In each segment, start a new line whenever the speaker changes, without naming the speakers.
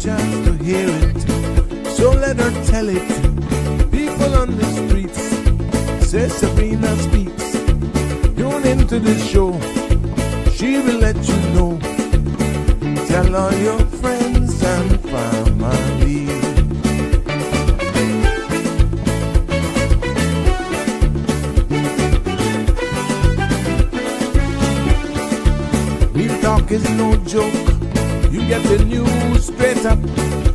chance to hear it, so let her tell it. People on the streets say Sabrina speaks. Tune into the show, she will let you know. Tell all your friends and family. Real talk is no joke. You get the news straight up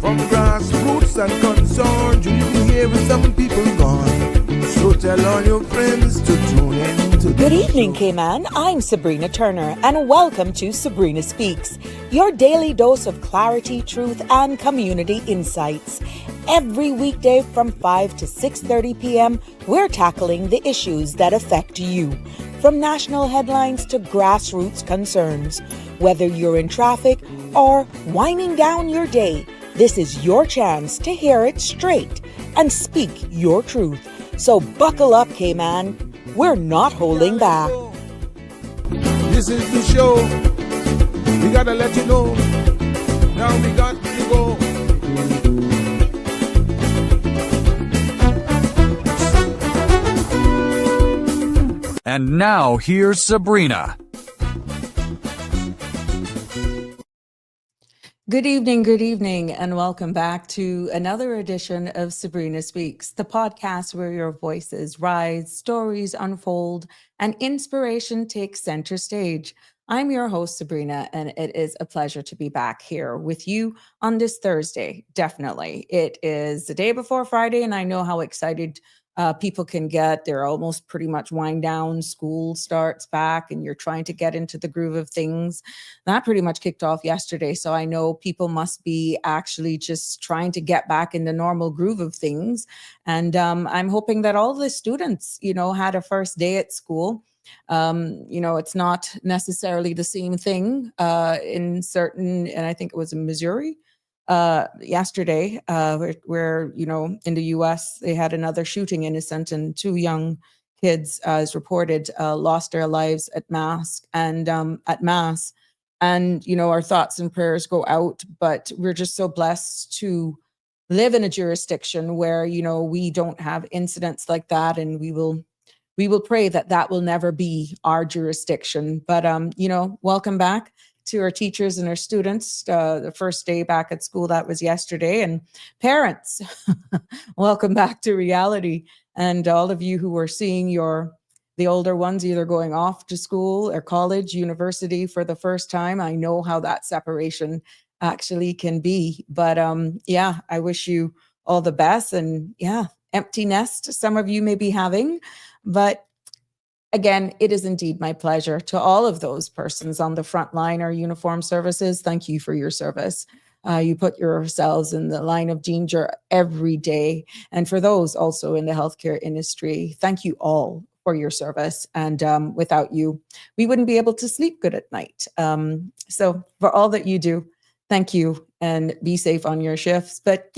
from grassroots and concerned. You hear some people gone. So tell all your friends to tune in to
Good evening, Cayman. I'm Sabrina Turner, and welcome to Sabrina Speaks, your daily dose of clarity, truth, and community insights. Every weekday from 5 to 6:30 p.m., we're tackling the issues that affect you. From national headlines to grassroots concerns. Whether you're in traffic or winding down your day, this is your chance to hear it straight and speak your truth. So buckle up, Cayman. We're not holding back.
This is the show. We gotta let you know. Now we got to go.
And now here's Sabrina.
Good evening, and welcome back to another edition of Sabrina Speaks, the podcast where your voices rise, stories unfold, and inspiration takes center stage. I'm your host, Sabrina, and it is a pleasure to be back here with you on this Thursday. Definitely. It is the day before Friday, and I know how excited people can get. They're almost pretty much wind down. School starts back and you're trying to get into the groove of things. That pretty much kicked off yesterday. So I know people must be actually just trying to get back in the normal groove of things. And I'm hoping that all the students, had a first day at school. It's not necessarily the same thing in certain, and I think it was in Missouri, yesterday, where in the U.S. they had another shooting innocent, and two young kids, as reported, lost their lives at mass. And our thoughts and prayers go out. But we're just so blessed to live in a jurisdiction where we don't have incidents like that, and we will pray that that will never be our jurisdiction. But welcome back to our teachers and our students. The first day back at school, that was yesterday. And parents, welcome back to reality. And all of you who are seeing the older ones either going off to school or college, university for the first time, I know how that separation actually can be. But I wish you all the best. And empty nest some of you may be having. But again, it is indeed my pleasure. To all of those persons on the front line or uniform services, thank you for your service. You put yourselves in the line of danger every day. And for those also in the healthcare industry, thank you all for your service. And without you, we wouldn't be able to sleep good at night. So for all that you do, thank you, and be safe on your shifts. But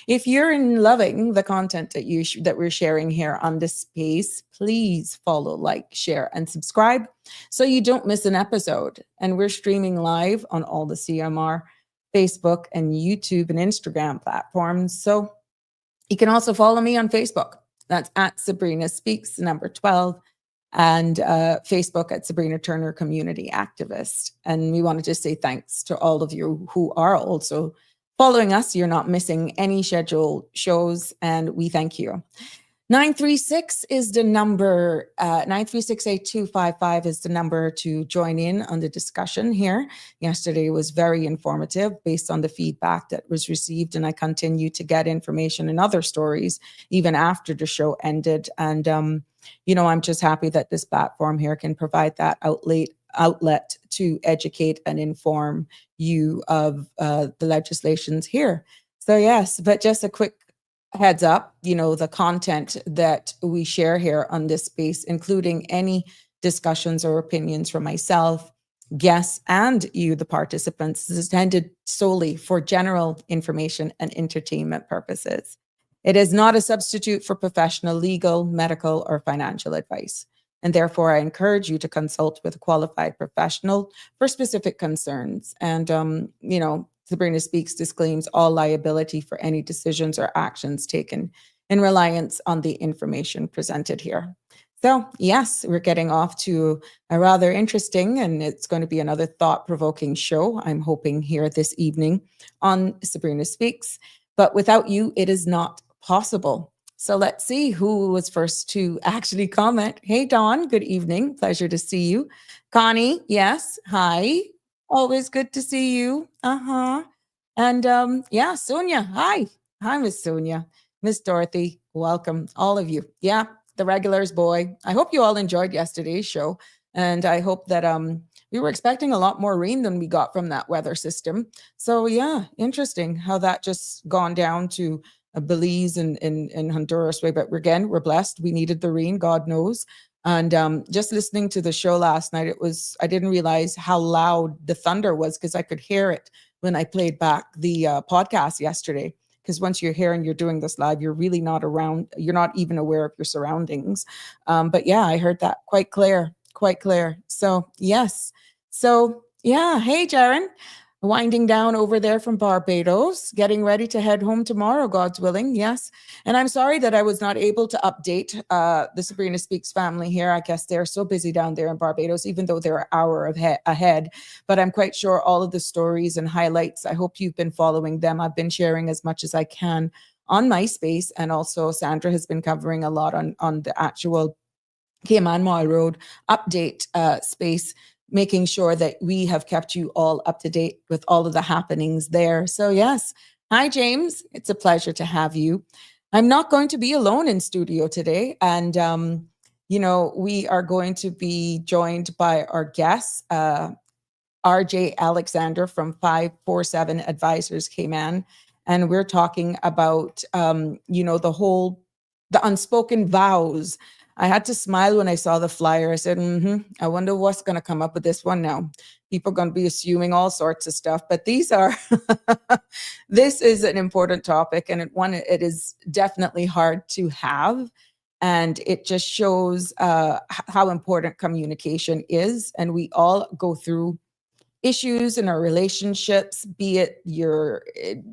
if you're loving the content that we're sharing here on this space, please follow, like, share, and subscribe so you don't miss an episode. And we're streaming live on all the CMR, Facebook, and YouTube and Instagram platforms. So you can also follow me on Facebook. That's at Sabrina Speaks, number 12. And Facebook at Sabrina Turner Community Activist. And we want to just say thanks to all of you who are also following us. You're not missing any scheduled shows, and we thank you. 936 is the number, 936-8255 is the number to join in on the discussion here. Yesterday was very informative based on the feedback that was received, and I continue to get information and other stories even after the show ended. And I'm just happy that this platform here can provide that outlet to educate and inform you of the legislations here. So yes, but just a quick heads up, the content that we share here on this space, including any discussions or opinions from myself, guests, and you, the participants, is intended solely for general information and entertainment purposes. It is not a substitute for professional legal, medical, or financial advice. And therefore, I encourage you to consult with a qualified professional for specific concerns. And, Sabrina Speaks disclaims all liability for any decisions or actions taken in reliance on the information presented here. So, yes, we're getting off to a rather interesting, and it's going to be another thought-provoking show, I'm hoping, here this evening on Sabrina Speaks. But without you, it is not possible. So let's see who was first to actually comment. Hey, Dawn, good evening. Pleasure to see you. Connie, yes, hi. Always good to see you. Uh-huh. And yeah, Sonia, hi. Hi, Miss Sonia. Miss Dorothy, welcome, all of you. Yeah, the regulars, boy. I hope you all enjoyed yesterday's show. And I hope that we were expecting a lot more rain than we got from that weather system. So yeah, interesting how that just gone down to Belize and Honduras way. But again, we're blessed. We needed the rain, God knows. And just listening to the show last night, I didn't realize how loud the thunder was because I could hear it when I played back the podcast yesterday. Because once you're here and you're doing this live, you're really not around, you're not even aware of your surroundings. But yeah, I heard that quite clear, quite clear. So yes. So yeah, hey, Jaron. Winding down over there from Barbados, getting ready to head home tomorrow, God's willing. Yes. And I'm sorry that I was not able to update the Sabrina Speaks family here. I guess they're so busy down there in Barbados, even though they're an hour ahead. But I'm quite sure all of the stories and highlights, I hope you've been following them. I've been sharing as much as I can on MySpace. And also Sandra has been covering a lot on the actual Cayman Mall Road update space, making sure that we have kept you all up to date with all of the happenings there. So yes, hi James, it's a pleasure to have you. I'm not going to be alone in studio today, and we are going to be joined by our guest, RJ Alexander from 547 Advisors Cayman, and we're talking about the unspoken vows. I had to smile when I saw the flyer. I said, I wonder what's going to come up with this one now. People are going to be assuming all sorts of stuff, but this is an important topic, and it is definitely hard to have. And it just shows how important communication is. And we all go through issues in our relationships, be it you're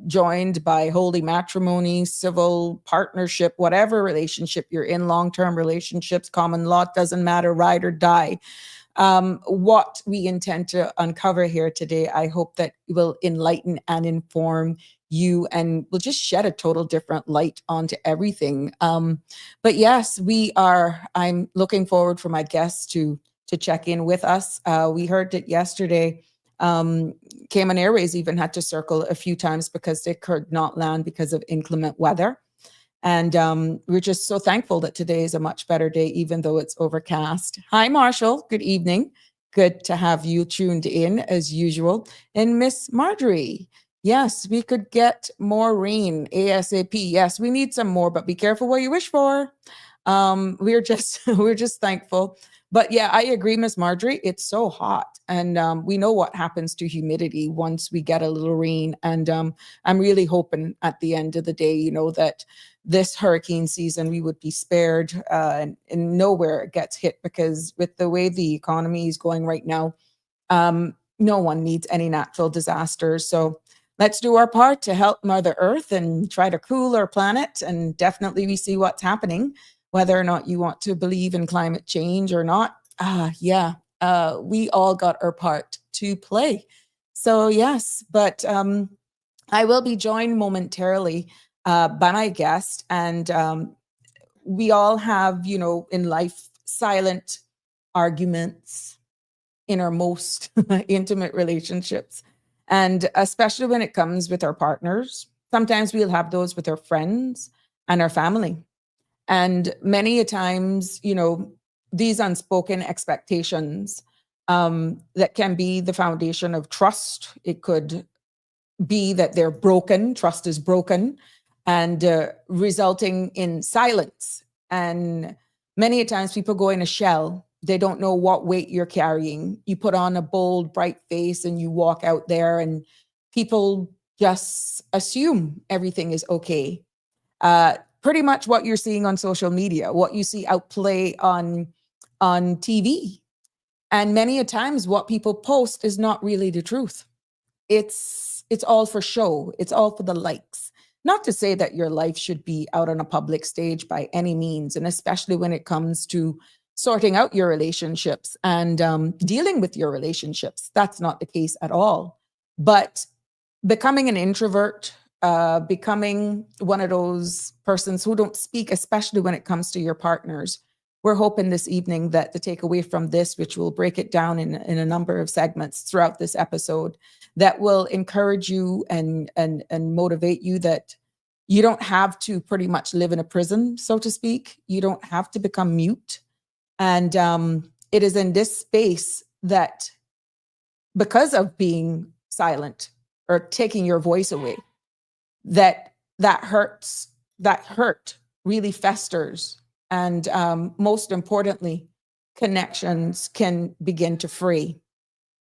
joined by holy matrimony, civil partnership, whatever relationship you're in, long-term relationships, common law, doesn't matter, ride or die. What we intend to uncover here today, I hope that will enlighten and inform you and will just shed a total different light onto everything. But yes, I'm looking forward for my guests to check in with us. We heard that yesterday, Cayman Airways even had to circle a few times because they could not land because of inclement weather. And we're just so thankful that today is a much better day, even though it's overcast. Hi, Marshall. Good evening. Good to have you tuned in as usual. And Miss Marjorie, yes, we could get more rain ASAP. Yes, we need some more, but be careful what you wish for. We're just thankful. But yeah, I agree, Miss Marjorie. It's so hot. And we know what happens to humidity once we get a little rain. And I'm really hoping at the end of the day, that this hurricane season, we would be spared and nowhere it gets hit, because with the way the economy is going right now, no one needs any natural disasters. So let's do our part to help Mother Earth and try to cool our planet. And definitely we see what's happening. Whether or not you want to believe in climate change or not, we all got our part to play. So yes, but I will be joined momentarily by my guest, and we all have, in life, silent arguments in our most intimate relationships, and especially when it comes with our partners. Sometimes we'll have those with our friends and our family. And many a times, these unspoken expectations that can be the foundation of trust. It could be that they're broken, trust is broken, and resulting in silence. And many a times people go in a shell. They don't know what weight you're carrying. You put on a bold, bright face and you walk out there and people just assume everything is okay. Pretty much what you're seeing on social media, what you see outplay on TV. And many a times what people post is not really the truth. It's it's all for show. It's all for the likes. Not to say that your life should be out on a public stage by any means, and especially when it comes to sorting out your relationships and dealing with your relationships. That's not the case at all. But becoming an introvert, becoming one of those persons who don't speak, especially when it comes to your partners. We're hoping this evening that the takeaway from this, which will break it down in a number of segments throughout this episode, that will encourage you and motivate you that you don't have to pretty much live in a prison, so to speak. You don't have to become mute. And it is in this space that, because of being silent or taking your voice away, that hurts, that hurt really festers. And most importantly, connections can begin to fray.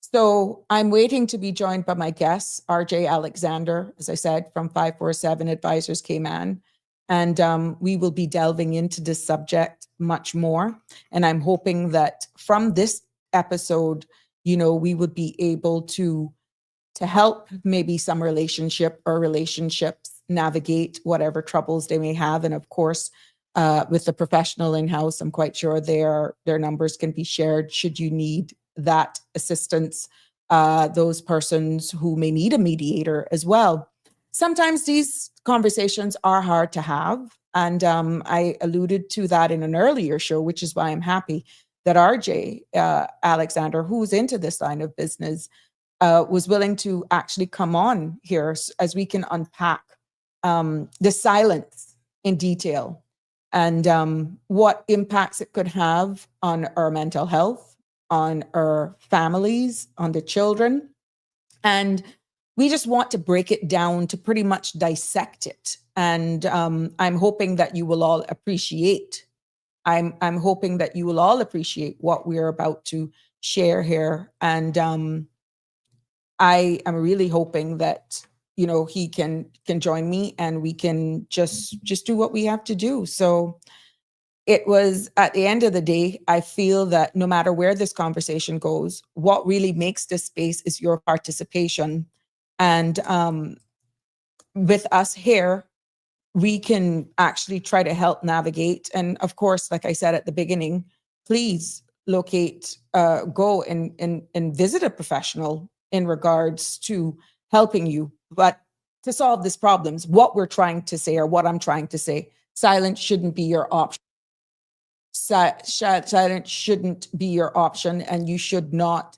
So I'm waiting to be joined by my guest, RJ Alexander, as I said, from 547 Advisors Cayman. And we will be delving into this subject much more. And I'm hoping that from this episode, we would be able to help maybe some relationships navigate whatever troubles they may have. And of course, with the professional in-house, I'm quite sure their numbers can be shared should you need that assistance, those persons who may need a mediator as well. Sometimes these conversations are hard to have. And I alluded to that in an earlier show, which is why I'm happy that RJ Alexander, who's into this line of business, was willing to actually come on here as we can unpack the silence in detail and what impacts it could have on our mental health, on our families, on the children. And we just want to break it down to pretty much dissect it. And I'm hoping that you will all appreciate. I'm hoping that you will all appreciate what we're about to share here. And I am really hoping that he can join me and we can just do what we have to do. So it was, at the end of the day, I feel that no matter where this conversation goes, what really makes this space is your participation. And with us here, we can actually try to help navigate. And of course, like I said at the beginning, please go and visit a professional in regards to helping you. But to solve these problems, what we're trying to say, or what I'm trying to say, silence shouldn't be your option. Silence shouldn't be your option, and you should not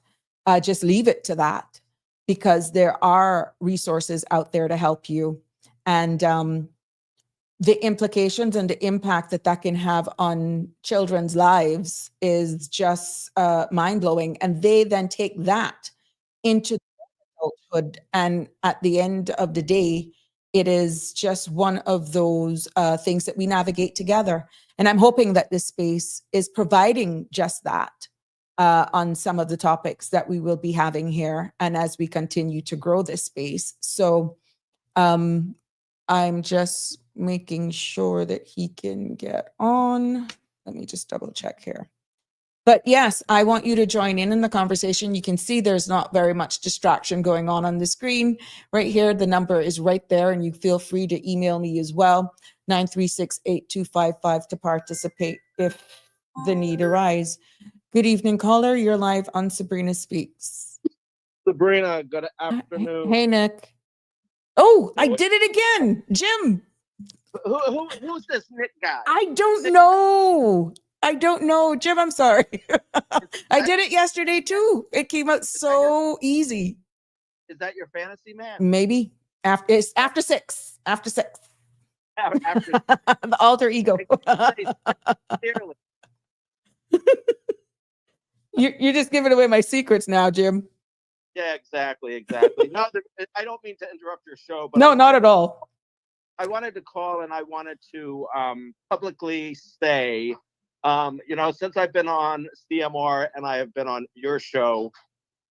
just leave it to that, because there are resources out there to help you. And the implications and the impact that can have on children's lives is just mind-blowing. And they then take that into adulthood. And at the end of the day, it is just one of those things that we navigate together. And I'm hoping that this space is providing just that on some of the topics that we will be having here, and as we continue to grow this space. So I'm just making sure that he can get on. Let me just double check here. But yes, I want you to join in the conversation. You can see there's not very much distraction going on the screen. Right here, the number is right there, and you feel free to email me as well, 936-8255, to participate if the need arise. Good evening, caller. You're live on Sabrina Speaks.
Sabrina, good afternoon.
Hey, Nick. Oh, I did it again. Jim.
Who's this Nick guy?
I don't know. Jim, I'm sorry. I did it yesterday too. It came out so easy.
Is that your fantasy man?
Maybe. It's after six.
After
The alter ego.
Clearly.
You're just giving away my secrets now, Jim.
Yeah, exactly. No, I don't mean to interrupt your show, but
no, not at all.
I wanted to call and I wanted to publicly say, since I've been on CMR and I have been on your show,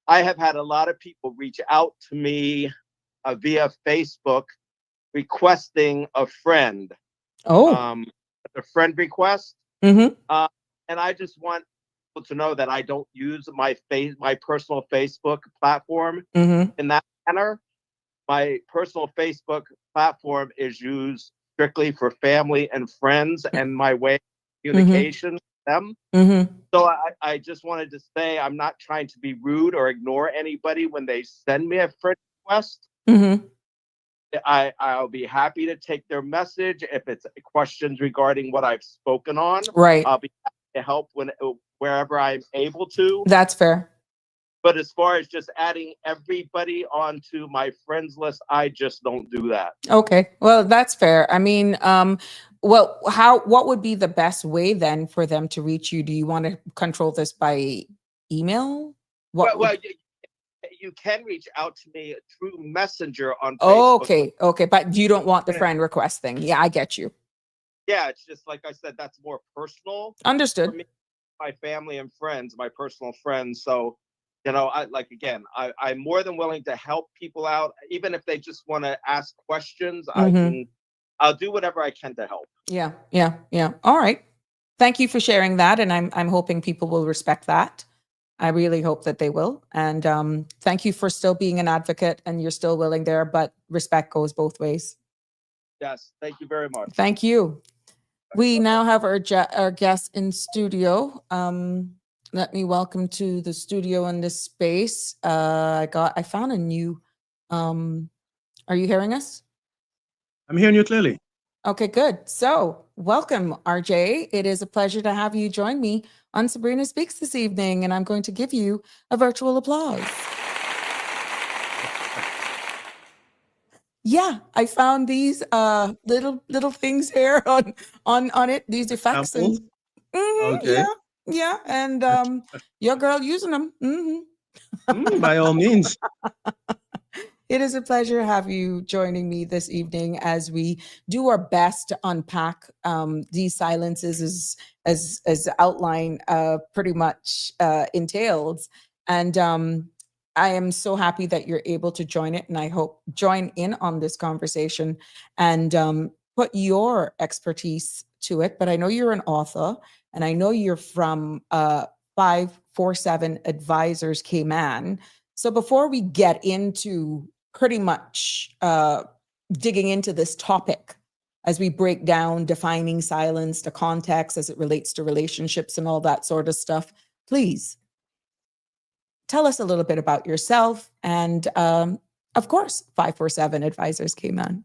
I have had a lot of people reach out to me via Facebook requesting a friend.
Oh.
A friend request.
Mm-hmm.
And I just want people to know that I don't use my personal Facebook platform
mm-hmm.
in that manner. my personal Facebook platform is used strictly for family and friends and my way of communication with them.
Mm-hmm.
So I just wanted to say I'm not trying to be rude or ignore anybody when they send me a friend request.
Mm-hmm.
I'll be happy to take their message. If it's questions regarding what I've spoken on,
Right.
I'll be happy to help wherever I'm able to.
That's fair.
But as far as just adding everybody onto my friends list, I just don't do that.
Okay. Well, that's fair. I mean, well, what would be the best way then for them to reach you? Do you want to control this by email?
Well, you can reach out to me through Messenger on
Oh,
Facebook.
okay. But you don't want the friend request thing. Yeah, I get you.
Yeah, it's just like I said, that's more personal for
Understood.
me, my family and friends, my personal friends. So, I'm more than willing to help people out, even if they just want to ask questions. I'll do whatever I can to help.
Yeah. All right. Thank you for sharing that, and I'm hoping people will respect that. I really hope that they will. And thank you for still being an advocate, and you're still willing there, but respect goes both ways.
Yes, thank you very much.
Thank you. We now have our guest in studio. Let me welcome to the studio in this space. I found a new, are you hearing us?
I'm hearing you clearly.
Okay, good. So welcome, RJ. It is a pleasure to have you join me on Sabrina Speaks this evening, and I'm going to give you a virtual applause. Yeah, I found these little things here on it, these effects.
Samples? Okay.
Yeah, and your girl using them.
By all means.
It is a pleasure to have you joining me this evening as we do our best to unpack these silences as outline pretty much entailed. And I am so happy that you're able to join it, and I hope join in on this conversation and put your expertise to it. But I know you're an author, and I know you're from 547 Advisors Cayman. So before we get into pretty much digging into this topic, as we break down defining silence, the context as it relates to relationships and all that sort of stuff, please tell us a little bit about yourself and, of course, 547 Advisors Cayman.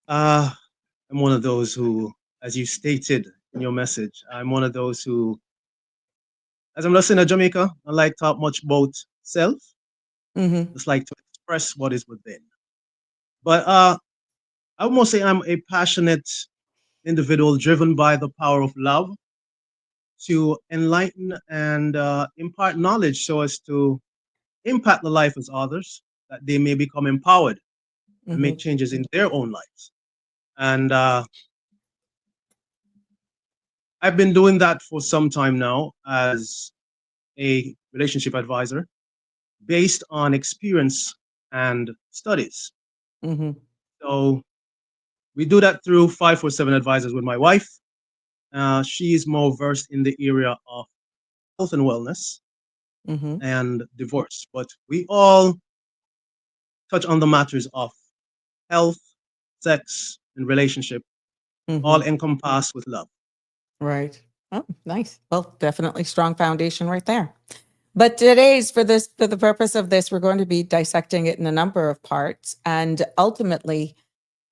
I'm one of those who, as you stated in your message, I'm one of those who, as I'm listening to Jamaica, I like talk much about self. Just like to express what is within. But I would most say I'm a passionate individual driven by the power of love to enlighten and impart knowledge so as to impact the life of others, that they may become empowered and make changes in their own lives. And I've been doing that for some time now as a relationship advisor based on experience and studies. So we do that through 547 Advisors with my wife. She is more versed in the area of health and wellness and divorce, but we all touch on the matters of health, sex, and relationship, all encompassed with love.
Right. Oh, nice. Well, definitely strong foundation right there. But today's for the purpose of this, we're going to be dissecting it in a number of parts. And ultimately,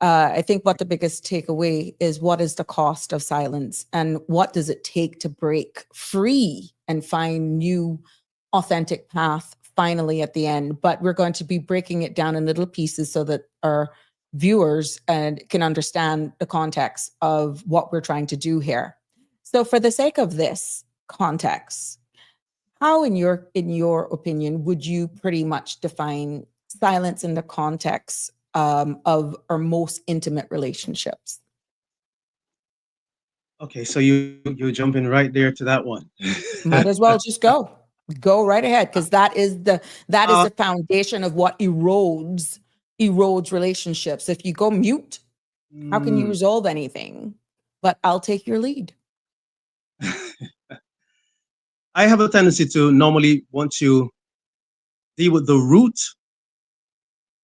I think what the biggest takeaway is, what is the cost of silence and what does it take to break free and find new authentic path finally at the end. But we're going to be breaking it down in little pieces so that our viewers can understand the context of what we're trying to do here. So for the sake of this context, how in your opinion would you pretty much define silence in the context of our most intimate relationships?
Okay, so you're jumping right there to that one.
Might as well just go right ahead, because that is the foundation of what erodes relationships. If you go mute, how can you resolve anything? But I'll take your lead.
I have a tendency to normally want to deal with the root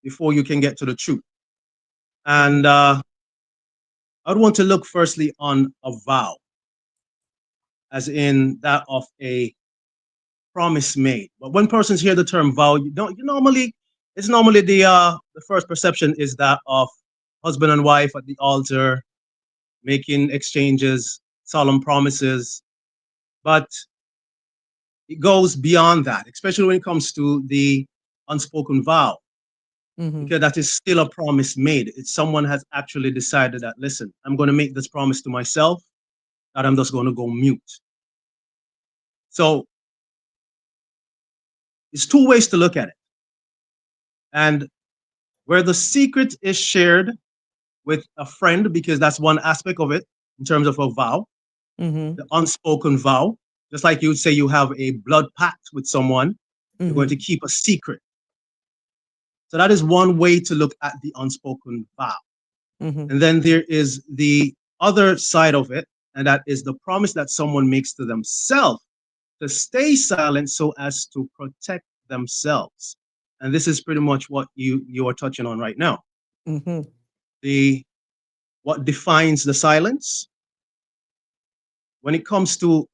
before you can get to the truth. And I'd want to look firstly on a vow, as in that of a promise made. But when persons hear the term vow, it's normally the first perception is that of husband and wife at the altar making exchanges, solemn promises. But it goes beyond that, especially when it comes to the unspoken vow, because that is still a promise made. It's someone has actually decided that, listen, I'm going to make this promise to myself, that I'm just going to go mute. So it's two ways to look at it. And where the secret is shared with a friend, because that's one aspect of it in terms of a vow, the unspoken vow, just like you would say you have a blood pact with someone, you're going to keep a secret. So that is one way to look at the unspoken vow. And then there is the other side of it, and that is the promise that someone makes to themselves to stay silent so as to protect themselves. And this is pretty much what you are touching on right now. What defines the silence when it comes to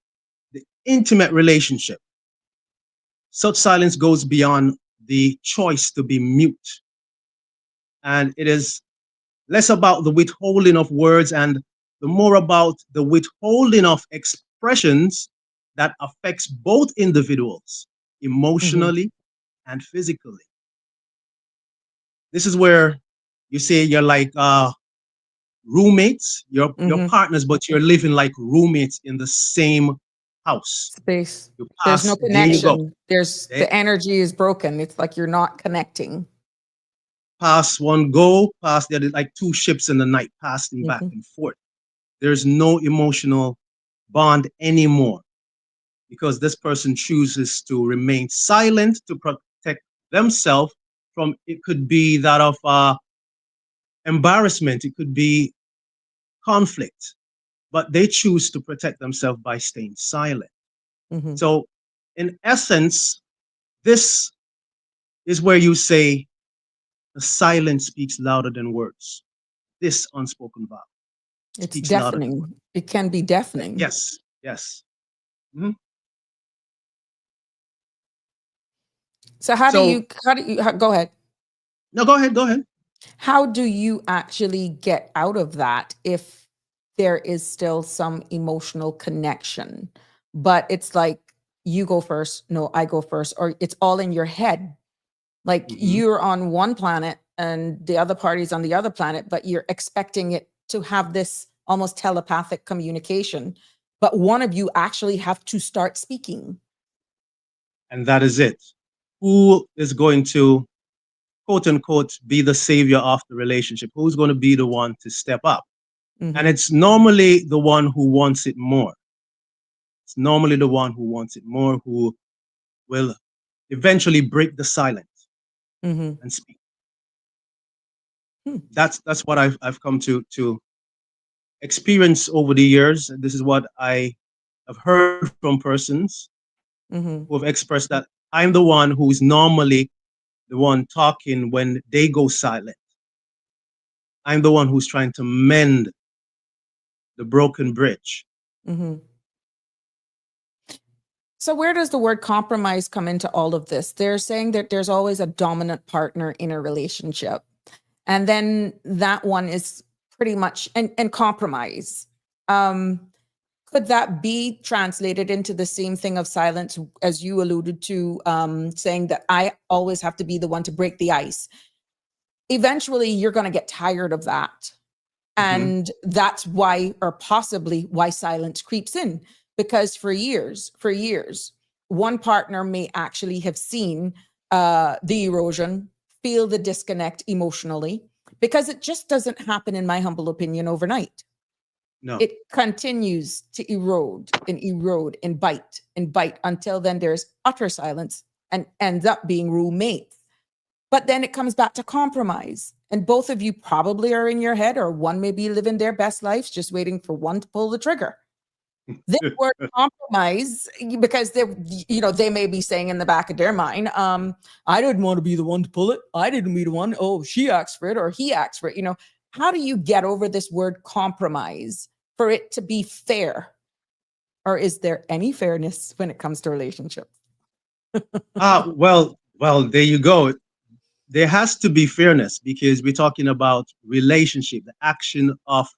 the intimate relationship. Such silence goes beyond the choice to be mute. And it is less about the withholding of words and the more about the withholding of expressions that affects both individuals emotionally and physically. This is where you say you're like roommates, you're partners, but you're living like roommates in the same house.
Space.
You
There's no
pass, there you go.
connection. The energy is broken. It's like you're not connecting.
Pass one, go past the other, like two ships in the night, passing back and forth. There's no emotional bond anymore because this person chooses to remain silent to protect themselves from, it could be that of embarrassment, it could be conflict, but they choose to protect themselves by staying silent. So in essence, this is where you say the silence speaks louder than words. This unspoken vow.
It's deafening. It can be deafening.
Yes, yes. Mm-hmm.
So how do you go ahead?
No, go ahead.
How do you actually get out of that if there is still some emotional connection, but it's like you go first, no, I go first, or it's all in your head? Like you're on one planet and the other party's on the other planet, but you're expecting it to have this almost telepathic communication, but one of you actually have to start speaking.
And that is it. Who is going to, quote unquote, be the savior of the relationship? Who's going to be the one to step up? And it's normally the one who wants it more. It's normally the one who wants it more who will eventually break the silence and speak. That's what I've come to experience over the years. This is what I have heard from persons who have expressed that I'm the one who's normally the one talking when they go silent. I'm the one who's trying to mend the broken bridge.
So where does the word compromise come into all of this? They're saying that there's always a dominant partner in a relationship. And then that one is pretty much, and compromise. Could that be translated into the same thing of silence as you alluded to, saying that I always have to be the one to break the ice? Eventually, you're going to get tired of that. And that's why, or possibly why silence creeps in. Because for years, one partner may actually have seen the erosion, feel the disconnect emotionally, because it just doesn't happen, in my humble opinion, overnight.
No.
It continues to erode and bite until then there's utter silence and ends up being roommates. But then it comes back to compromise. And both of you probably are in your head, or one may be living their best lives, just waiting for one to pull the trigger. This word compromise, because they may be saying in the back of their mind, I didn't want to be the one to pull it. I didn't be the one. Oh, she asked for it or he asked for it. How do you get over this word compromise for it to be fair? Or is there any fairness when it comes to relationships?
Well, there you go. There has to be fairness because we're talking about relationship, the action of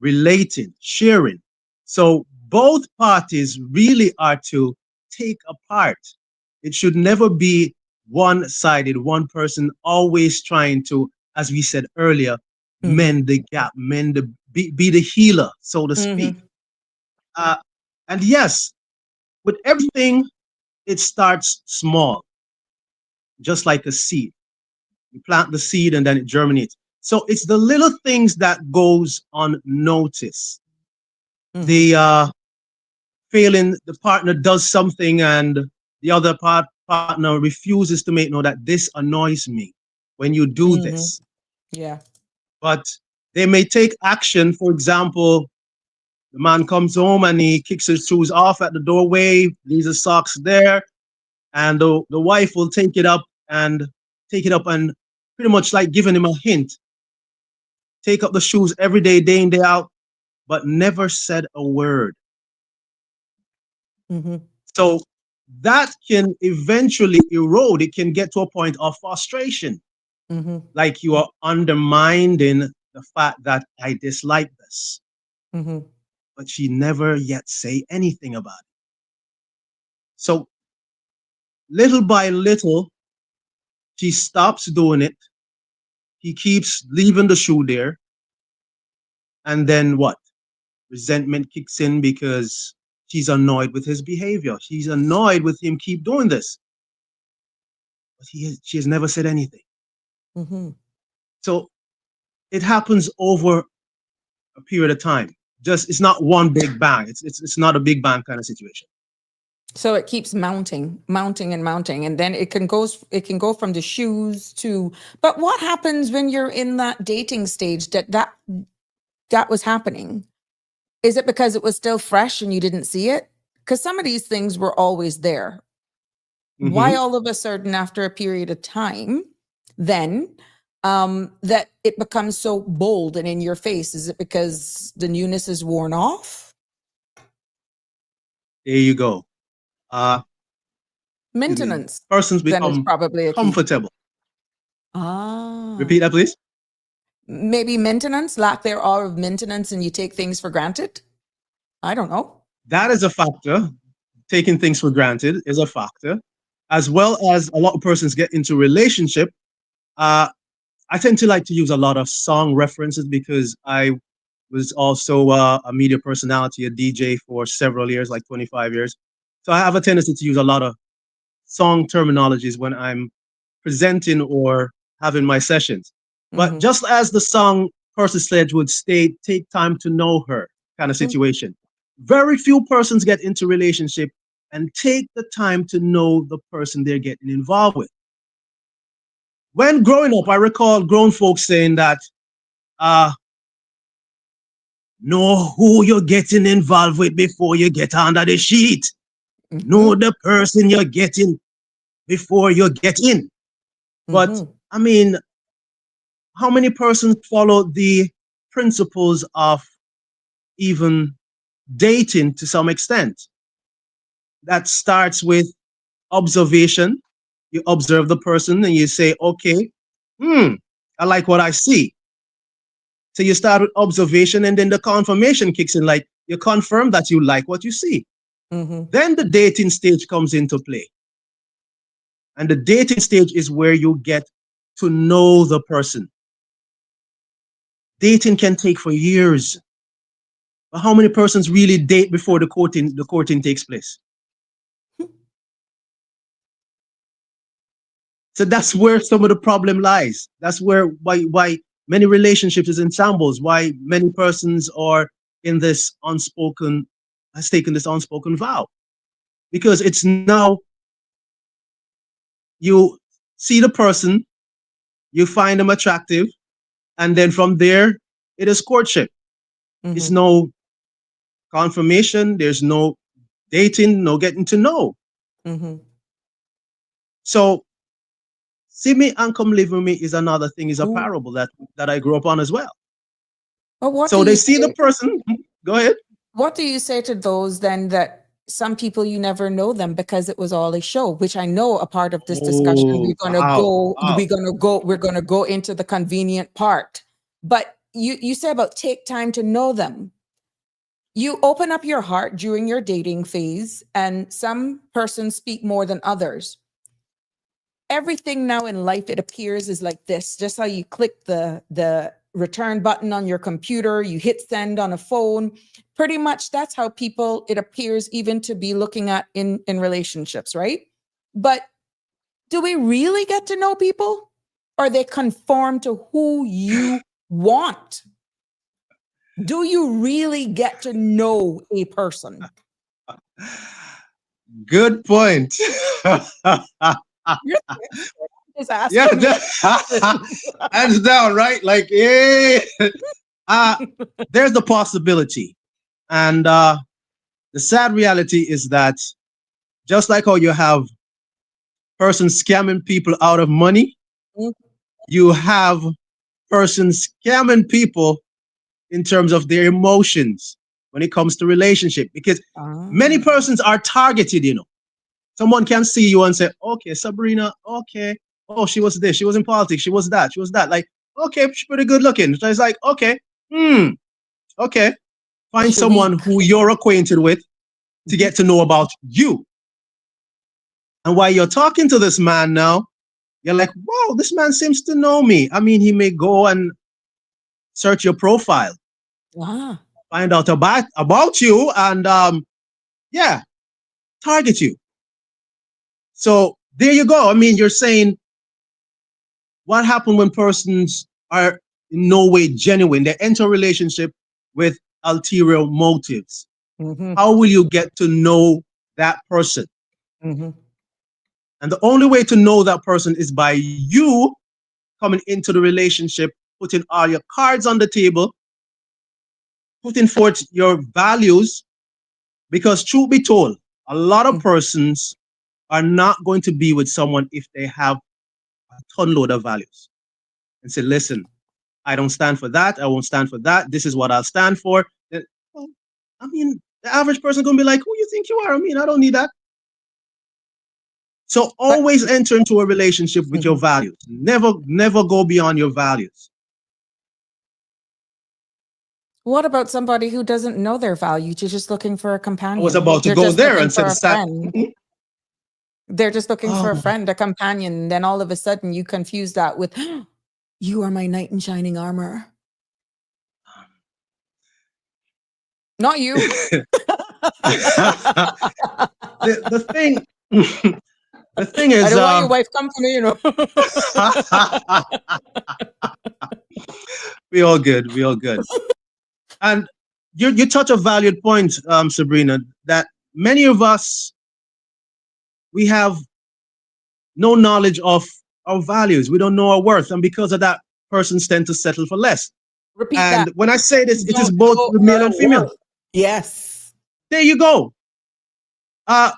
relating, sharing. So both parties really are to take a part. It should never be one-sided, one person always trying to, as we said earlier, mend the gap, be the healer, so to speak. And yes, with everything, it starts small, just like a seed. You plant the seed and then it germinates. So it's the little things that goes unnoticed. The failing, the partner does something and the other partner refuses to make know that this annoys me when you do this.
Yeah.
But they may take action. For example, the man comes home and he kicks his shoes off at the doorway, leaves his socks there, and the wife will take it up and pretty much like giving him a hint. Take up the shoes every day in, day out, but never said a word. So that can eventually erode. It can get to a point of frustration. Like you are undermining the fact that I dislike this. But she never yet say anything about it. So little by little, she stops doing it. He keeps leaving the shoe there. And then what? Resentment kicks in because she's annoyed with his behavior. She's annoyed with him keep doing this. But she has never said anything. So it happens over a period of time. Just it's not one big bang. It's not a big bang kind of situation.
So it keeps mounting, and then it can go from the shoes to. But what happens when you're in that dating stage that was happening? Is it because it was still fresh and you didn't see it? Because some of these things were always there. Why all of a sudden, after a period of time, then that it becomes so bold and in your face? Is it because the newness is worn off?
There you go.
Maintenance.
Persons
then is
become
probably a key.
comfortable. Repeat that, please.
Maybe maintenance, lack thereof of maintenance, and you take things for granted. I don't know.
That is a factor. Taking things for granted is a factor, as well as a lot of persons get into relationship. I tend to like to use a lot of song references because I was also a media personality, a DJ for several years, like 25 years. So I have a tendency to use a lot of song terminologies when I'm presenting or having my sessions. But just as the song Percy Sledge would state, take time to know her kind of situation. Very few persons get into relationship and take the time to know the person they're getting involved with. When growing up, I recall grown folks saying that, know who you're getting involved with before you get under the sheet. Know the person you're getting before you get in. But I mean, how many persons follow the principles of even dating to some extent? That starts with observation. You observe the person and you say, okay, I like what I see. So you start with observation and then the confirmation kicks in, like you confirm that you like what you see. Then the dating stage comes into play. And the dating stage is where you get to know the person. Dating can take for years. But how many persons really date before the courting takes place? So that's where some of the problem lies. That's why many relationships is in shambles, why many persons are in this has taken this unspoken vow. Because it's now you see the person, you find them attractive, and then from there, it is courtship. It's no confirmation. There's no dating, no getting to know.
Mm-hmm.
So, see me and come live with me is another thing, is a
Ooh.
parable that I grew up on as well.
But what
So
do
they
you
see the
say?
person. Go ahead.
What do you say to those then that some people you never know them because it was all a show, which I know a part of this discussion
Oh, wow.
we're gonna go into the convenient part. But you say about take time to know them. You open up your heart during your dating phase, and some persons speak more than others. Everything now in life, it appears, is like this. Just how you click the return button on your computer, you hit send on a phone. Pretty much that's how people, it appears, even to be looking at in relationships, right? But do we really get to know people? Or they conform to who you want? Do you really get to know a person?
Good point.
You're just
Yeah,
asking me.
hands down, right? Like, yeah. There's the possibility. And the sad reality is that just like how you have persons scamming people out of money,
Mhm.
you have persons scamming people in terms of their emotions when it comes to relationship. Because many
Ah,
persons are targeted, you know. Someone can see you and say, okay, Sabrina, okay. Oh, she was this, she was in politics, she was that, she was that. Like, okay, she's pretty good looking. So it's like, okay, okay. Find
should we?
someone who you're acquainted with to
Mhm.
get to know about you. And while you're talking to this man now, you're like, wow, this man seems to know me. I mean, he may go and search your profile,
Ah,
find out about you, and yeah, target you. So there you go. I mean, you're saying what happened when persons are in no way genuine? They enter a relationship with ulterior motives.
mm-hmm,
How will you get to know that person?
mm-hmm.
And the only way to know that person is by you coming into the relationship, putting all your cards on the table, putting forth your values. Because truth be told, a lot of persons are not going to be with someone if they have a ton load of values and say, listen, I don't stand for that. I won't stand for that. This is what I'll stand for. Well, I mean, the average person going to be like, who you think you are? I mean, I don't need that. So
But
always enter into a relationship with your
mhm.
values. Never go beyond your values.
What about somebody who doesn't know their value? You're just looking for a
I was
companion.
about to
They're
go
just
there
looking
and
for
said,
a friend. They're just looking for a
oh,
friend, a companion. Then all of a sudden you confuse that with, you are my knight in shining armor. Not you.
the thing the thing
I
is
don't want your wife company, you know.
we all good, we all good. And you touch a valued point, Sabrina, that many of us, we have no knowledge of our values. We don't know our worth, and because of that, persons tend to settle for less.
Repeat
And
that.
when I say this,
You
it is
don't
both
know
with male
your
and female.
worth. Yes.
There you go. uh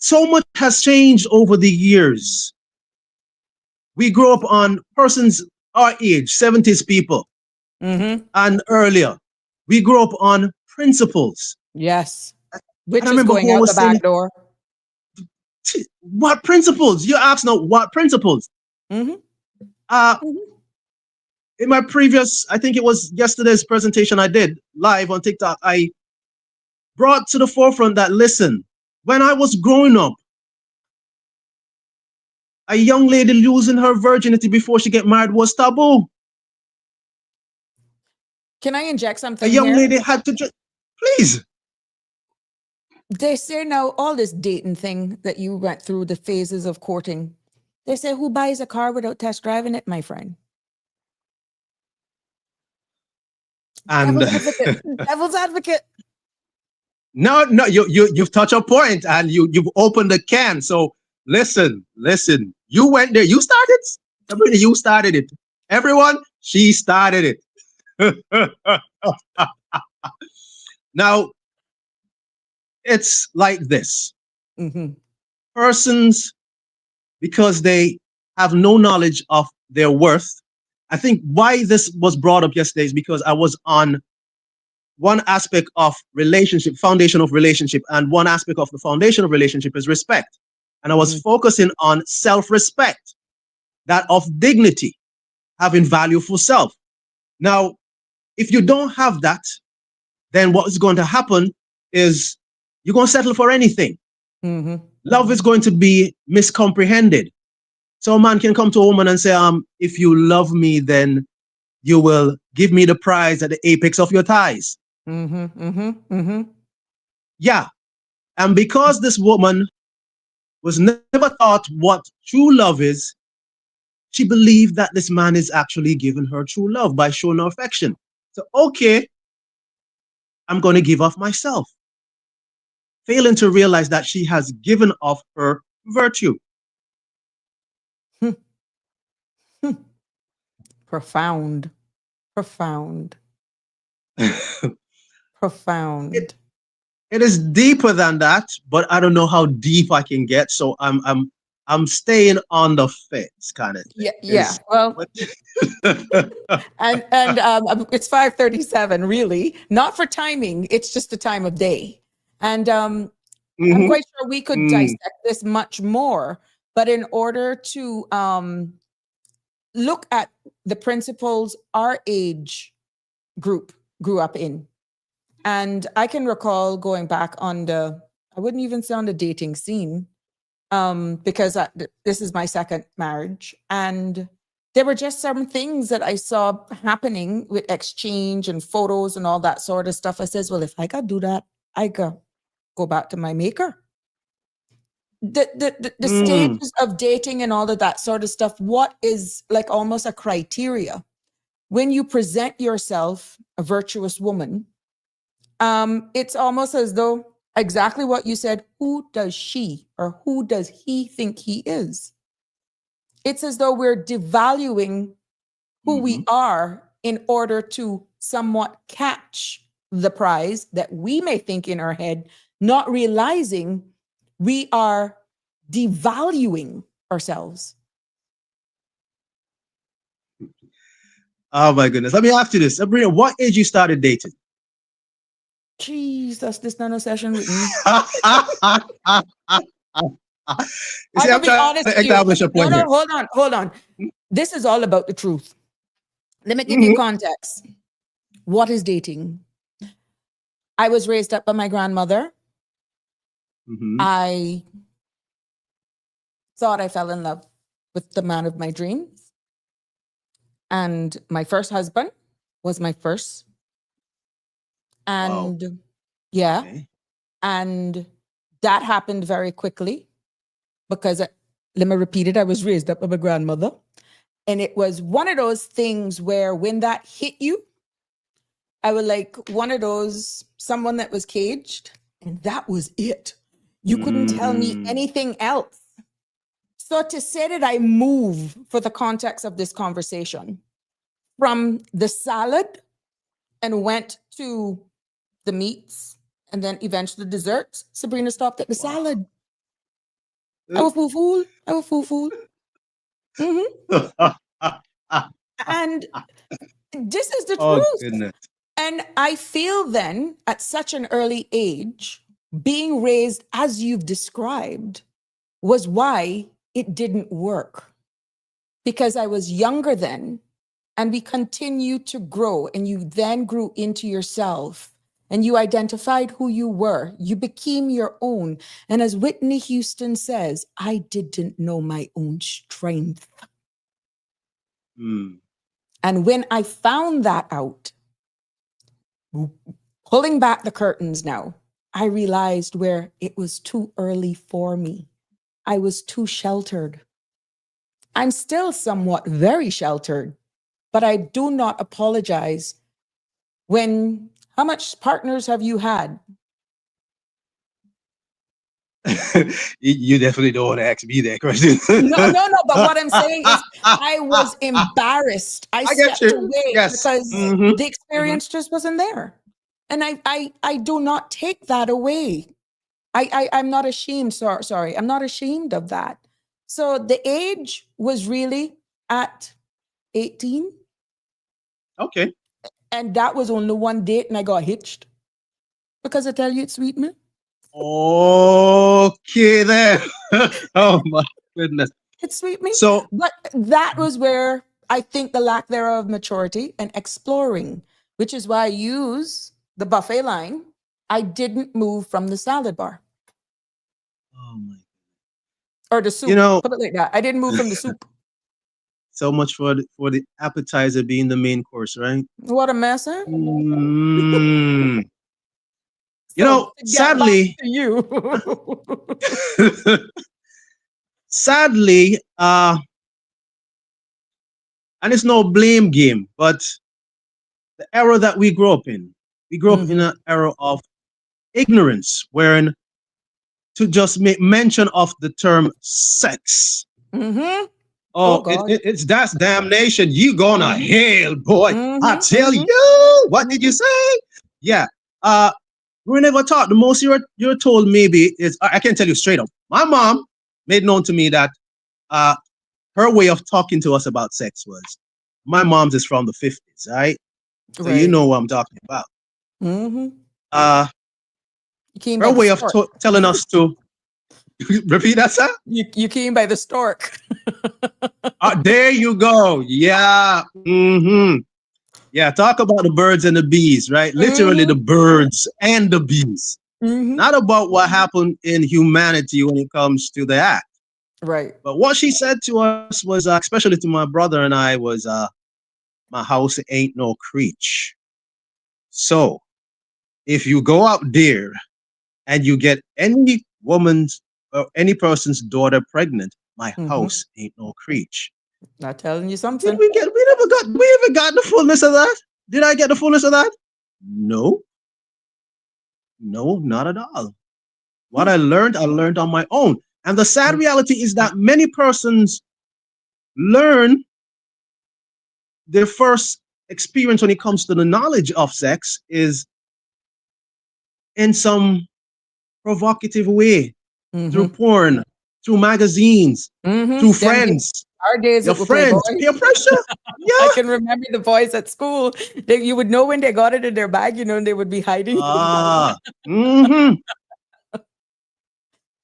so much has changed over the years. We grew up on persons our age, 70s people
Mm-hmm.
and earlier. We grew up on principles.
Yes.
And I
Which is
remember
going
who
out the
was saying,
back door.
what principles? You ask now, what principles?
Mm-hmm.
Uh,
Mm-hmm.
in my previous, I think it was yesterday's presentation I did live on TikTok, I brought to the forefront that, listen, when I was growing up, a young lady losing her virginity before she get married was taboo.
Can I inject
A
something
young
here?
lady had to just, please.
They say now all this dating thing that you went through, the phases of courting. They say, who buys a car without test driving it, my friend?
And
Devil's advocate. Devil's advocate.
no, you've touched a point and you've opened a can. So listen. You went there. You started, Sabrina. You started it. Everyone, she started it. Now, it's like this.
Mm-hmm.
Persons, because they have no knowledge of their worth. I think why this was brought up yesterday is because I was on one aspect of relationship, foundation of relationship, and one aspect of the foundation of relationship is respect. And I was focusing on self-respect, that of dignity, having value for self. Now, if you don't have that, then what is going to happen is you're going to settle for anything.
Mm-hmm.
Love is going to be miscomprehended. So a man can come to a woman and say, if you love me, then you will give me the prize at the apex of your thighs.
Mm-hmm. Mm-hmm. Mm-hmm.
Yeah. And because this woman was never taught what true love is, she believed that this man is actually giving her true love by showing her affection. So, okay, I'm going to give off myself, failing to realize that she has given off her virtue.
Profound. Profound. Profound.
It is deeper than that, but I don't know how deep I can get. So I'm staying on the fence kind of thing.
Yeah. Well, and it's 5:37. Really, not for timing. It's just the time of day, and I'm quite sure we could dissect this much more. But in order to look at the principles our age group grew up in. And I can recall going back on I wouldn't even say on the dating scene, because this is my second marriage. And there were just some things that I saw happening with exchange and photos and all that sort of stuff. I says, well, if I could do that, I could go back to my maker. The stages of dating and all of that sort of stuff, what is like almost a criteria when you present yourself a virtuous woman? It's almost as though exactly what you said, who does she or who does he think he is? It's as though we're devaluing who we are in order to somewhat catch the prize that we may think in our head, not realizing we are devaluing ourselves.
Oh my goodness. Let me ask you this. Sabrina, what age you started dating?
Jesus, this nano session with me.
You see, I'm trying to establish a point here.
Hold on. This is all about the truth. Let me give you context. What is dating? I was raised up by my grandmother. I thought I fell in love with the man of my dreams. And my first husband was my first. And and that happened very quickly because, let me repeat it, I was raised up by my grandmother. And it was one of those things where when that hit you, I was like one of those, someone that was caged, and that was it. You couldn't tell me anything else. So to say that I move for the context of this conversation from the salad and went to the meats and then eventually the desserts, Sabrina stopped at the salad. I was fool. And this is the truth.
Goodness.
And I feel then at such an early age, being raised as you've described was why it didn't work. Because I was younger then, and we continued to grow, and you then grew into yourself, and you identified who you were. You became your own. And as Whitney Houston says, I didn't know my own strength. And when I found that out, pulling back the curtains now, I realized where it was too early for me. I was too sheltered. I'm still somewhat very sheltered, but I do not apologize. How much partners have you had?
You definitely don't want to ask me that question.
No, but what I'm saying is I was embarrassed. I stepped away because the experience just wasn't there. And I do not take that away. I'm not ashamed. Sorry, I'm not ashamed of that. So the age was really at 18.
Okay.
And that was only one date and I got hitched. Because I tell you it's sweet, man.
Okay then. Oh my goodness.
It's sweet me.
So
But that was where I think the lack thereof of maturity and exploring, which is why I use the buffet line. I didn't move from the salad bar
oh my,
or the soup.
you know,
Put it like that. I didn't move from the soup.
so much for the appetizer being the main course, right?
What a mess, huh?
Mm. You
So
know,
to get back
sadly,
to you.
sadly, and it's no blame game, but the era that we grew up in, we grew up in
Mhm.
an era of ignorance, wherein to just make mention of the term sex.
Mm-hmm. Oh
Oh,
God.
it's that's damnation. You gonna
Mhm.
hell, boy. I
Mhm.
tell
Mhm.
you, what did you say? Yeah. Uh, we were never taught. The most you're told maybe is I can tell you straight up. My mom made known to me that uh her way of talking to us about sex was my mom's is from the 50s, right? So you
Right.
know what I'm talking about.
Mm-hmm.
Uh
You came by
her
the
way of
stork.
telling us to repeat that, sir.
You came by the stork.
There you go. Yeah. Yeah, talk about the birds and the bees, right? Literally the
Mm-hmm.
birds and the bees.
Mm-hmm.
Not about what happened in humanity when it comes to the act.
Right.
But what she said to us was, especially to my brother and I, was, my house ain't no creech. So if you go out there and you get any woman's or any person's daughter pregnant, my
Mm-hmm.
house ain't no creech.
Not telling you
Did
something.
we get? We ever got the fullness of that? Did I get the fullness of that? No, no, not at all. What I learned on my own. And the sad reality is that many persons learn their first experience when it comes to the knowledge of sex is in some provocative way through
Mm-hmm.
porn, through magazines, through
Mm-hmm. Them days,
friends,
our days
your
it would play boy.
friends, peer pressure.
I
Yeah.
can remember the boys at school. You would know when they got it in their bag, and they would be hiding.
Ah. Mm-hmm.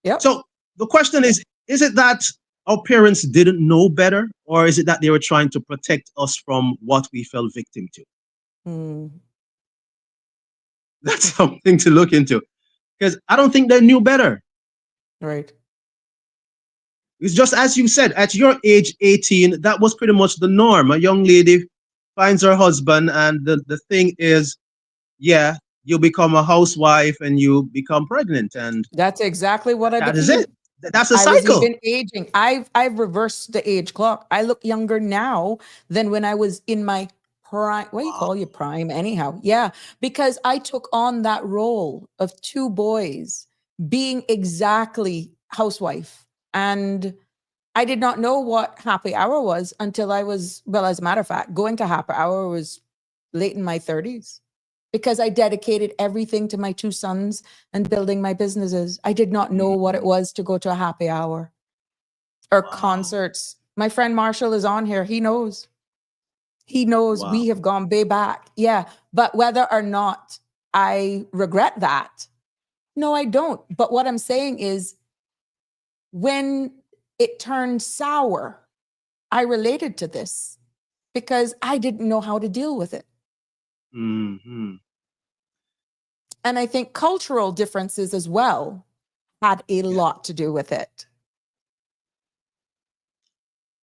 Yep.
So the question is it that our parents didn't know better, or is it that they were trying to protect us from what we fell victim to?
Mm.
That's something to look into. Because I don't think they knew better.
Right.
It's just as you said, at your age, 18, that was pretty much the norm. A young lady finds her husband, and the thing is, yeah, you become a housewife and you become pregnant, and
That's exactly what I
that is
became.
it. That's a
I was
cycle.
even aging. I've reversed the age clock. I look younger now than when I was in my prime. What do you
Wow.
call your prime anyhow? Yeah, because I took on that role of two boys being exactly housewife. And I did not know what happy hour was until I was, well, as a matter of fact, going to happy hour was late in my 30s because I dedicated everything to my two sons and building my businesses. I did not know what it was to go to a happy hour or
Wow.
concerts. My friend Marshall is on here. He knows. He knows
Wow.
we have gone way back. Yeah. But whether or not I regret that, no, I don't. But what I'm saying is when it turned sour, I related to this because I didn't know how to deal with it.
Mm-hmm.
And I think cultural differences as well had a
Yeah.
lot to do with it.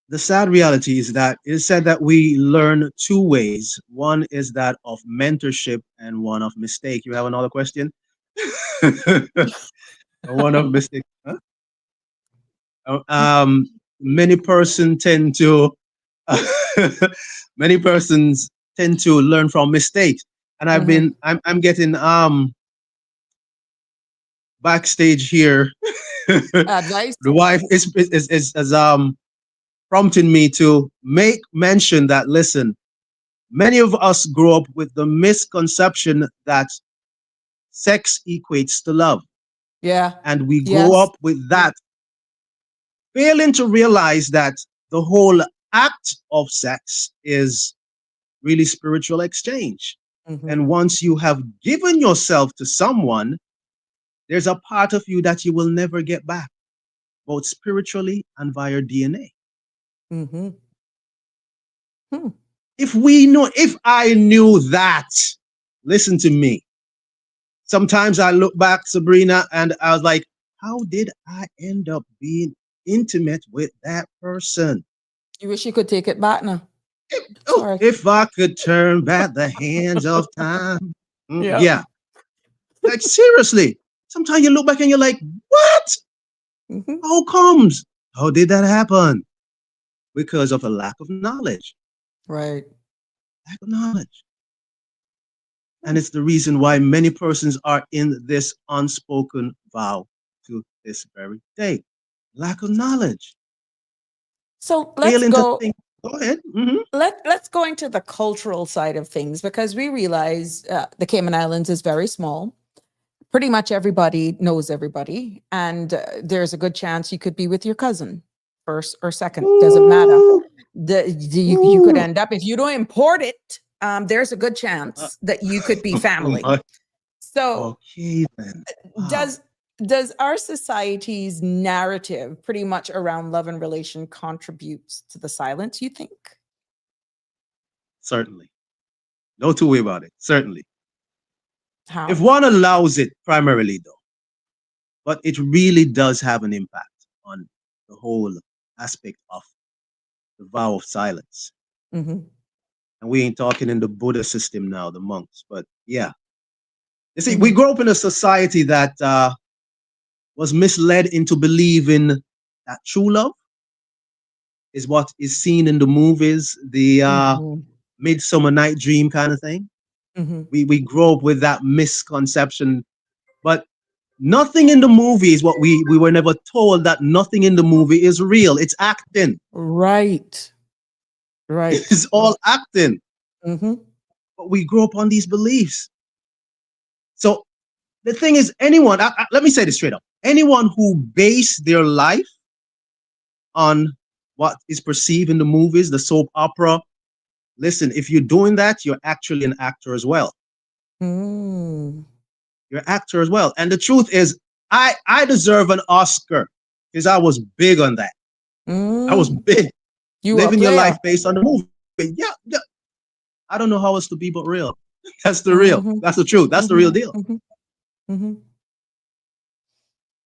The sad reality is that it's said that we learn two ways. One is that of mentorship and one of mistake. You have another question? One of mistake. Huh? Many person tend to many persons tend to learn from mistakes. And
Mhm.
I'm getting backstage here. The
Advice?
wife is prompting me to make mention that listen, many of us grow up with the misconception that sex equates to love.
Yeah.
And we grow
Yes.
up with that, failing to realize that the whole act of sex is really spiritual exchange. And once you have given yourself to someone, there's a part of you that you will never get back, both spiritually and via DNA.
Mm-hmm.
If I knew that, listen to me. Sometimes I look back, Sabrina, and I was like, how did I end up being intimate with that person?
You wish you could take it back now.
Oh,
Sorry.
if I could turn back the hands of time.
Yeah.
Yeah. Like, seriously. Sometimes you look back and you're like, what? How comes? How did that happen? Because of a lack of knowledge.
Right.
Lack of knowledge. And it's the reason why many persons are in this unspoken vow to this very day. Lack of knowledge.
So let's
Failing to
go.
think. Go ahead.
Let's go into the cultural side of things, because we realize the Cayman Islands is very small. Pretty much everybody knows everybody, and there's a good chance you could be with your cousin, first or second, doesn't matter. You could end up, if you don't import it, there's a good chance that you could be family. So
Okay, then. Wow.
does our society's narrative pretty much around love and relation contributes to the silence, you think?
Certainly. No two way about it. Certainly.
How?
If one allows it, primarily though, but it really does have an impact on the whole aspect of the vow of silence. And we ain't talking in the Buddha system now, the monks, but yeah. You see, we grew up in a society that was misled into believing that true love is what is seen in the movies, the Midsummer Night Dream kind of thing. We grew up with that misconception, but nothing in the movie is what we were never told, that nothing in the movie is real. It's acting.
Right.
It's all acting. But we grew up on these beliefs. So the thing is, anyone, let me say this straight up. Anyone who base their life on what is perceived in the movies, the soap opera, listen, if you're doing that, you're actually an actor as well. You're an actor as well. And the truth is, I deserve an Oscar because I was big on that. I was big.
You
living
were a
your
player.
life based on the movie. Yeah. I don't know how else to be but real. That's the real. That's the truth. That's the real deal.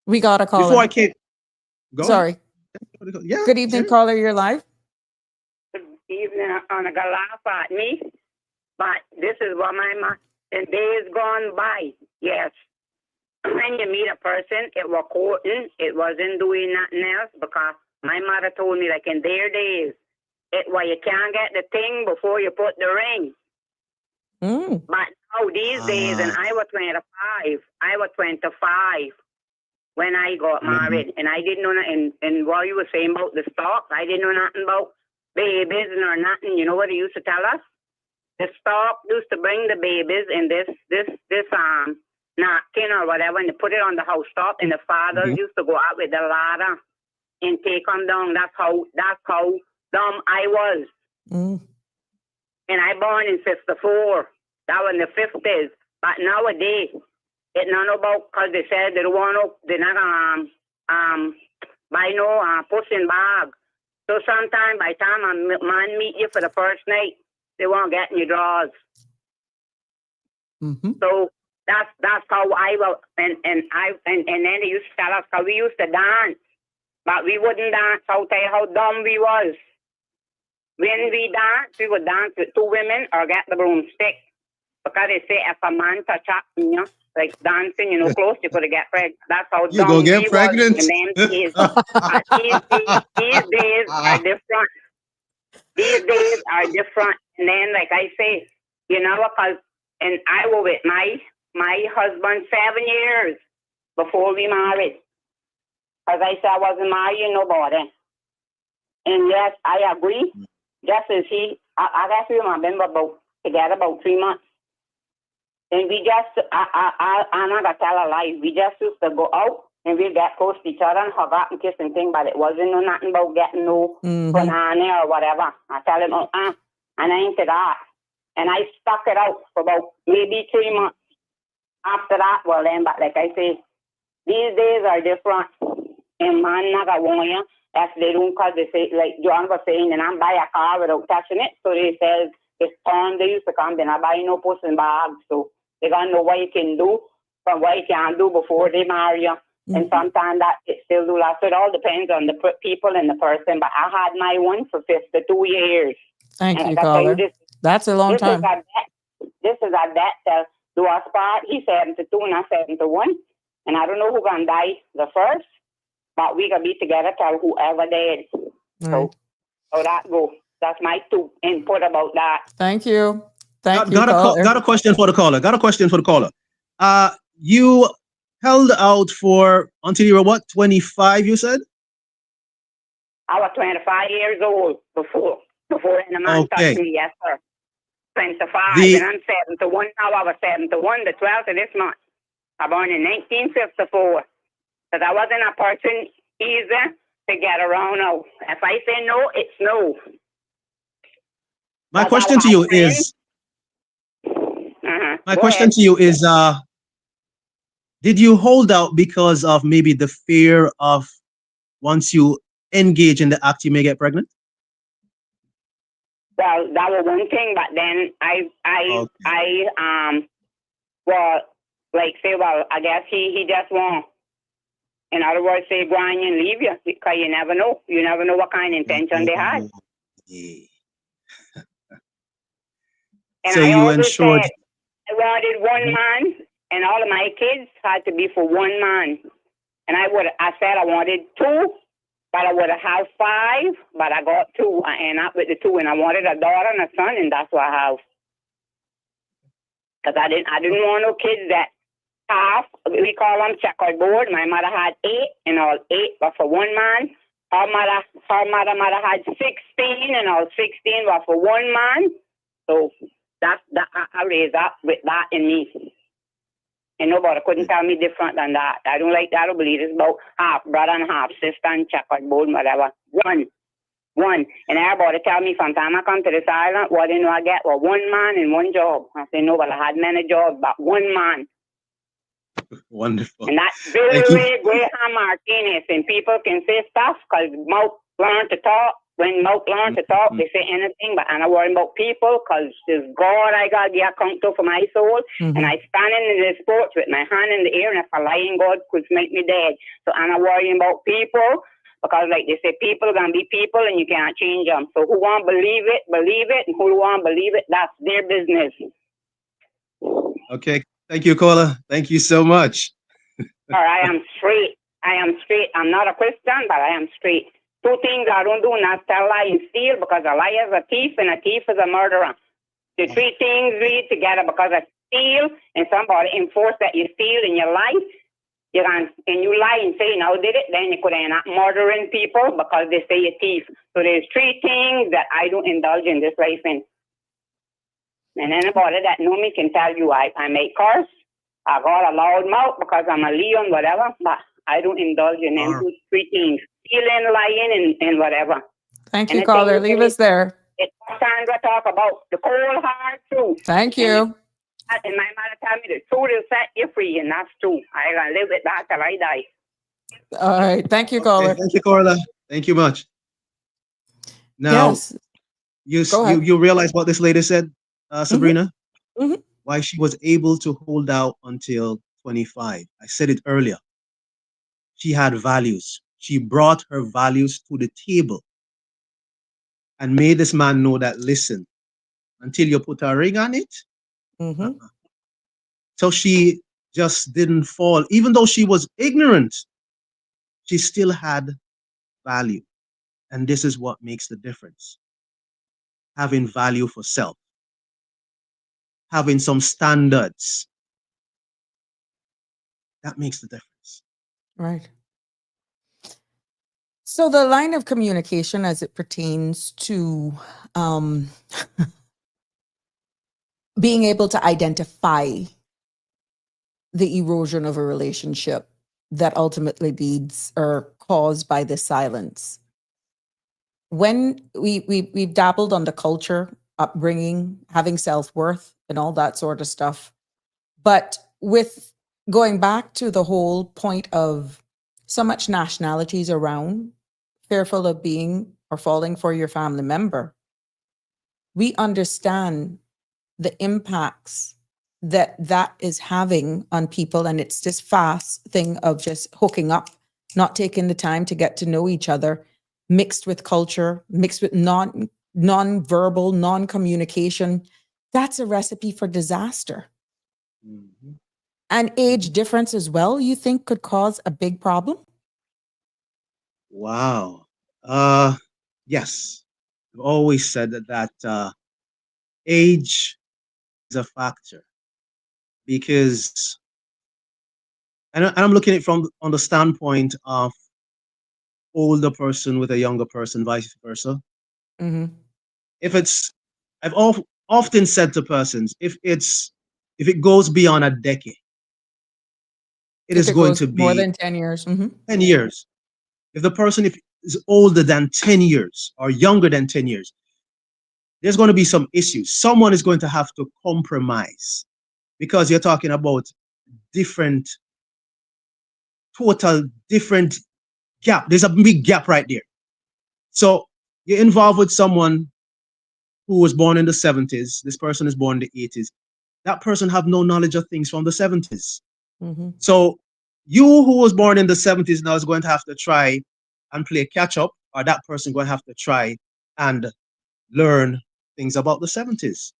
We got a caller.
Before I came,
Sorry.
Yeah.
Good evening, caller. You're live.
Good evening. I'm gonna laugh at me, but this is what my mom. In days gone by, yes. When you meet a person, it was courting. It wasn't doing nothing else, because my mother told me, like in their days, it was you can't get the thing before you put the ring. But now these days, and I was 25. I was 25 when I got married, and I didn't know nothing. And what you were saying about the stock, I didn't know nothing about babies or nothing. You know what they used to tell us? The stock used to bring the babies in this napkin or whatever, and they put it on the house top, and the fathers used to go out with the ladder and take them down. That's how dumb I was. And I born in 54. That was in the 50s. But nowadays, it's not about, because they said they don't want to, they're not buy no pushing bag. So sometimes by the time a man meet you for the first night, they won't get in your drawers. So that's how I will, and then they used to tell us how we used to dance, but we wouldn't dance. I'll tell you how dumb we was. When we dance, we would dance with two women or get the broomstick, because they say if a man touch up, like dancing, close, you could get pregnant. That's how
you
dumb
gonna
we
get pregnant.
was in them days. These days are different. These days are different. And then, like I say, because, and I was with my husband 7 years before we married. Because I said I wasn't marrying nobody. And yes, I agree. Just as I guess we have been together about 3 months. And we just, I'm not gonna tell a lie. We just used to go out and we get close to each other and hug up and kiss and thing, but it wasn't no nothing about getting no banana or whatever. I tell him, and I ain't to that. And I stuck it out for about maybe 3 months. After that, well then, but like I say, these days are different. And man, naga wonya, that's they don't cause they say, like John was saying, and I'm buy a car without touching it. So they says, it's time they used to come, then I buy no post and bags. So they gotta know what you can do from what you can't do before they marry you. And sometimes that it still do last. So it all depends on the people and the person. But I had my one for 52 years.
Thank
and
you,
like I tell
caller. That's a long time.
This is a debt to do us part. He's 72 and I'm 71. And I don't know who's gonna die the first, but we gonna be together till whoever dead. So that go. That's my 2 input about that.
Thank you. Thank you,
Got a question for the caller. You held out for until you were what, 25? You said.
I was 25 years old before any man touched me. Yes, sir. 25, and I'm 71 now. I was 71 the 12th of this month. I born in 1954. Because I wasn't a person easy to get around. No. If I say no, it's no.
My question to you is, did you hold out because of maybe the fear of once you engage in the act, you may get pregnant?
Well, that was one thing, but then I guess he just won't. In other words, say, go on and leave you, because you never know. You never know what kind of intention they had. And
so
I
you ensured.
Said, I wanted one man, and all of my kids had to be for one man. And I said I wanted 2, but I would have had 5, but I got 2. I ended up with the 2, and I wanted a daughter and a son, and that's what I have. Because I didn't want no kids that half, we call them checkerboard. My mother had 8, and all 8 were for one man. Her mother had 16, and all 16 were for one man. So that I raised up with that in me. And nobody couldn't tell me different than that. I don't like that. I don't believe it's about half brother and half sister and checkerboard, whatever. One. And everybody tell me from time I come to this island, what do you know I get? Well, one man and one job. I say, no, but I had many jobs, but one man.
Wonderful.
And that's very Graham Martinez. And people can say stuff because mouth learn to talk. When mouth learn to talk, they say anything, but I'm not worrying about people because there's God I got to be account to for my soul. And I standing in the sports with my hand in the air, and if I lie in God could make me dead. So I'm not worrying about people because, like they say, people are going to be people and you can't change them. So who want to believe it, and who want to believe it, that's their business.
Okay. Thank you, caller. Thank you so much.
I am straight. I'm not a Christian, but I am straight. 2 things I don't do, not tell, lie, and steal, because a liar is a thief and a thief is a murderer. The 3 things read together, because I steal and somebody enforce that you steal in your life, and you lie and say, no, did it, then you could end up murdering people because they say you're thief. So there's 3 things that I don't indulge in this life in. And anybody that know me can tell you I may curse, I got a loud mouth because I'm a Leon, whatever, but I don't indulge in them 3 things. Stealing, lying, and whatever.
Thank you, caller. Leave us there.
It's time to talk about the cold, hard truth.
Thank you.
And my mother told me the truth will set you free, and that's true. I'm going to live with that till I die.
All right. Thank you, caller.
Thank you, Corla. Thank you much. Now, you realize what this lady said, Sabrina? Why she was able to hold out until 25. I said it earlier. She had values. She brought her values to the table and made this man know that, listen, until you put a ring on it. So she just didn't fall. Even though she was ignorant, she still had value. And this is what makes the difference. Having value for self. Having some standards. That makes the difference.
Right. So the line of communication as it pertains to being able to identify the erosion of a relationship that ultimately leads or caused by the silence. When we've dabbled on the culture, upbringing, having self-worth and all that sort of stuff. But with going back to the whole point of so much nationalities around, fearful of being or falling for your family member, we understand the impacts that that is having on people. And it's this fast thing of just hooking up, not taking the time to get to know each other, mixed with culture, mixed with non-verbal, non-communication. That's a recipe for disaster.
Mm-hmm.
And age difference as well, you think could cause a big problem?
Wow. Yes. I've always said that age is a factor because, and I'm looking at it from on the standpoint of older person with a younger person, vice versa.
Mm-hmm.
If it's, often said to persons, if it goes beyond a decade, it
If
is
it
going
goes
to
more
be
than 10 years. Mm-hmm.
10 years. If the person is older than 10 years or younger than 10 years, there's going to be some issues. Someone is going to have to compromise because you're talking about different, total different gap. There's a big gap right there. So you're involved with someone who was born in the 70s. This person is born in the 80s. That person have no knowledge of things from the 70s.
Mm-hmm.
So you who was born in the 70s now is going to have to try and play catch up, or that person going to have to try and learn things about the 70s.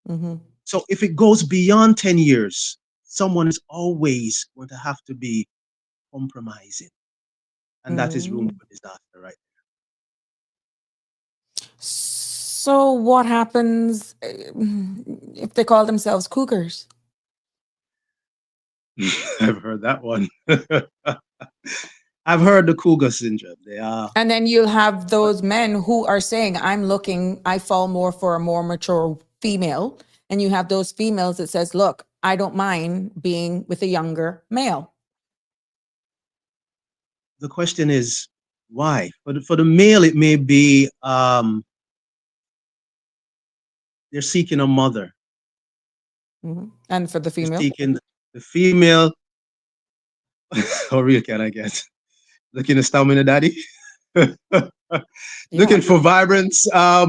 Mm-hmm.
So if it goes beyond 10 years, someone is always going to have to be compromising. And that is room
Mm.
for disaster, right?
So what happens if they call themselves cougars?
I've heard that one. I've heard the cougar syndrome. They are.
And then you'll have those men who are saying, I fall more for a more mature female. And you have those females that says, look, I don't mind being with a younger male.
The question is why? For the male, it may be they're seeking a mother.
Mm-hmm. And for the
They're
female?
seeking the female. How real can I get? Looking to stamina daddy.
Yeah.
Looking for vibrance. Uh,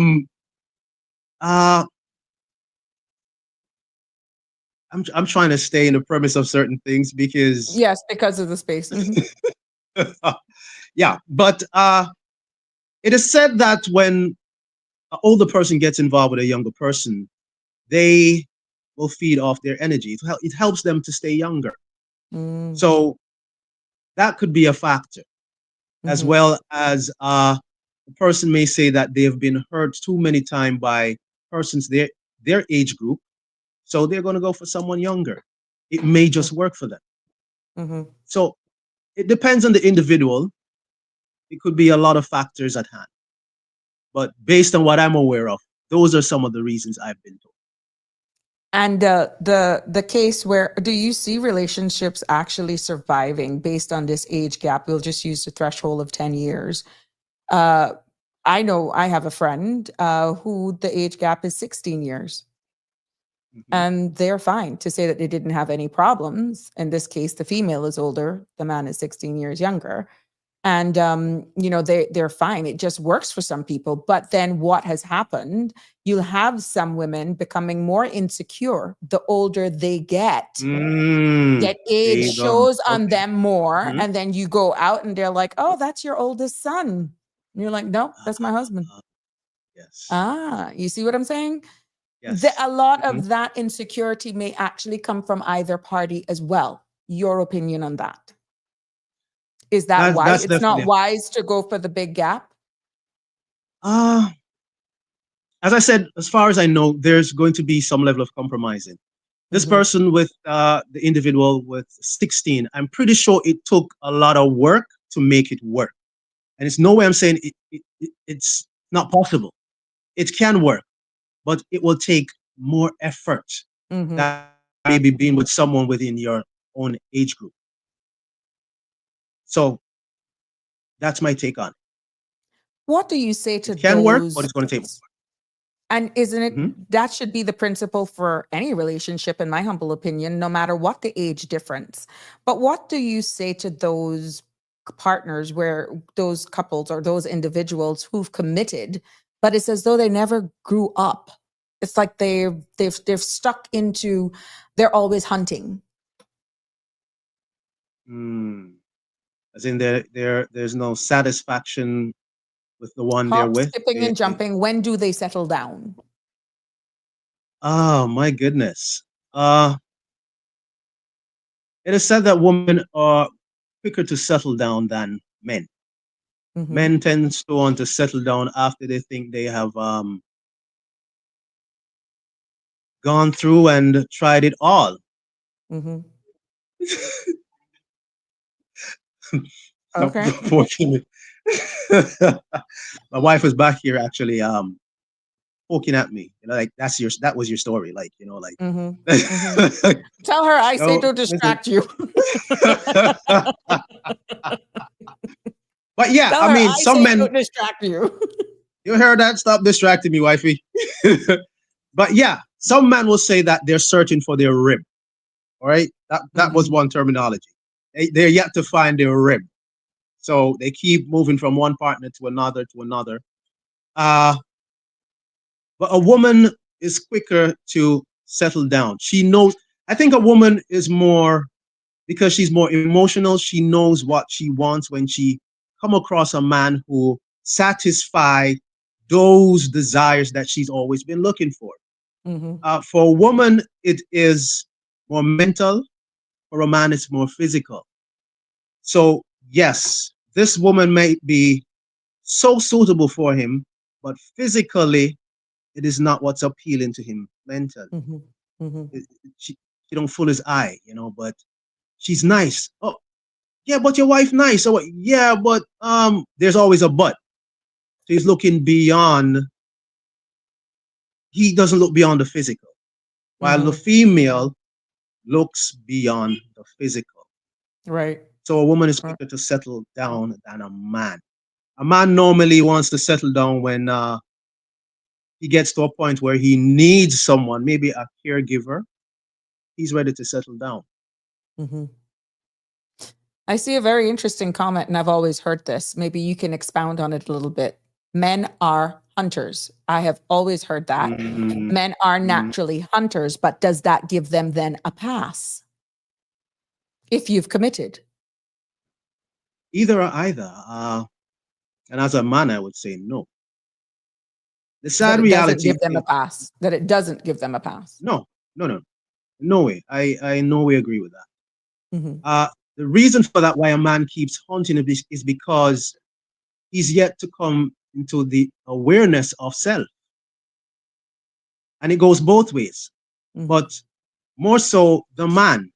I'm trying to stay in the premise of certain things because
Yes, because of the space. Mm-hmm.
yeah, but it is said that when an older person gets involved with a younger person, they will feed off their energy. It helps them to stay younger.
Mm-hmm.
So that could be a factor, as well as the person may say that they have been hurt too many times by persons their age group, so they're going to go for someone younger. It may just work for them.
Mm-hmm.
So it depends on the individual. It could be a lot of factors at hand, but based on what I'm aware of, those are some of the reasons I've been told.
And the case where do you see relationships actually surviving based on this age gap? We'll just use the threshold of 10 years. I know I have a friend who the age gap is 16 years.
Mm-hmm.
And they're fine to say that they didn't have any problems. In this case, the female is older, the man is 16 years younger. And they're fine. It just works for some people. But then what has happened, you'll have some women becoming more insecure the older they get. That age shows on them more.
Mm-hmm.
And then you go out and they're like, oh, that's your oldest son. And you're like, no, that's my husband.
Yes.
You see what I'm saying?
Yes.
A lot
Mm-hmm.
of that insecurity may actually come from either party as well. Your opinion on that? Is that why
That's
it's not
definitely
wise to go for the big gap?
as I said, as far as I know, there's going to be some level of compromising. This person with the individual with 16, I'm pretty sure it took a lot of work to make it work. And it's no way I'm saying it's not possible. It can work, but it will take more effort than maybe being with someone within your own age group. So that's my take on it.
What do you say to
It can work, but
those?
it's going to take.
And isn't it
Mhm.
that should be the principle for any relationship, in my humble opinion, no matter what the age difference. But what do you say to those partners where those couples or those individuals who've committed, but it's as though they never grew up? It's like they've stuck into they're always hunting.
As in there's no satisfaction with the one they're
Hop,
with.
skipping, and jumping. When do they settle down?
Oh my goodness. It is said that women are quicker to settle down than men.
Mhm.
Men tend to want to settle down after they think they have gone through and tried it all.
Mhm.
No,
Okay.
unfortunately. My wife was back here actually poking at me. Like that was your story. Like, like
Mhm. Mhm. Tell her I say
no,
to
listen.
distract you.
But yeah,
Tell
I
her
mean,
I
some
say
men,
don't distract you.
you heard that? Stop distracting me, wifey. But yeah, some men will say that they're searching for their rib. All right. That was
Mhm.
one terminology. They're yet to find their rib. So they keep moving from one partner to another to another. Uh, but a woman is quicker to settle down. She knows, I think a woman is more, because she's more emotional, she knows what she wants when she come across a man who satisfy those desires that she's always been looking for.
Mhm.
For a woman, it is more mental. For a man, it's more physical. So yes, this woman may be so suitable for him, but physically, it is not what's appealing to him mentally.
Mhm. Mhm.
She don't fool his eye, but she's nice. Oh, yeah, but your wife nice. So yeah, but there's always a but. So he's looking beyond. He doesn't look beyond the physical, while the
Mhm.
female looks beyond the physical.
Right.
So a woman is
Right.
quicker to settle down than a man. A man normally wants to settle down when he gets to a point where he needs someone, maybe a caregiver. He's ready to settle down.
Mhm. I see a very interesting comment, and I've always heard this. Maybe you can expound on it a little bit. Men are hunters. I have always heard that.
Mm,
Men are
mm.
naturally hunters, but does that give them then a pass if you've committed?
Either or either. And as a man, I would say no. The
That
sad
it doesn't
reality
give them a
is
pass. That it doesn't give them a pass.
no, no, no, no way. I no way agree with that.
Mhm.
The reason for that, why a man keeps hunting is because he's yet to come into the awareness of self. And it goes both ways,
Mhm.
but more so the man.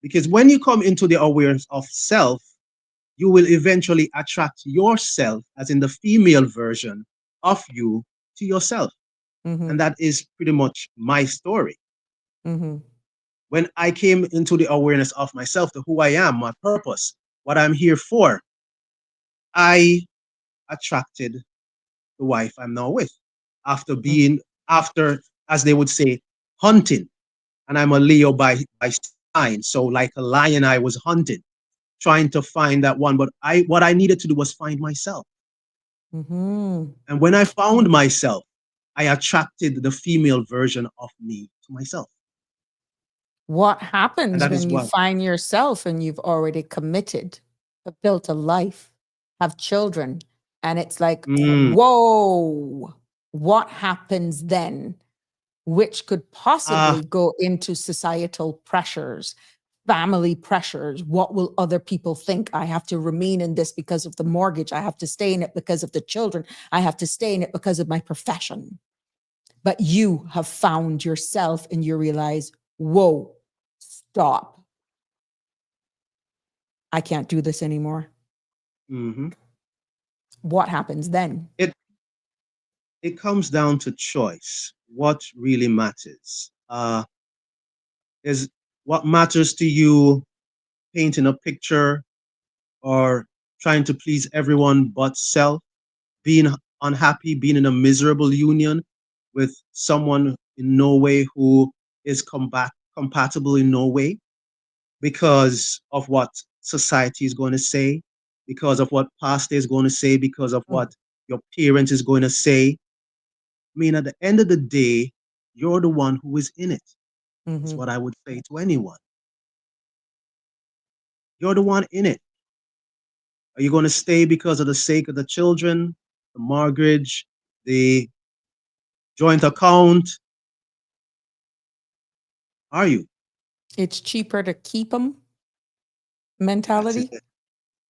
Because when you come into the awareness of self, you will eventually attract yourself, as in the female version of you, to yourself. And
Mhm.
that is pretty much my story.
Mhm.
When I came into the awareness of myself, to who I am, my purpose, what I'm here for, I attracted the wife I'm now with after being, after, as they would say, hunting. And I'm a Leo by sign. So like a lion, I was hunting, trying to find that one. But what I needed to do was find myself.
Mhm.
And when I found myself, I attracted the female version of me to myself.
What
And
happens
that is
when you
what.
find yourself and you've already committed, have built a life, have children, and it's like,
Mm,
whoa, what happens then? Which could
uh,
possibly go into societal pressures, family pressures. What will other people think? I have to remain in this because of the mortgage. I have to stay in it because of the children. I have to stay in it because of my profession. But you have found yourself and you realize, whoa, stop. I can't do this anymore.
mhm.
What happens then?
It it comes down to choice. What really matters is what matters to you, painting a picture or trying to please everyone but self, being unhappy, being in a miserable union with someone in no way who is compatible in no way because of what society is going to say, because of what pastor is going to say, because of what your parents is going to say. I mean, at the end of the day, you're the one who is in it. That's what I would say to anyone. You're the one in it. Are you going to stay because of the sake of the children, the mortgage, the joint account? Are you?
It's cheaper to keep them
That's
mentality,
it. Yes.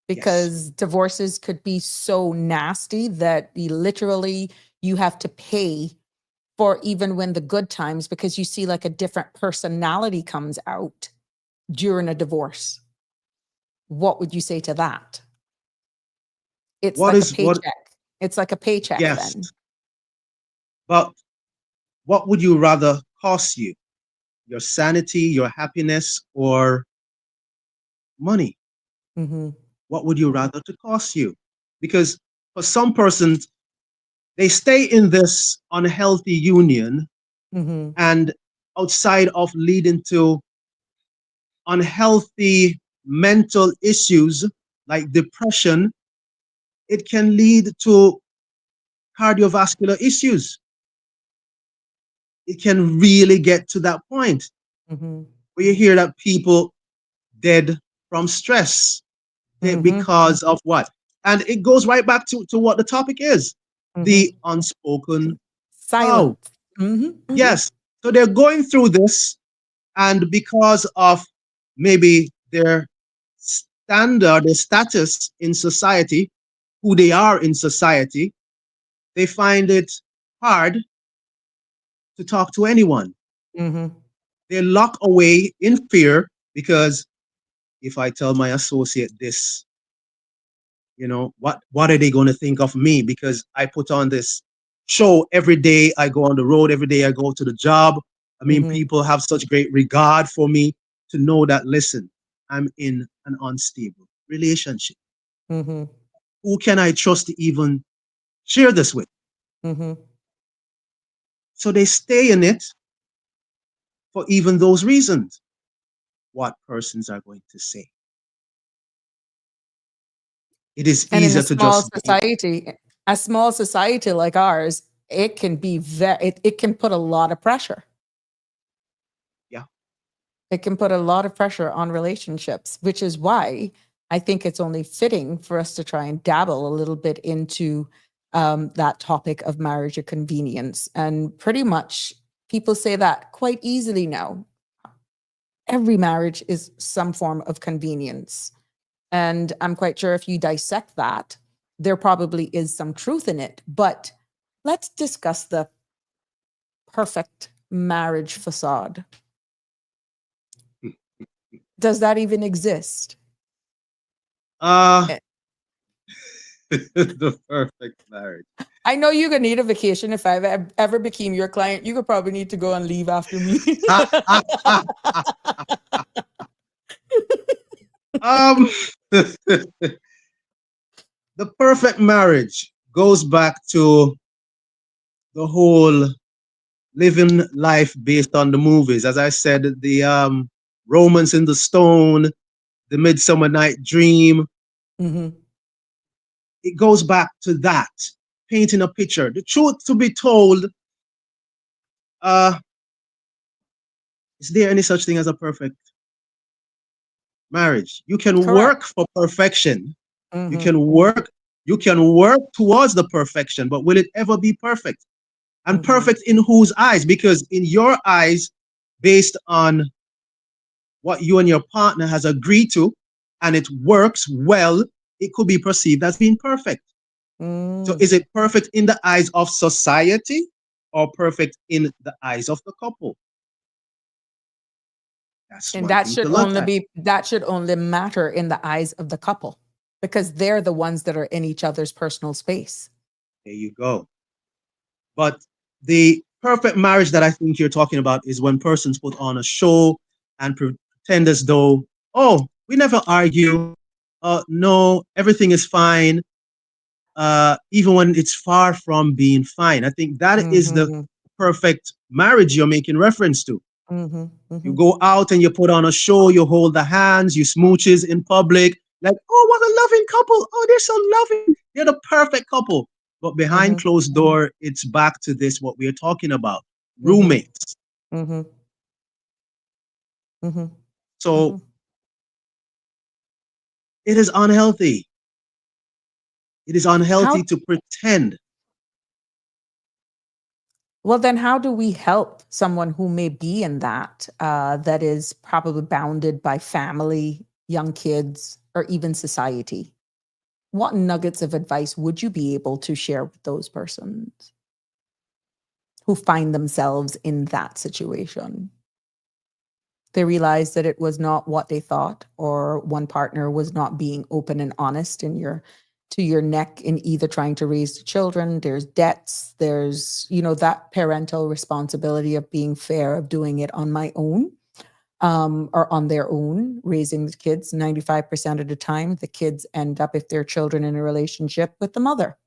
because divorces could be so nasty that you have to pay for even when the good times, because you see like a different personality comes out during a divorce. What would you say to that? It's
What
like a
is what?
paycheck. It's like a paycheck
Yes.
then.
But what would you rather cost you? Your sanity, your happiness, or money? What would you rather to cost you? Because for some persons, they stay in this unhealthy union, and outside of leading to unhealthy mental issues like depression, it can lead to cardiovascular issues. It can really get to that point where you hear that people dead from stress because of what? And it goes right back to what the topic is, the unspoken vow.
Silence.
Yes. So they're going through this, and because of maybe their standard, their status in society, who they are in society, they find it hard to talk to anyone. They lock away in fear because if I tell my associate this, what are they going to think of me? Because I put on this show every day. I go on the road every day. I go to the job. I mean, people have such great regard for me to know that, listen, I'm in an unstable relationship. Who can I trust to even share this with? So they stay in it for even those reasons. What persons are going to say? It is
And in
easier to just be,
a small society like ours, it can be it can put a lot of pressure.
yeah.
It can put a lot of pressure on relationships, which is why I think it's only fitting for us to try and dabble a little bit into that topic of marriage or convenience. And pretty much people say that quite easily now. Every marriage is some form of convenience. And I'm quite sure if you dissect that, there probably is some truth in it. But let's discuss the perfect marriage facade. Does that even exist?
the perfect marriage.
I know you're gonna need a vacation. If I ever became your client, you could probably need to go and leave after me.
The perfect marriage goes back to the whole living life based on the movies. As I said, the Romance in the Stone, the Midsummer Night Dream. It goes back to that, painting a picture. The truth to be told, is there any such thing as a perfect marriage? You can work for perfection. You can work towards the perfection, but will it ever be perfect? And perfect in whose eyes? Because in your eyes, based on what you and your partner has agreed to, and it works well, it could be perceived as being perfect. So is it perfect in the eyes of society or perfect in the eyes of the couple? That's
And
one thing to look at.
that should only matter in the eyes of the couple, because they're the ones that are in each other's personal space.
There you go. But the perfect marriage that I think you're talking about is when persons put on a show and pretend as though, oh, we never argue. No, everything is fine. Even when it's far from being fine. I think that is the
Mm-hmm.
perfect marriage you're making reference to.
Mm-hmm.
You
Mm-hmm.
go out and you put on a show, you hold the hands, you smooches in public, like, oh, what a loving couple. Oh, they're so loving. They're the perfect couple. But behind
Mm-hmm.
closed door, it's back to this, what we're talking about,
Mm-hmm.
roommates.
Mm-hmm. Mm-hmm. Mm-hmm.
So it is unhealthy. It is unhealthy
How
to pretend.
Well, then how do we help someone who may be in that, that is probably bounded by family, young kids, or even society? What nuggets of advice would you be able to share with those persons who find themselves in that situation? They realize that it was not what they thought, or one partner was not being open and honest in to your neck in either trying to raise the children. There's debts, there's, that parental responsibility of being fair, of doing it on my own, or on their own, raising the kids. 95% of the time, the kids end up, if they're children, in a relationship with the mother.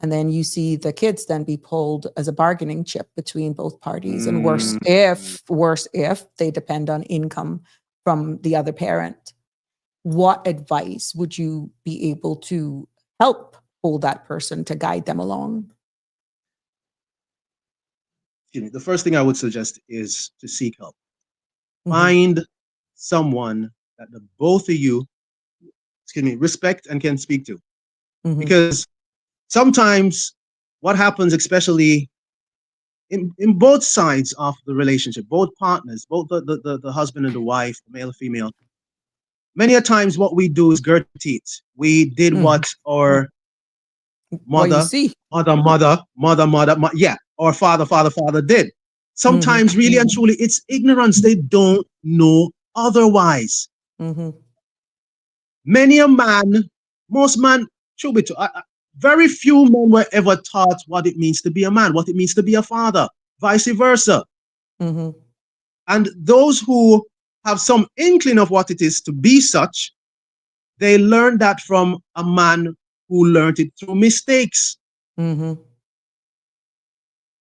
And then you see the kids then be pulled as a bargaining chip between both parties. And worse if they depend on income from the other parent. What advice would you be able to help hold that person to guide them along?
The first thing I would suggest is to seek help.
Mm-hmm.
Find someone that the both of you, respect and can speak to.
Mm-hmm.
Because sometimes what happens, especially in both sides of the relationship, both partners, both the husband and the wife, male or female, many a times what we do is grit teeth. We did what our
What you
mother,
see.
or father did.
Mm-hmm.
Sometimes, really and truly, it's ignorance. They don't know otherwise.
Mm-hmm.
Many a man, most men, truly, very few men were ever taught what it means to be a man, what it means to be a father, vice versa.
Mm-hmm.
And those who have some inkling of what it is to be such, they learn that from a man who learned it through mistakes.
Mm-hmm.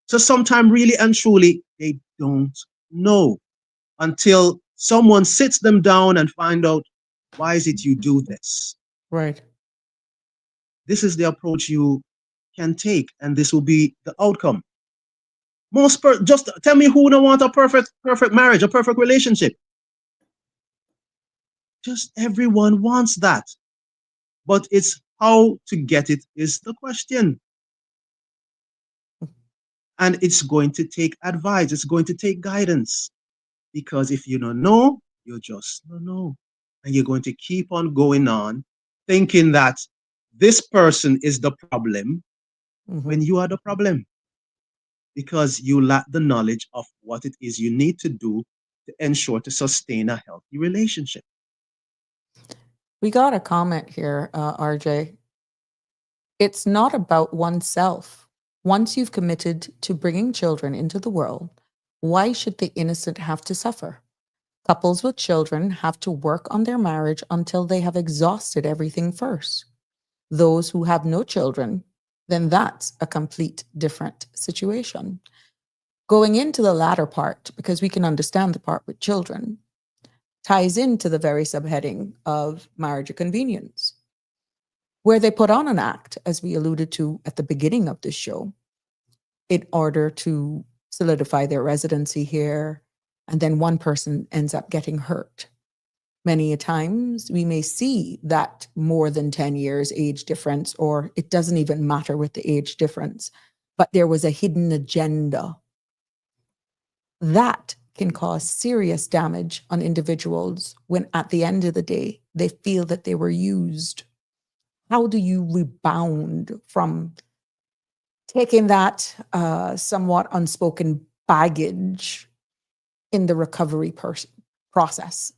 So sometimes, really and truly, they don't know until someone sits them down and find out, why is it you do this?
Right.
This is the approach you can take, and this will be the outcome. Just tell me who don't want a perfect marriage, a perfect relationship. Just everyone wants that. But it's how to get it is the question. And it's going to take advice. It's going to take guidance. Because if you don't know, you just don't know. And you're going to keep on going on thinking that this person is the problem when you are the problem. Because you lack the knowledge of what it is you need to do to ensure to sustain a healthy relationship.
We got a comment here, RJ. It's not about oneself. Once you've committed to bringing children into the world, why should the innocent have to suffer? Couples with children have to work on their marriage until they have exhausted everything first. Those who have no children, then that's a complete different situation. Going into the latter part, because we can understand the part with children, ties into the very subheading of marriage of convenience, where they put on an act, as we alluded to at the beginning of this show, in order to solidify their residency here, and then one person ends up getting hurt. Many a times we may see that more than 10 years age difference, or it doesn't even matter with the age difference, but there was a hidden agenda. That can cause serious damage on individuals when at the end of the day, they feel that they were used. How do you rebound from taking that somewhat unspoken baggage in the recovery process?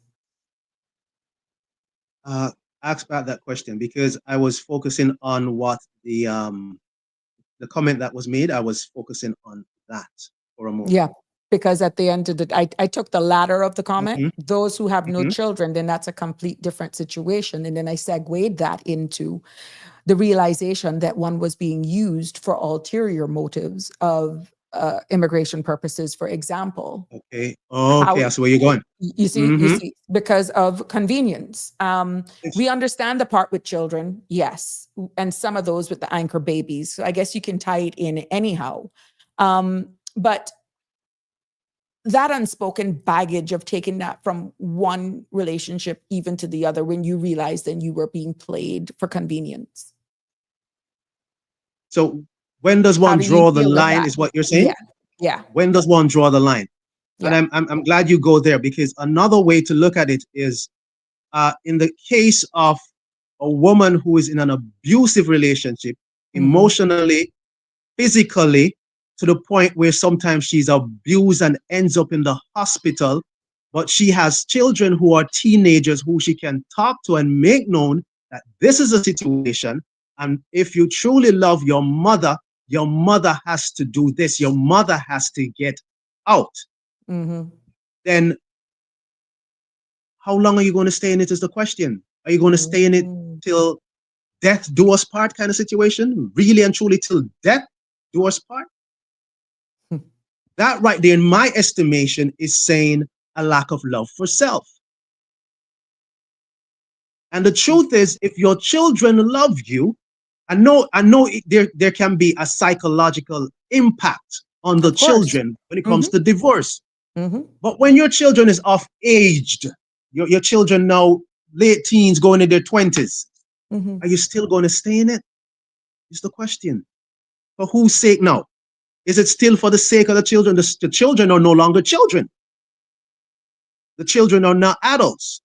Ask about that question because I was focusing on what the comment that was made. I was focusing on that for a moment.
Yeah. because at the end of the, I took the latter of the comment.
Mhm.
Those who have no
Mhm.
children, then that's a complete different situation. And then I segued that into the realization that one was being used for ulterior motives of immigration purposes, for example.
Okay.
How
Okay. That's where you're going.
you
Mhm.
see, because of convenience. We understand the part with children, yes, and some of those with the anchor babies. So I guess you can tie it in anyhow. But that unspoken baggage of taking that from one relationship even to the other, when you realized then you were being played for convenience.
So when does
How
one
do you
draw the
deal with
line?
that?
Is what you're saying?
Yeah, yeah,
When does one draw the line? And
yeah.
I'm glad you go there, because another way to look at it is, in the case of a woman who is in an abusive relationship, emotionally, physically, to the point where sometimes she's abused and ends up in the hospital, but she has children who are teenagers who she can talk to and make known that this is a situation. And if you truly love your mother has to do this. Your mother has to get out. Then how long are you going to stay in it is the question. Are you going to stay in it till death do us part kind of situation? Really and truly till death do us part? That right there, in my estimation, is saying a lack of love for self. And the truth is, if your children love you, I know there can be a psychological impact on the
Of course.
children when it comes to divorce.
Mm-hmm.
But when your children is off aged, your children now late teens going in their 20s,
Mm-hmm.
are you still going to stay in it? Is the question. For whose sake now? Is it still for the sake of the children? The children are no longer children. The children are not adults.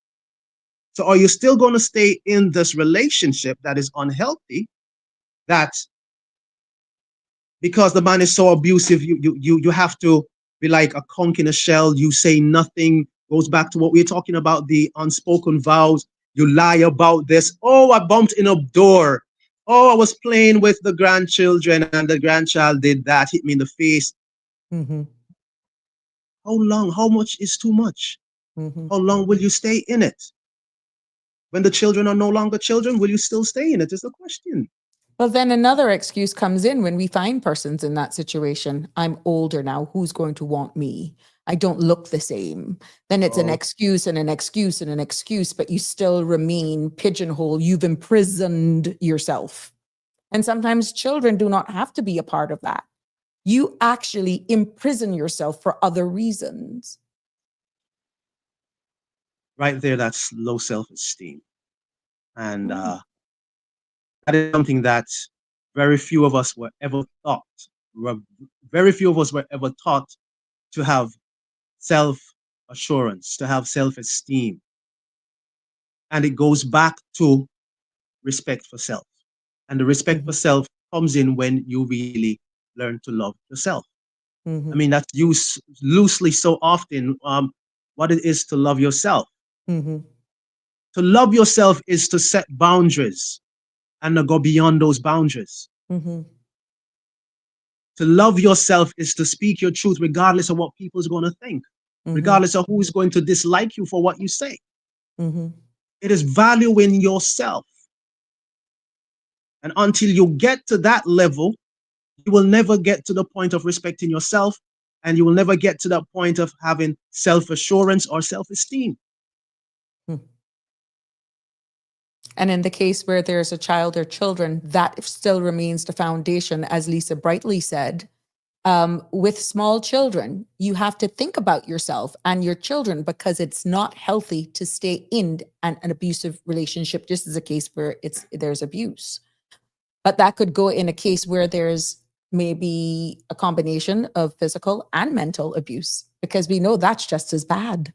So are you still going to stay in this relationship that is unhealthy, that because the man is so abusive, you have to be like a conch in a shell, you say nothing, goes back to what we we're talking about, the unspoken vows, you lie about this. Oh, I bumped in a door. Oh, I was playing with the grandchildren and the grandchild did that, hit me in the face.
Mm-hmm.
How long? How much is too much?
Mm-hmm.
How long will you stay in it? When the children are no longer children, will you still stay in it is the question.
Well, then another excuse comes in when we find persons in that situation. I'm older now. Who's going to want me? I don't look the same. Then it's an excuse and an excuse and an excuse, but you still remain pigeonholed. You've imprisoned yourself. And sometimes children do not have to be a part of that. You actually imprison yourself for other reasons.
Right there, that's low self-esteem. And that is something that very few of us were ever taught. Very few of us were ever taught to have self-assurance, to have self-esteem. And it goes back to respect for self. And the respect for self comes in when you really learn to love yourself. I mean, that's used loosely so often, what it is to love yourself. To love yourself is to set boundaries and to go beyond those boundaries. To love yourself is to speak your truth regardless of what people's going to think, regardless of who is going to dislike you for what you say. It is valuing yourself. And until you get to that level, you will never get to the point of respecting yourself, and you will never get to that point of having self-assurance or self-esteem.
And in the case where there's a child or children, that still remains the foundation, as Lisa brightly said. With small children, you have to think about yourself and your children, because it's not healthy to stay in an abusive relationship, just as a case where there's abuse. But that could go in a case where there's maybe a combination of physical and mental abuse, because we know that's just as bad.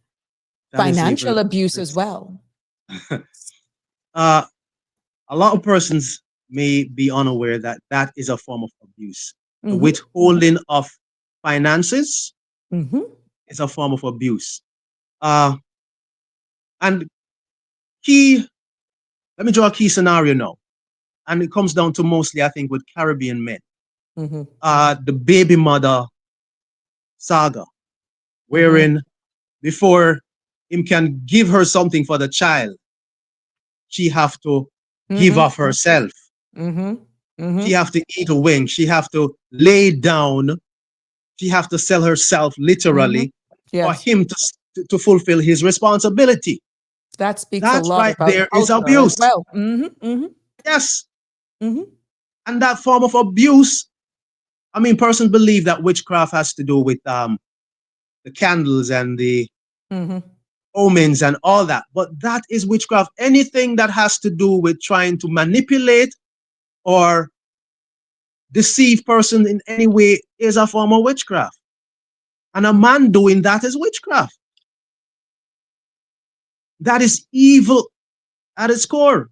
Financial abuse as well.
A lot of persons may be unaware that that is a form of abuse. The withholding of finances is a form of abuse. And let me draw a key scenario now. And it comes down to mostly, I think, with Caribbean men. The baby mother saga. wherein before him can give her something for the child, she have to give of herself. She have to eat a wing. She have to lay down. She have to sell herself literally for
Yes,
him to fulfill his responsibility.
that speaks a
That
lot
right
about
there is
culture as
abuse.
well.
Yes. And that form of abuse, I mean, persons believe that witchcraft has to do with the candles and the omens and all that. But that is witchcraft. Anything that has to do with trying to manipulate or deceive person in any way is a form of witchcraft. And a man doing that is witchcraft. That is evil at its core.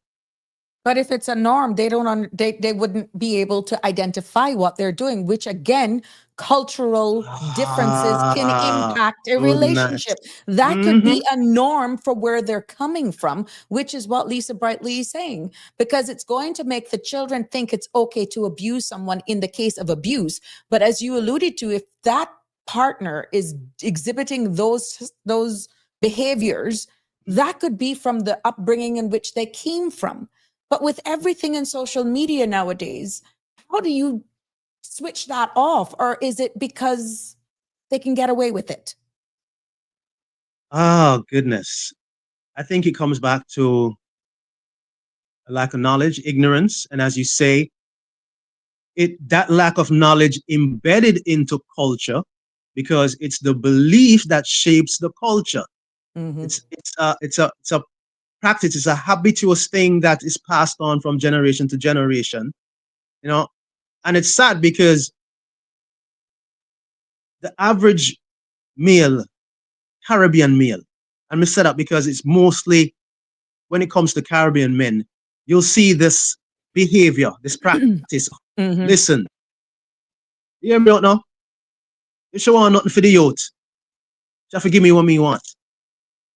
But if it's a norm, they wouldn't be able to identify what they're doing, which again, cultural differences can impact a
Goodness.
relationship. That could be a norm for where they're coming from, which is what Lisa Brightly is saying, because it's going to make the children think it's okay to abuse someone in the case of abuse. But as you alluded to, if that partner is exhibiting those behaviors, that could be from the upbringing in which they came from. But with everything in social media nowadays, how do you switch that off? Or is it because they can get away with it?
Oh, goodness. I think it comes back to a lack of knowledge, ignorance. And as you say, that lack of knowledge embedded into culture, because it's the belief that shapes the culture. It's a practice, it's a habituous thing that is passed on from generation to generation, and it's sad because the average male, Caribbean male, and we said that because it's mostly when it comes to Caribbean men, you'll see this behavior, this practice. Listen, you hear me out now? You sure want nothing for the youth? You have to give me what me want.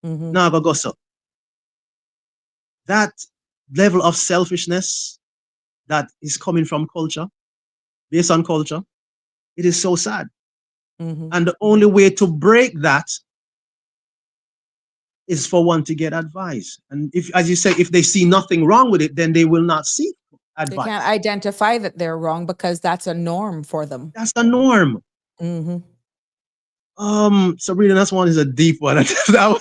Now I go so. That level of selfishness that is coming from culture, based on culture, it is so sad. And the only way to break that is for one to get advice. And if, as you say, if they see nothing wrong with it, then they will not seek advice.
They can't identify that they're wrong because that's a norm for them.
That's the norm. Sabrina, that's one is a deep one. I'll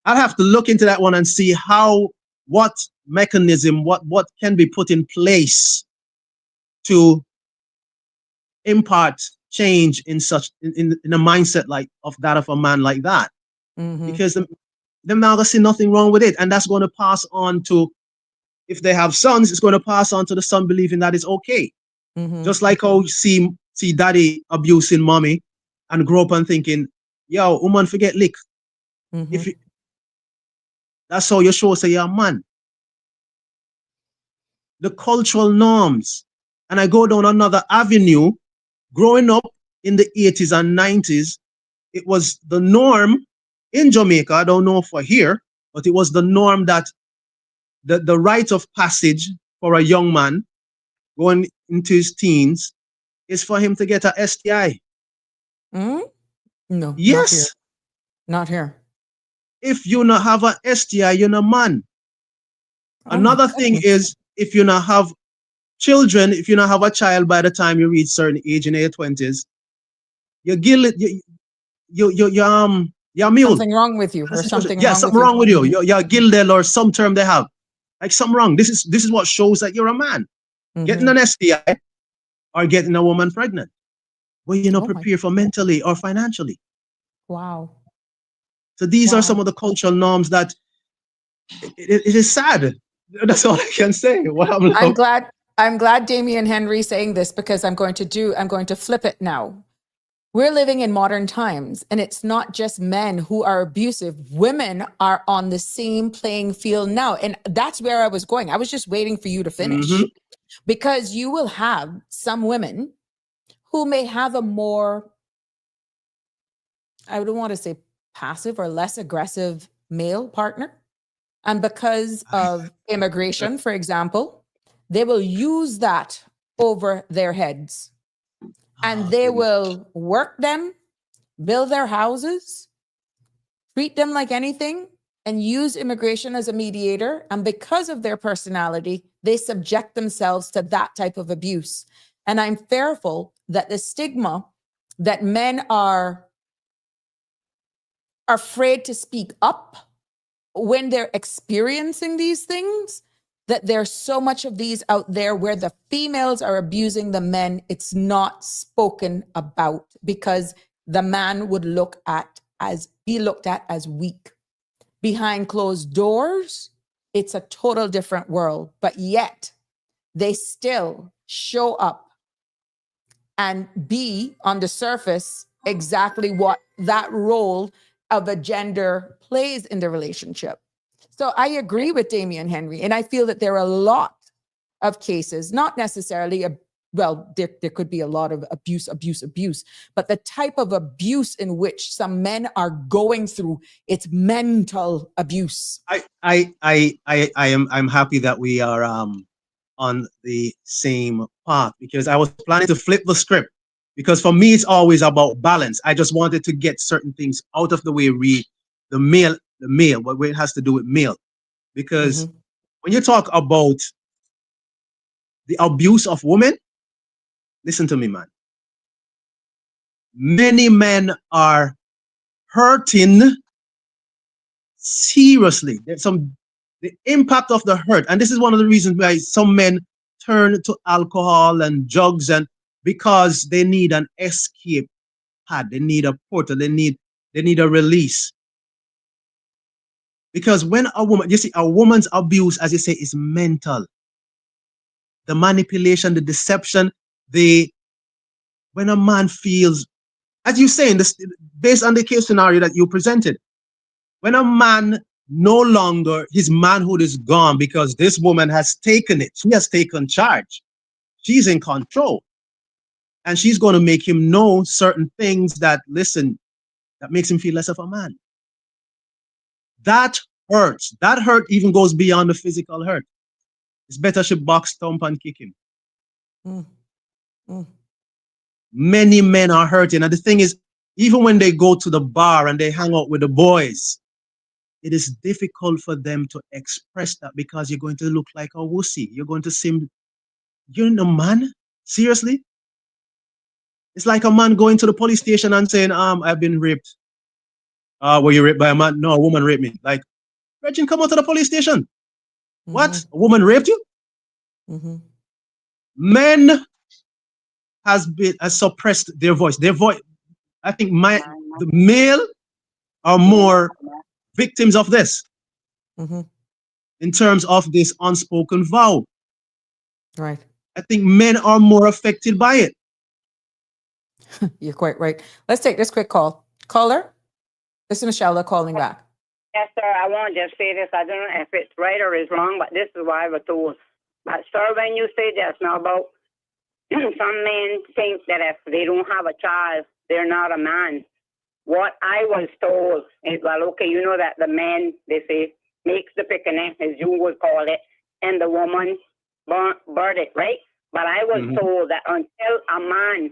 have to look into that one and see what mechanism, what can be put in place to impart change in a mindset like of that of a man like that. Because they're not gonna see nothing wrong with it, and that's going to pass on to, if they have sons, it's going to pass on to the son believing that it's okay. Just like how you see daddy abusing mommy and grow up and thinking, yo, woman forget lick. That's how you show say you're a man. The cultural norms. And I go down another avenue. Growing up in the 80s and 90s, it was the norm in Jamaica, I don't know for here, but it was the norm that the rite of passage for a young man going into his teens is for him to get a STI.
No.
Yes.
Not here.
If you not have a STI, you're not man. Another thing is, if you not have children, if you not have a child by the time you reach certain age in your 20s, you're mule.
Something wrong with you, or something wrong
something
with
wrong with you. You're gilded, or some term they have. Like something wrong. This is what shows that you're a man. Getting an STI or getting a woman pregnant. Well, you're not prepared for mentally or financially.
Wow.
So these are some of the cultural norms that it is sad. That's all I can say.
I'm glad Damien Henry saying this, because I'm going to flip it now. We're living in modern times, and it's not just men who are abusive. Women are on the same playing field now. And that's where I was going. I was just waiting for you to finish, because you will have some women who may have a more, I don't want to say passive or less aggressive male partner. And because of immigration, for example, they will use that over their heads. And they will work them, build their houses, treat them like anything, and use immigration as a mediator. And because of their personality, they subject themselves to that type of abuse. And I'm fearful that the stigma that men are afraid to speak up when they're experiencing these things, that there's so much of these out there where the females are abusing the men. It's not spoken about because the man would be looked at as weak. Behind closed doors, it's a total different world, but yet they still show up and be on the surface exactly what that role of a gender plays in the relationship. So I agree with Damian Henry, and I feel that there are a lot of cases, not necessarily there could be a lot of abuse, but the type of abuse in which some men are going through, it's mental abuse.
I'm happy that we are on the same path, because I was planning to flip the script, because for me it's always about balance. I just wanted to get certain things out of the way, the male, what it has to do with male, because when you talk about the abuse of women, listen to me, man. Many men are hurting seriously. There's the impact of the hurt, and this is one of the reasons why some men turn to alcohol and drugs, and because they need an escape pad, they need a portal, they need a release. Because when a woman, you see, a woman's abuse, as you say, is mental. The manipulation, the deception, when a man feels, as you say, based on the case scenario that you presented, when a man no longer, his manhood is gone because this woman has taken it. She has taken charge. She's in control. And she's going to make him know certain things that makes him feel less of a man. That hurts. That hurt even goes beyond the physical hurt. It's better she box, thump, and kick him. Many men are hurting. And the thing is, even when they go to the bar and they hang out with the boys, it is difficult for them to express that, because you're going to look like a wussy. You're going to seem, you're no man? Seriously? It's like a man going to the police station and saying, I've been raped. Were you raped by a man? No, a woman raped me. Like, Virgin, come out to the police station. What? A woman raped you? Men has suppressed their voice. I think the male are more victims of this in terms of this unspoken vow.
Right.
I think men are more affected by it.
You're quite right. Let's take this quick call. Caller, this is Michelle calling back.
Yes, sir. I want to just say this. I don't know if it's right or it's wrong, but this is what I was told. But, sir, when you say just now about some men think that if they don't have a child, they're not a man. What I was told is, well, okay, you know that the man, they say, makes the picnic, as you would call it, and the woman birth it, right? But I was told that until a man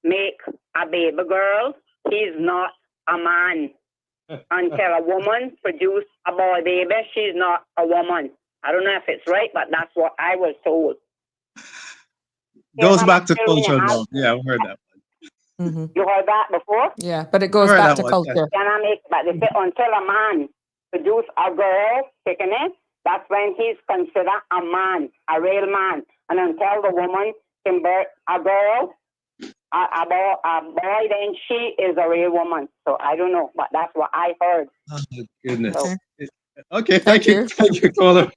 make a baby girl, he's not a man. Until a woman produce a boy baby, she's not a woman. I don't know if it's right, but that's what I was told.
Goes back to culture, though. Yeah, I've heard that.
You heard that before?
Yeah, but it goes back to culture.
But they say until a man produce a girl, taking it, that's when he's considered a man, a real man. And until the woman can birth a girl, a boy, then she is a real woman. So I don't know, but that's what I heard.
Oh, goodness.
So,
okay, thank you. Thank you, caller.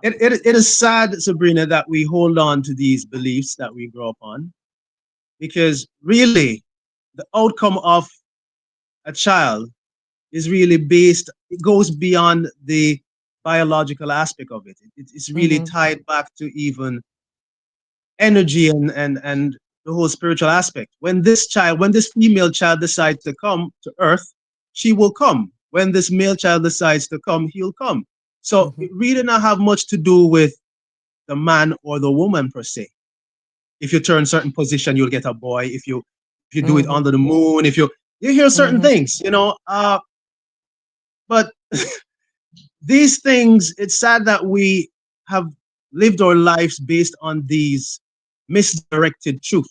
It is sad, Sabrina, that we hold on to these beliefs that we grow up on, because really the outcome of a child is really it goes beyond the biological aspect of it. It's really tied back to even energy and the whole spiritual aspect. When this female child decides to come to earth, she will come. When this male child decides to come, he'll come. So it really not have much to do with the man or the woman per se. If you turn certain position, you'll get a boy. If you if you do it under the moon, if you hear certain things, but these things, it's sad that we have lived our lives based on these misdirected truth.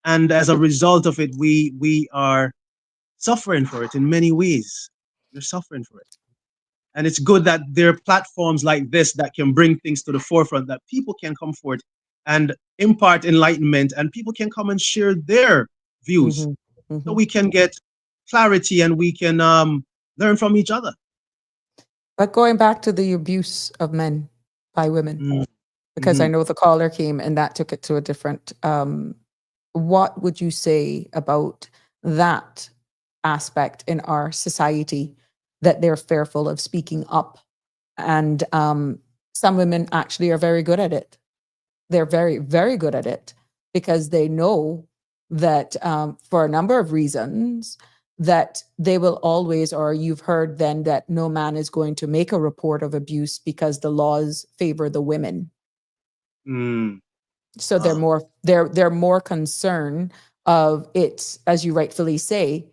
And as a result of it, we are suffering for it in many ways. We're suffering for it. And it's good that there are platforms like this that can bring things to the forefront, that people can come forward and impart enlightenment, and people can come and share their views, so we can get clarity and we can learn from each other.
But going back to the abuse of men by women, because I know the caller came and that took it to a different, what would you say about that aspect in our society, that they're fearful of speaking up? And some women actually are very good at it. They're very, very good at it, because they know that for a number of reasons, that they will always, or you've heard then that no man is going to make a report of abuse because the laws favor the women. So they're more concerned of it, as you rightfully say.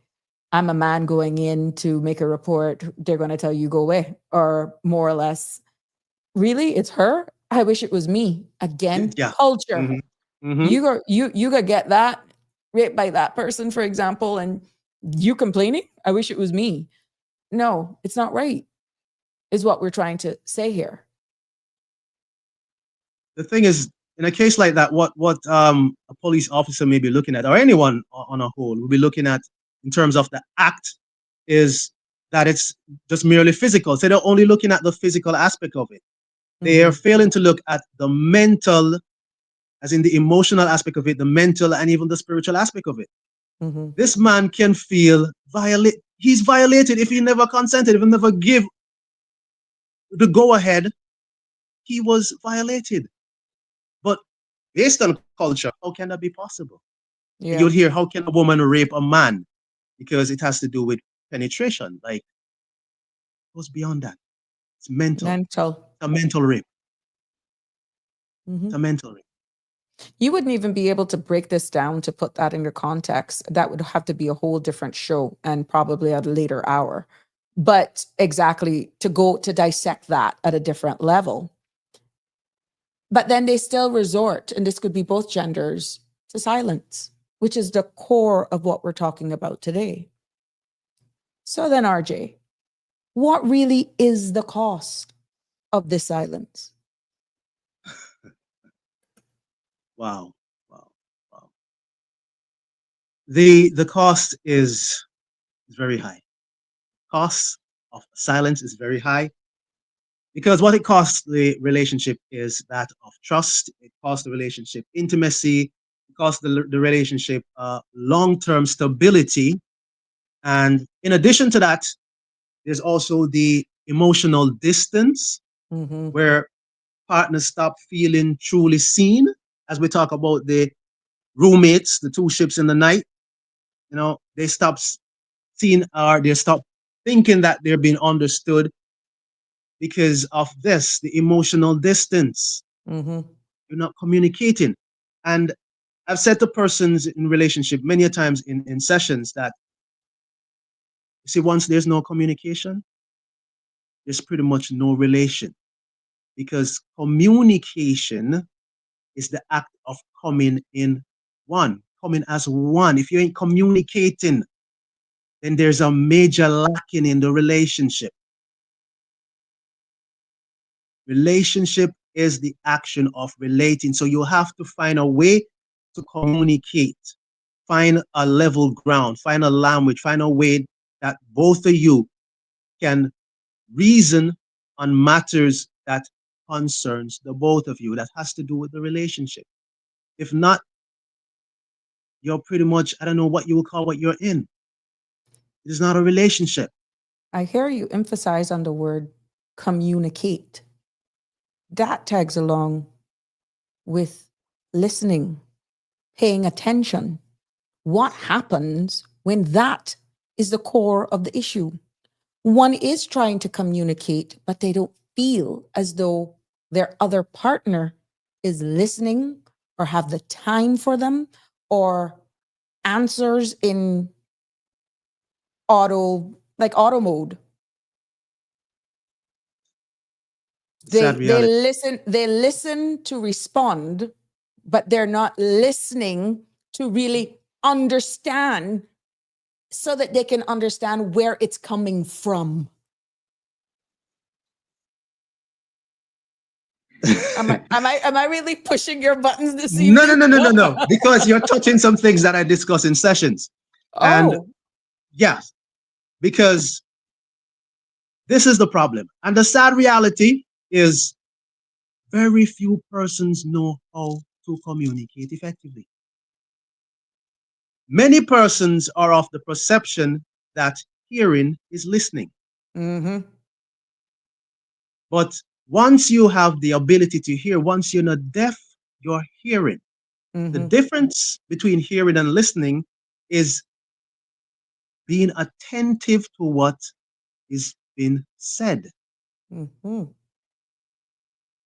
I'm a man going in to make a report, they're going to tell you go away, or more or less, really, it's her? I wish it was me. Again, culture. You go get that raped by that person, for example, and you complaining, I wish it was me. No, it's not right, is what we're trying to say here.
The thing is, in a case like that, what a police officer may be looking at, or anyone on a whole will be looking at in terms of the act, is that it's just merely physical. So they're only looking at the physical aspect of it. They are failing to look at the mental, as in the emotional aspect of it, the mental, and even the spiritual aspect of it. This man can feel violated. He's violated if he never consented, if he never give the go-ahead. He was violated. But based on culture, how can that be possible? Yeah. You'd hear, how can a woman rape a man? Because it has to do with penetration. Like, it goes beyond that. It's mental. It's a mental rape. It's a mental rape.
You wouldn't even be able to break this down to put that in your context. That would have to be a whole different show, and probably at a later hour. But exactly, to go to dissect that at a different level. But then they still resort, and this could be both genders, to silence, which is the core of what we're talking about today. So then, RJ, what really is the cost of this silence?
Wow. The cost is very high. Cost of silence is very high, because what it costs the relationship is that of trust. It costs the relationship intimacy. It costs the relationship long-term stability. And in addition to that, there's also the emotional distance, where partners stop feeling truly seen. As we talk about the roommates, the two ships in the night, they stop seeing, or they stop thinking that they're being understood because of this, the emotional distance. You're not communicating. And I've said to persons in relationship many a times in sessions that, you see, once there's no communication, there's pretty much no relation, because communication is the act of coming in one, coming as one. If you ain't communicating, then there's a major lacking in the relationship. Relationship is the action of relating. So you have to find a way to communicate, find a level ground, find a language, find a way that both of you can reason on matters that concerns the both of you, that has to do with the relationship. If not, you're pretty much, I don't know what you will call what you're in. It is not a relationship.
I hear you emphasize on the word communicate. That tags along with listening, paying attention. What happens when that is the core of the issue? One is trying to communicate, but they don't feel as though their other partner is listening or have the time for them, or answers in auto mode.
Sad reality.
They listen to respond, but they're not listening to really understand so that they can understand where it's coming from. Am I really pushing your buttons this evening?
No. Because you're touching some things that I discuss in sessions. And
Oh,
yes, because this is the problem. And the sad reality is very few persons know how to communicate effectively. Many persons are of the perception that hearing is listening.
mm-hmm.
But once you have the ability to hear, once you're not deaf, you're hearing.
Mm-hmm.
The difference between hearing and listening is being attentive to what is being said.
Mm-hmm.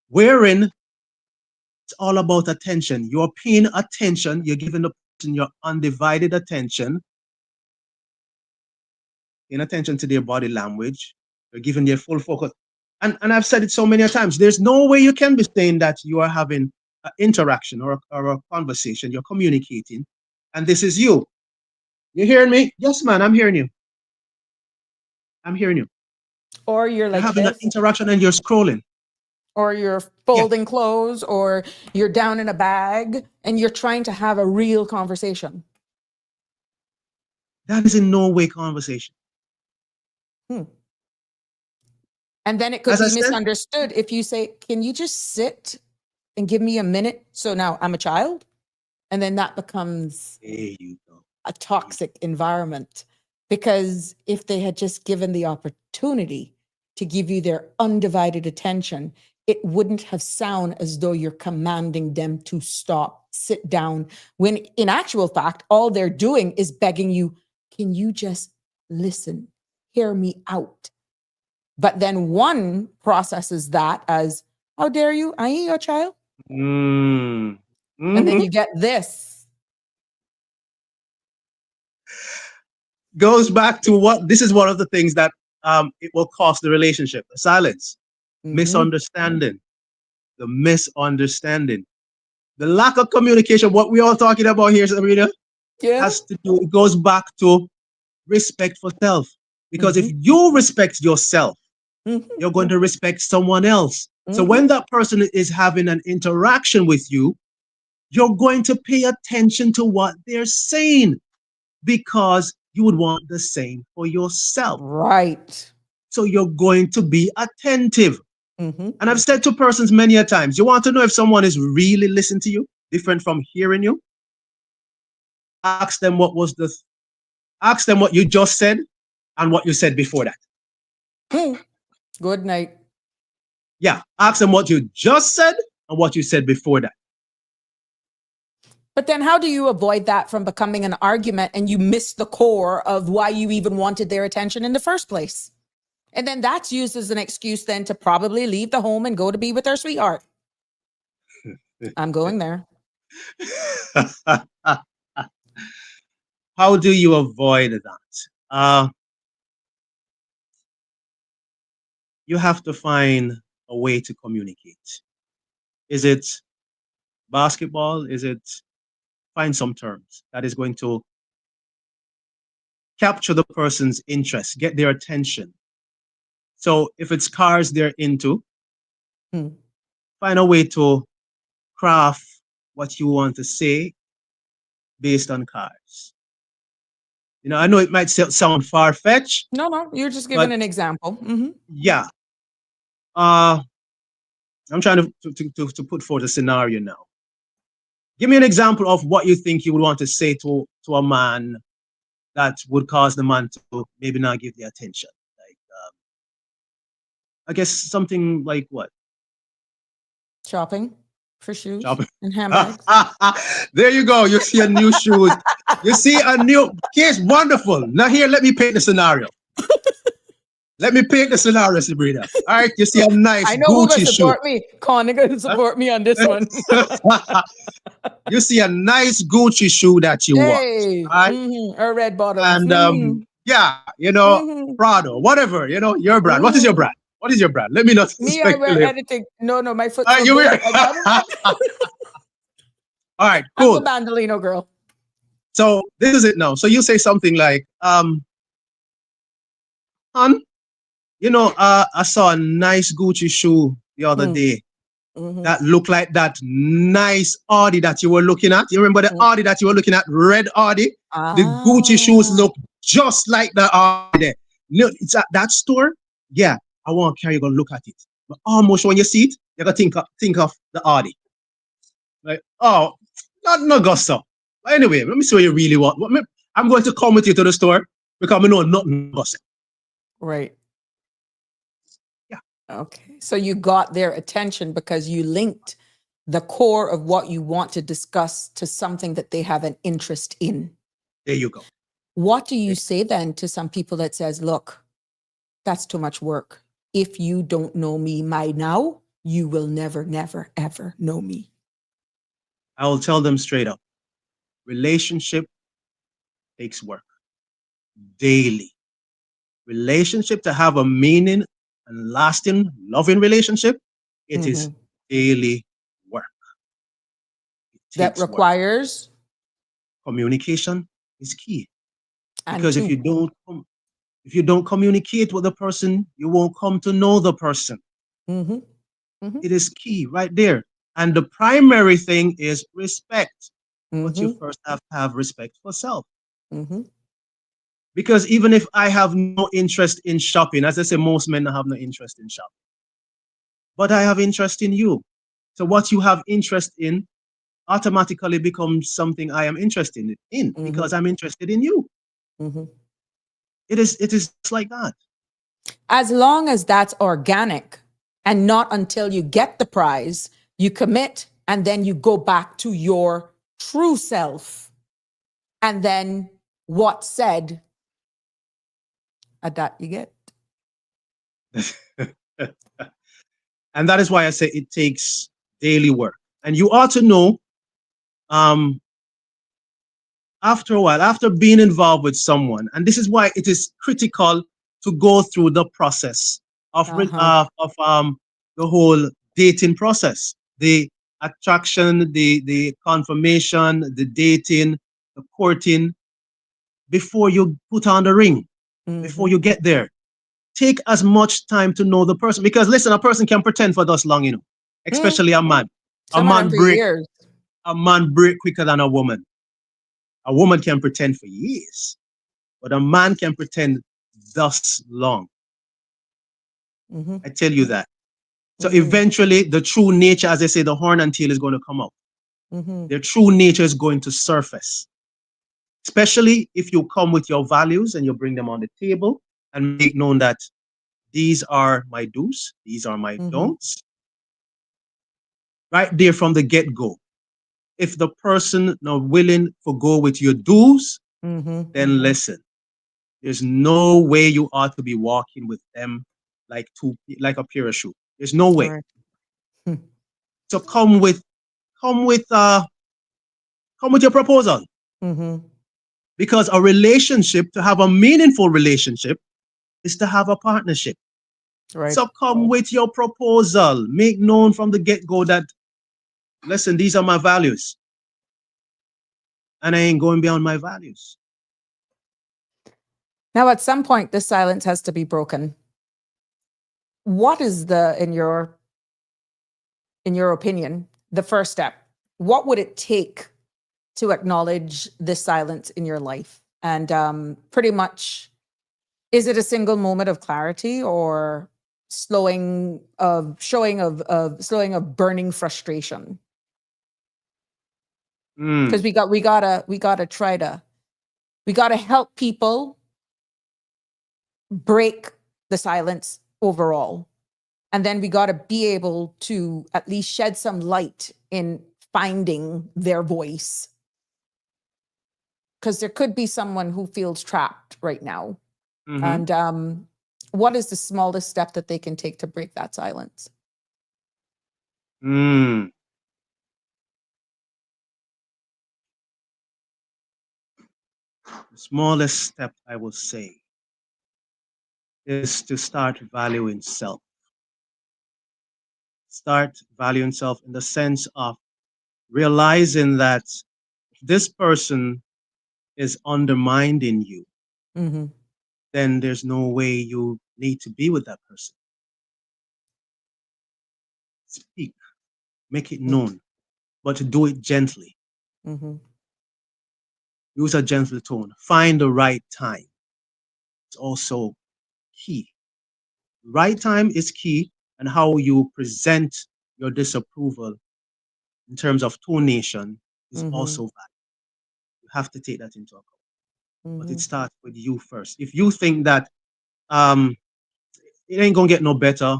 Wherein it's all about attention. You're paying attention, you're giving the person your undivided attention, paying attention to their body language, you're giving their full focus. And I've said it so many times, there's no way you can be saying that you are having an interaction or a conversation, you're communicating, and this is you. You hearing me? Yes, man, I'm hearing you. I'm hearing you.
Or you're
You're
like
having an
this,
interaction and you're scrolling.
or you're folding clothes, or you're down in a bag and you're trying to have a real conversation.
That is in no way conversation.
And then it could
As I
be
said,
misunderstood if you say, can you just sit and give me a minute? So now I'm a child. And then that becomes
there you go.
a toxic environment. Because if they had just given the opportunity to give you their undivided attention, it wouldn't have sound as though you're commanding them to stop, sit down, when in actual fact, all they're doing is begging you, can you just listen, hear me out? But then one processes that as, how dare you? I ain't your child.
Mm.
And then you get this.
Goes back to what this is one of the things that it will cost the relationship. The silence, misunderstanding, the misunderstanding, the lack of communication. What we all talking about here, Sabrina, has to do. It goes back to respect for self. Because if you respect yourself, you're going to respect someone else. So when that person is having an interaction with you, you're going to pay attention to what they're saying because you would want the same for yourself.
Right.
So you're going to be attentive. And I've said to persons many a times, you want to know if someone is really listening to you, different from hearing you? Ask them what you just said and what you said before that.
Good night.
Yeah, ask them what you just said and what you said before that.
But then how do you avoid that from becoming an argument and you miss the core of why you even wanted their attention in the first place? And then that's used as an excuse then to probably leave the home and go to be with their sweetheart. I'm going there.
How do you avoid that? You have to find a way to communicate. Is it basketball? Is it find some terms that is going to capture the person's interest, get their attention. So if it's cars they're into, find a way to craft what you want to say based on cars. You know, I know it might sound far-fetched.
No, you're just giving an example.
Yeah. I'm trying to put forth a scenario now. Give me an example of what you think you would want to say to a man that would cause the man to maybe not give the attention. Like, I guess something like what?
Shopping for shoes
Shopping.
and handbags.
There you go. You see a new shoes. You see a new case. Wonderful. Now here, let me paint the scenario. Let me paint the scenario, Sabrina. All right, you see a nice
I know who gonna
Gucci shoe.
support me. Con, they're gonna support me on this one.
You see a nice Gucci shoe that you want,
Hey,
right?
or red bottoms.
And yeah, you know, Prado, whatever, you know, your brand. What is your brand? What is your brand? Let me not
Me, I wear
speculate.
anything. No, my foot's
All right,
so
you
big.
wear. All right,
I'm
cool.
a Bandolino girl.
So this is it now. So you say something like, hon, you know, I saw a nice Gucci shoe the other day that looked like that nice Audi that you were looking at. You remember the Audi that you were looking at, red Audi? The Gucci shoes look just like the Audi there. Look, it's at that store. Yeah, I want to carry you go look at it. But almost when you see it, you're gonna think of the Audi. Like, oh, not gusto. But anyway, let me see what you really want. I'm going to come with you to the store because I know nothing gusto.
Right.
Yeah.
Okay. So you got their attention because you linked the core of what you want to discuss to something that they have an interest in.
There you go.
What do you say then to some people that says, look, that's too much work. If you don't know me now, you will never, never, ever know me.
I will tell them straight up. Relationship takes work daily. Relationship to have a meaning and lasting, loving relationship, it is daily work.
That requires
communication is key. Because if you don't communicate with the person, you won't come to know the person. It is key right there. And the primary thing is respect. But you first have to have respect for self. Because even if I have no interest in shopping, as I say, most men have no interest in shopping. But I have interest in you. So what you have interest in automatically becomes something I am interested in because I'm interested in you. It is like that.
As long as that's organic and not until you get the prize, you commit and then you go back to your true self. And then what's said, at that you get.
And that is why I say it takes daily work. And you ought to know, after a while, after being involved with someone, and this is why it is critical to go through the process of the whole dating process, the attraction, the confirmation, the dating, the courting, before you put on the ring, before you get there. Take as much time to know the person, because listen, a person can pretend for this long, you know, especially a man. A man break quicker than a woman. A woman can pretend for years, but a man can pretend thus long. I tell you that. So eventually the true nature, as I say, the horn and tail is going to come out. Their true nature is going to surface. Especially if you come with your values and you bring them on the table and make known that these are my do's, these are my don'ts. Right there from the get-go. If the person not willing to go with your do's, then listen. There's no way you ought to be walking with them like a pair of shoes. There's no way. Right. So come with your proposal. Because a relationship, to have a meaningful relationship, is to have a partnership. Right. So come with your proposal. Make known from the get-go that, listen, these are my values. And I ain't going beyond my values.
Now, at some point, this silence has to be broken. What is in your opinion, the first step? What would it take to acknowledge this silence in your life? And pretty much, is it a single moment of clarity or slowing of burning frustration? Because we gotta help people break the silence overall. And then we gotta be able to at least shed some light in finding their voice. Because there could be someone who feels trapped right now. And what is the smallest step that they can take to break that silence?
The smallest step I will say is to start valuing self. Start valuing self in the sense of realizing that this person is undermining you,
Mm-hmm.
then there's no way you need to be with that person. Speak, make it known, but do it gently.
Mm-hmm.
Use a gentle tone. Find the right time. It's also key. Right time is key, and how you present your disapproval in terms of tonation is
Mm-hmm.
also valid. You have to take that into account. But
Mm-hmm.
it starts with you first. If you think that um, it ain't gonna get no better,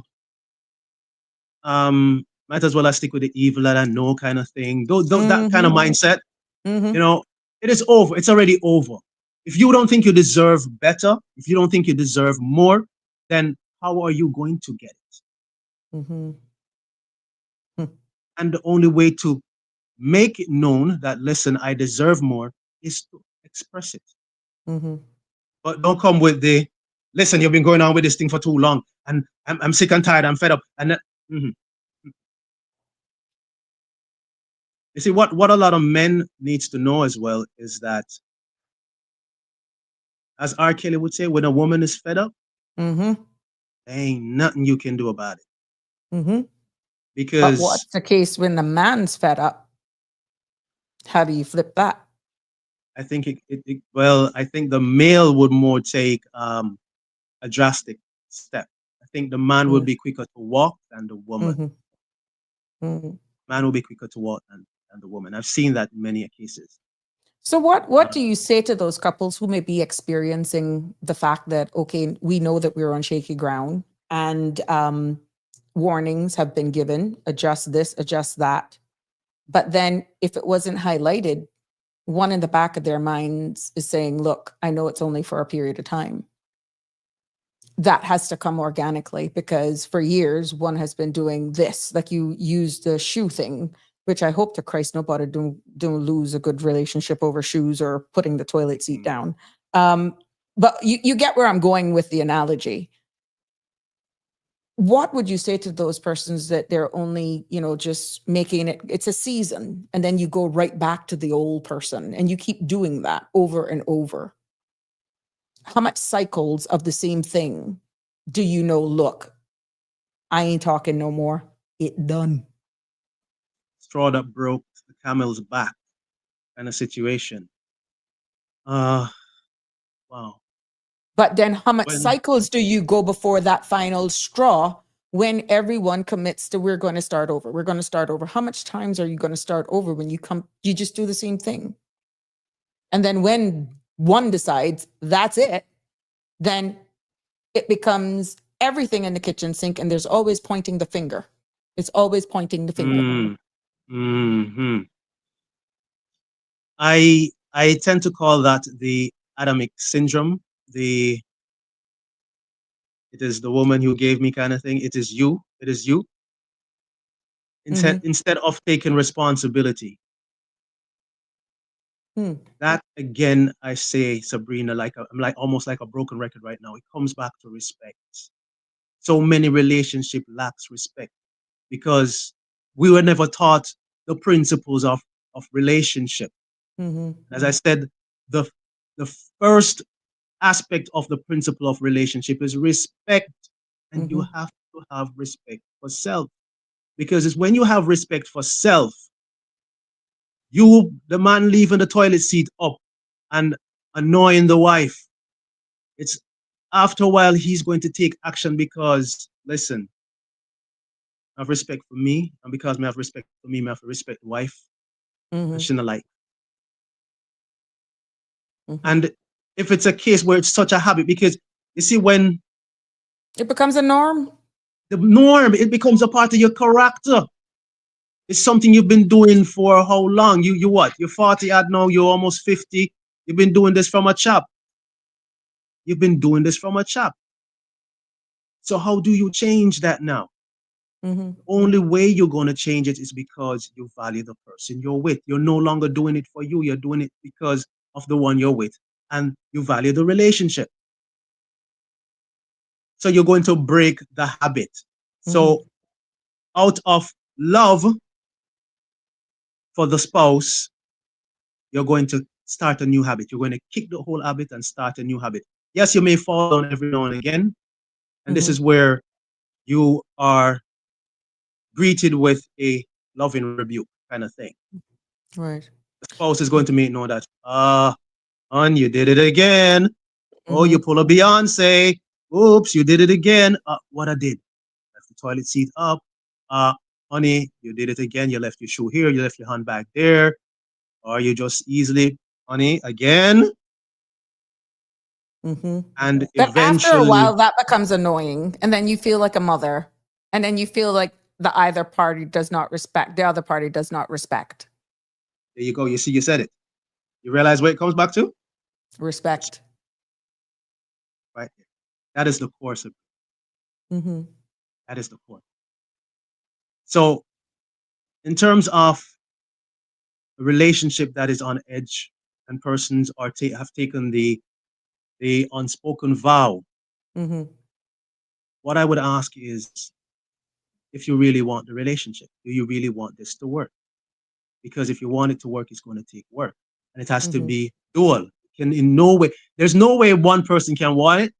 might as well I stick with the evil that I know kind of thing. That kind of
Mm-hmm.
mindset,
Mm-hmm.
you know, it is over. It's already over. If you don't think you deserve better, if you don't think you deserve more, then how are you going to get it?
Mm-hmm.
And the only way to make it known that, listen, I deserve more is to express it.
Mm-hmm.
But don't come with the, listen, you've been going on with this thing for too long, and I'm sick and tired, I'm fed up. And then, you see, what a lot of men needs to know as well is that, as R. Kelly would say, when a woman is fed up,
Mm-hmm.
there ain't nothing you can do about it.
Mm-hmm. But
Because
what's the case when the man's fed up? How do you flip that?
I think well, I think the male would more take a drastic step. I think the man will be quicker to walk than the woman.
Mm-hmm. Mm-hmm.
Man will be quicker to walk than the woman. I've seen that in many cases.
So what do you say to those couples who may be experiencing the fact that, okay, we know that we're on shaky ground and warnings have been given, adjust this, adjust that. But then if it wasn't highlighted, one in the back of their minds is saying, look, I know it's only for a period of time. That has to come organically because for years, one has been doing this, like you use the shoe thing, which I hope to Christ nobody don't lose a good relationship over shoes or putting the toilet seat down. But you get where I'm going with the analogy. What would you say to those persons that they're only, just making it's a season and then you go right back to the old person and you keep doing that over and over? How much cycles of the same thing do you know, look, I ain't talking no more. It done.
Straw that broke the camel's back kind of situation. Wow.
But then how much
When
cycles do you go before that final straw when everyone commits to we're going to start over? We're going to start over. How much times are you going to start over when you just do the same thing? And then when one decides that's it, then it becomes everything in the kitchen sink and there's always pointing the finger. It's always pointing the finger.
hmm I tend to call that the Adamic syndrome. It is the woman who gave me kind of thing. It is you. It is you. Instead of taking responsibility. That again, I say, Sabrina, I'm like almost like a broken record right now. It comes back to respect. So many relationship lacks respect because we were never taught the principles of relationship. As I said, the first aspect of the principle of relationship is respect, and you have to have respect for self, because it's when you have respect for self, the man leaving the toilet seat up and annoying the wife, it's after a while he's going to take action because, listen, I have respect for me, and because I have respect for me, I have to respect the wife. And shouldn't like. And if it's a case where it's such a habit, because you see, when
it becomes a norm,
it becomes a part of your character. It's something you've been doing for how long? You what? You're 40 odd now, you're almost 50. You've been doing this from a chap. You've been doing this from a chap. So how do you change that now?
Mm-hmm.
The only way you're going to change it is because you value the person you're with. You're no longer doing it for you. You're doing it because of the one you're with, and you value the relationship. So you're going to break the habit. So out of love for the spouse, you're going to start a new habit. You're going to kick the whole habit and start a new habit. Yes, you may fall down every now and again. And this is where you are greeted with a loving rebuke kind of thing.
Right.
The spouse is going to make know that, hon, you did it again. Oh, you pull a Beyonce. Oops, you did it again. What I did? Left the toilet seat up. Honey, you did it again. You left your shoe here. You left your hand back there. Or you just easily, honey, again. And
But after a
eventually,
while, that becomes annoying. And then you feel like a mother. And then you feel like the other party does not respect. The other party does not respect.
there you go. You see, you said it. You realize where it comes back to?
Respect.
Right. That is the core.
Mm-hmm.
That is the core. So, in terms of a relationship that is on edge and persons are have taken the unspoken vow, what I would ask is, if you really want the relationship, do you really want this to work? Because if you want it to work, it's going to take work, and it has to be dual. Can in no way, there's no way one person can want it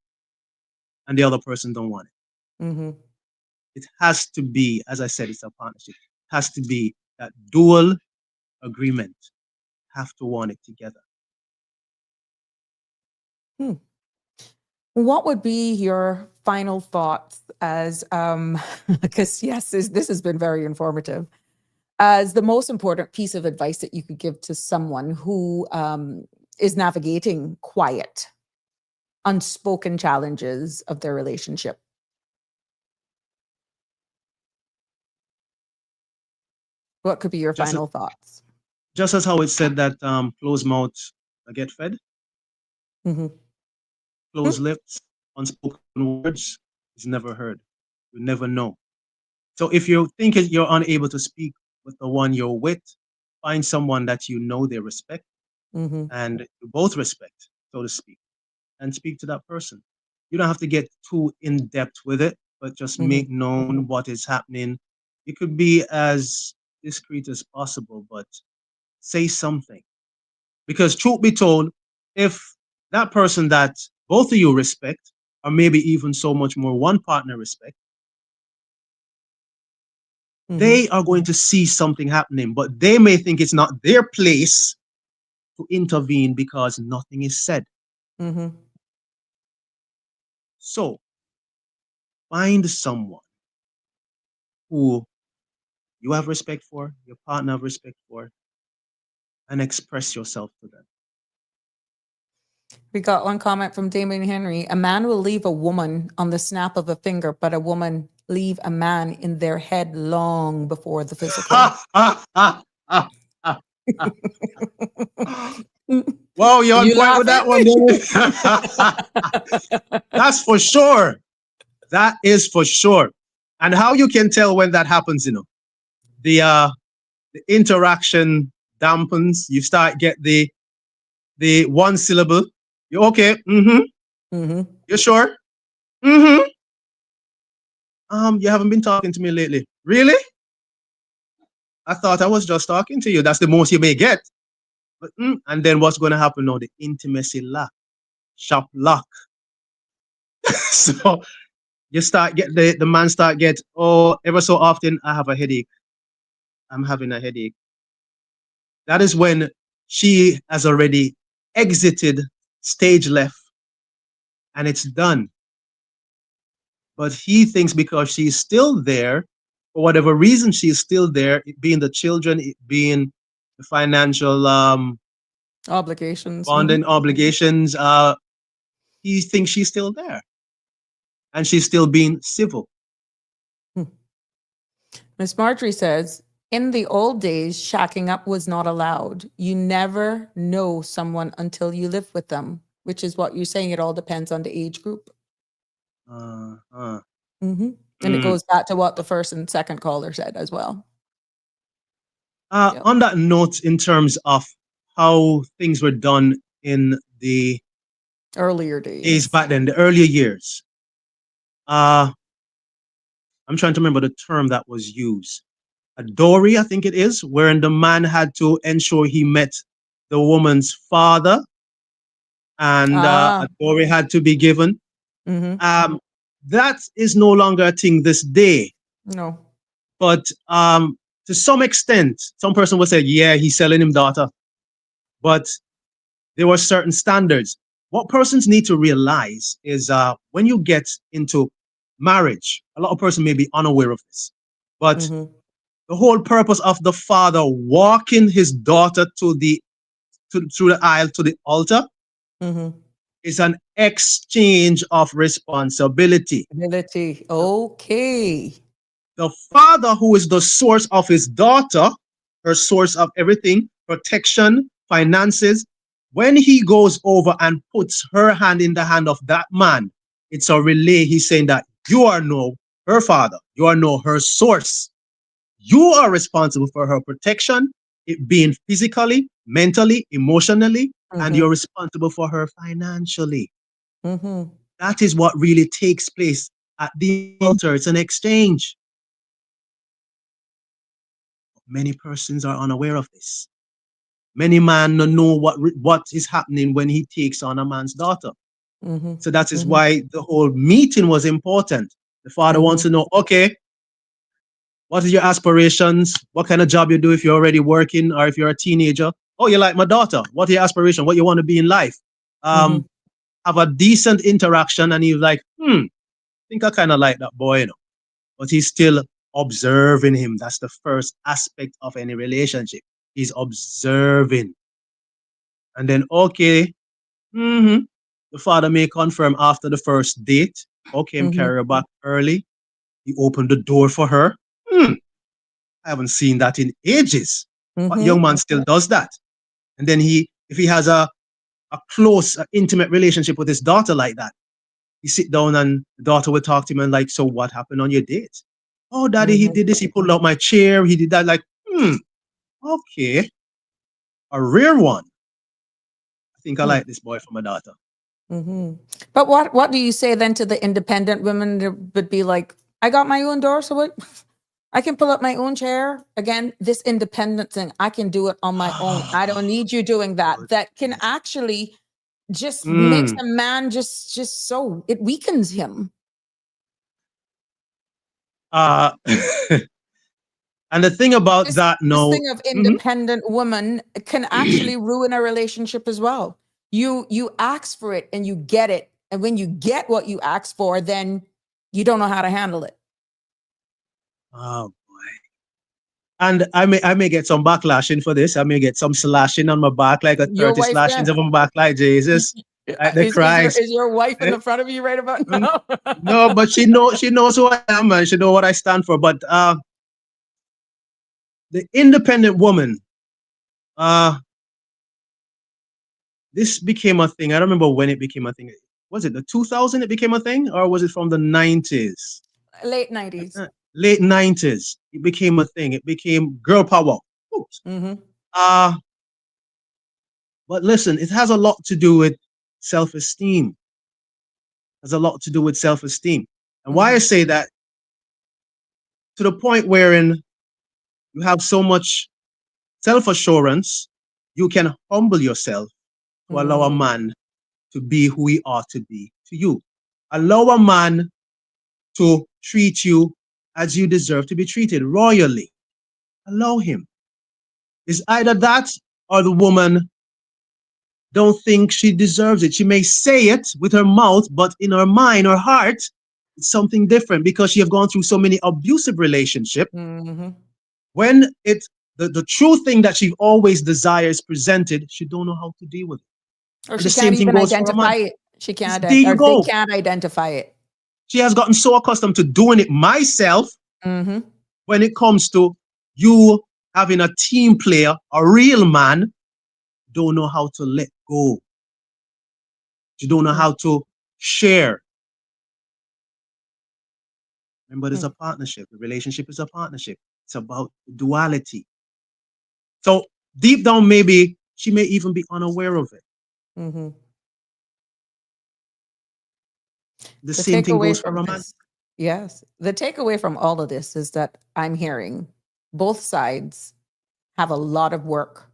and the other person don't want it. It has to be, as I said, it's a partnership. It has to be that dual agreement. Have to want it together.
What would be your final thoughts as, because yes, this has been very informative, as the most important piece of advice that you could give to someone who is navigating quiet, unspoken challenges of their relationship? What could be your final thoughts?
Just as how it said that closed mouths get fed, closed lips, unspoken words is never heard. You never know. So if you think you're unable to speak with the one you're with, find someone that you know they respect and you both respect, so to speak, and speak to that person. You don't have to get too in depth with it, but just make known what is happening. It could be as discreet as possible, but say something. Because truth be told, if that person that both of you respect, or maybe even so much more one partner respect, they are going to see something happening, but they may think it's not their place to intervene because nothing is said. So find someone who you have respect for, your partner have respect for, and express yourself to them.
We got one comment from Damien Henry. A man will leave a woman on the snap of a finger, but a woman leave a man in their head long before the physical.
Wow, you're on
You
point with that one, That's for sure. That is for sure. And how you can tell when that happens, the interaction dampens. You start get the one syllable. You okay? You sure? You haven't been talking to me lately. Really? I thought I was just talking to you. That's the most you may get. But and then what's going to happen now? The intimacy lock, shop lock. So you start get the man start get, oh, ever so often I have a headache. I'm having a headache. That is when she has already exited stage left and it's done. But he thinks because she's still there, for whatever reason she's still there, it being the children, it being the financial
obligations,
bonding obligations, he thinks she's still there. And she's still being civil.
Miss Marjorie says, in the old days, shacking up was not allowed. You never know someone until you live with them, which is what you're saying. It all depends on the age group. And it
Mm.
goes back to what the first and second caller said as well. Yeah.
On that note, in terms of how things were done in the
Earlier
days
days.
back then, the earlier years, I'm trying to remember the term that was used. A dowry, I think it is, wherein the man had to ensure he met the woman's father, and a dowry had to be given. That is no longer a thing this day.
No.
But to some extent, some person will say, yeah, he's selling him daughter. But there were certain standards. What persons need to realize is when you get into marriage, a lot of persons may be unaware of this, but the whole purpose of the father walking his daughter through the aisle to the altar is an exchange of responsibility.
Okay.
The father, who is the source of his daughter, her source of everything, protection, finances, when he goes over and puts her hand in the hand of that man, it's a relay. He's saying that you are no her father, you are no her source. You are responsible for her protection, it being physically, mentally, emotionally, and you're responsible for her financially. That is what really takes place at the altar. It's an exchange. Many persons are unaware of this. Many men don't know what is happening when he takes on a man's daughter. So that is why the whole meeting was important. The father wants to know, okay, what is your aspirations? What kind of job you do if you're already working or if you're a teenager? Oh, you like my daughter. What are your aspirations? What you want to be in life? Have a decent interaction. And he's like, I think I kind of like that boy, you know. But he's still observing him. That's the first aspect of any relationship. He's observing. And then, okay, the father may confirm after the first date. Okay, him carry her back early. He opened the door for her. I haven't seen that in ages. But young man still does that. And then if he has a close, intimate relationship with his daughter like that, he sit down and the daughter will talk to him and like, so what happened on your date? Oh, daddy, he did this. He pulled out my chair. He did that. Like, okay, a rare one. I think I like this boy for my daughter.
But what do you say then to the independent women that would be like, I got my own door, so what? I can pull up my own chair. Again, this independent thing, I can do it on my own. I don't need you doing that. That can actually just makes a man just so, it weakens him.
And the thing about
This
that, no.
thing of independent woman can actually ruin a relationship as well. You ask for it and you get it. And when you get what you ask for, then you don't know how to handle it.
Oh boy. And I may get some backlashing for this. I may get some slashing on my back, like a
Your
30
wife
slashings
then.
of my back, like Jesus. Like the Christ.
Is your wife in the front of you right about now?
No, but she knows who I am and she knows what I stand for. But the independent woman, this became a thing. I don't remember when it became a thing. Was it the 2000 it became a thing, or was it from the 90s?
Late 90s.
Late 90s. It became a thing. It became girl power. But listen, it has a lot to do with self-esteem. It has a lot to do with self-esteem. And why I say that, to the point wherein you have so much self-assurance, you can humble yourself to allow a man to be who he ought to be to you. Allow a man to treat you as you deserve to be treated, royally. Allow him. It's either that or the woman don't think she deserves it. She may say it with her mouth, but in her mind, her heart, it's something different because she have gone through so many abusive relationships. When the true thing that she always desires presented, she don't know how to deal with it.
Or
And
she
the
can't
same thing
even
goes for a man.
identify it. She can't,
There you
or
go.
they can't identify it.
She has gotten so accustomed to doing it myself. When it comes to you having a team player, a real man, don't know how to let go. You don't know how to share. Remember, there's a partnership. The relationship is a partnership. It's about duality. So deep down, maybe she may even be unaware of it.
Mm-hmm.
The
The
same thing
takeaway
goes for
from
romance.
this, yes, the takeaway from all of this is that I'm hearing both sides have a lot of work,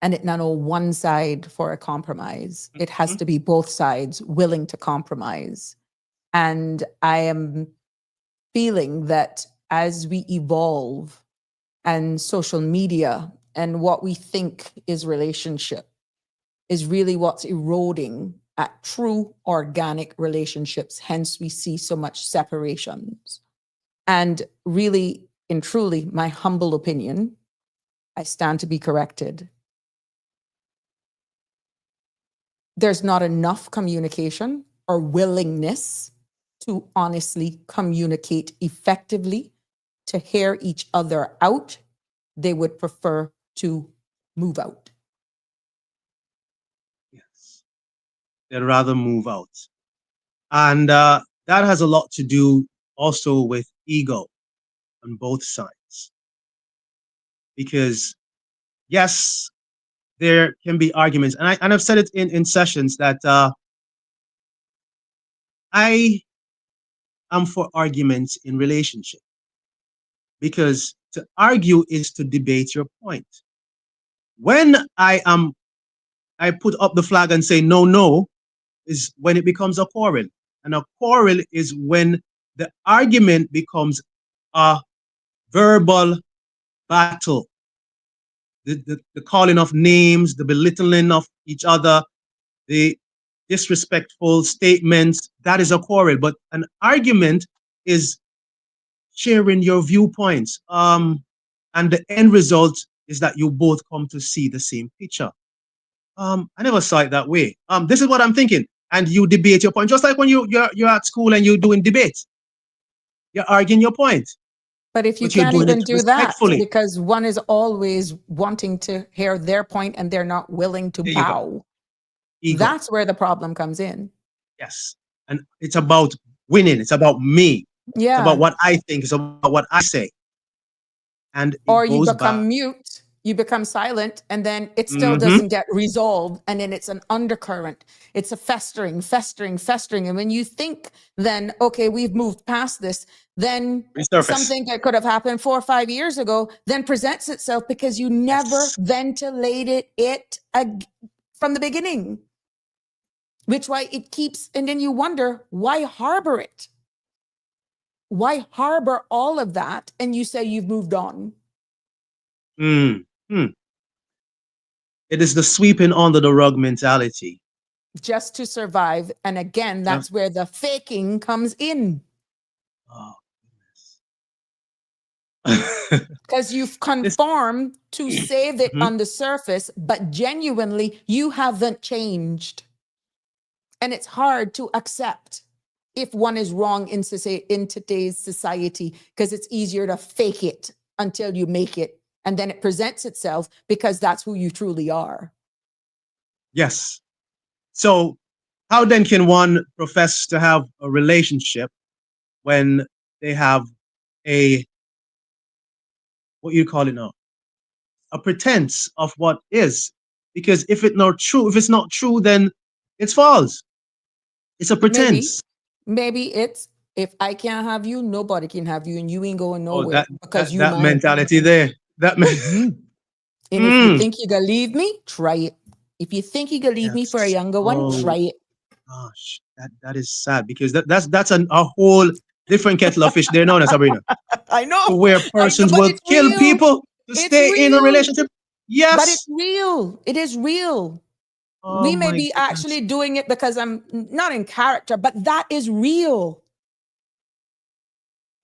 and it not all one side for a compromise. It has to be both sides willing to compromise. And I am feeling that as we evolve and social media and what we think is relationship is really what's eroding at true organic relationships. Hence, we see so much separations. And really and truly, my humble opinion, I stand to be corrected. There's not enough communication or willingness to honestly communicate effectively, to hear each other out. They would prefer to move out.
Yes. They'd rather move out. And that has a lot to do also with ego on both sides. Because, yes, there can be arguments. And I've said it in sessions that I am for arguments in relationship. Because to argue is to debate your point. When I put up the flag and say no, no, is when it becomes a quarrel. And a quarrel is when the argument becomes a verbal battle. The calling of names, the belittling of each other, the disrespectful statements, that is a quarrel. But an argument is sharing your viewpoints. And the end result is that you both come to see the same picture. I never saw it that way. This is what I'm thinking. And you debate your point, just like when you're at school and you're doing debates. You're arguing your point,
But if you
but you're
can't
doing
even
it
do that,
respectfully.
because one is always wanting to hear their point and they're not willing to
There you go.
bow,
Ego.
that's where the problem comes in.
Yes. And it's about winning. It's about me. It's about
Yeah.
what I think. It's about what I say. And it
Or you
goes
become
back.
mute, you become silent, and then it still
Mhm.
doesn't get resolved. And then it's an undercurrent. It's a festering, festering, festering. And when you think then, okay, we've moved past this, then
Resurface.
something that could have happened 4 or 5 years ago then presents itself because you never
Yes.
ventilated it from the beginning. Which why it keeps, and then you wonder, why harbor it? Why harbor all of that? And you say you've moved on.
It is the sweeping under the rug mentality.
Just to survive. And again, that's where the faking comes in.
Oh,
Because you've conformed to save it on the surface, but genuinely you haven't changed. And it's hard to accept if one is wrong in today's society, because it's easier to fake it until you make it. And then it presents itself because that's who you truly are.
Yes. So how then can one profess to have a relationship when they have what you call it now, a pretense of what is? Because if it's not true, then it's false. It's a pretense.
Maybe it's, if I can't have you, nobody can have you, and you ain't going nowhere because you
that
mine.
mentality there. That
And if you think you're gonna leave me, try it. If you think you're gonna leave me for a younger one, try it.
Gosh, that is sad, because that's a whole different kettle of fish there now, Sabrina.
I know.
To where persons
but
will
it's
kill
real.
people to
It's
stay in a
real.
relationship. Yes.
But it's real. It is real.
Oh
we may
my
be
goodness.
actually doing it because I'm not in character, but that is real.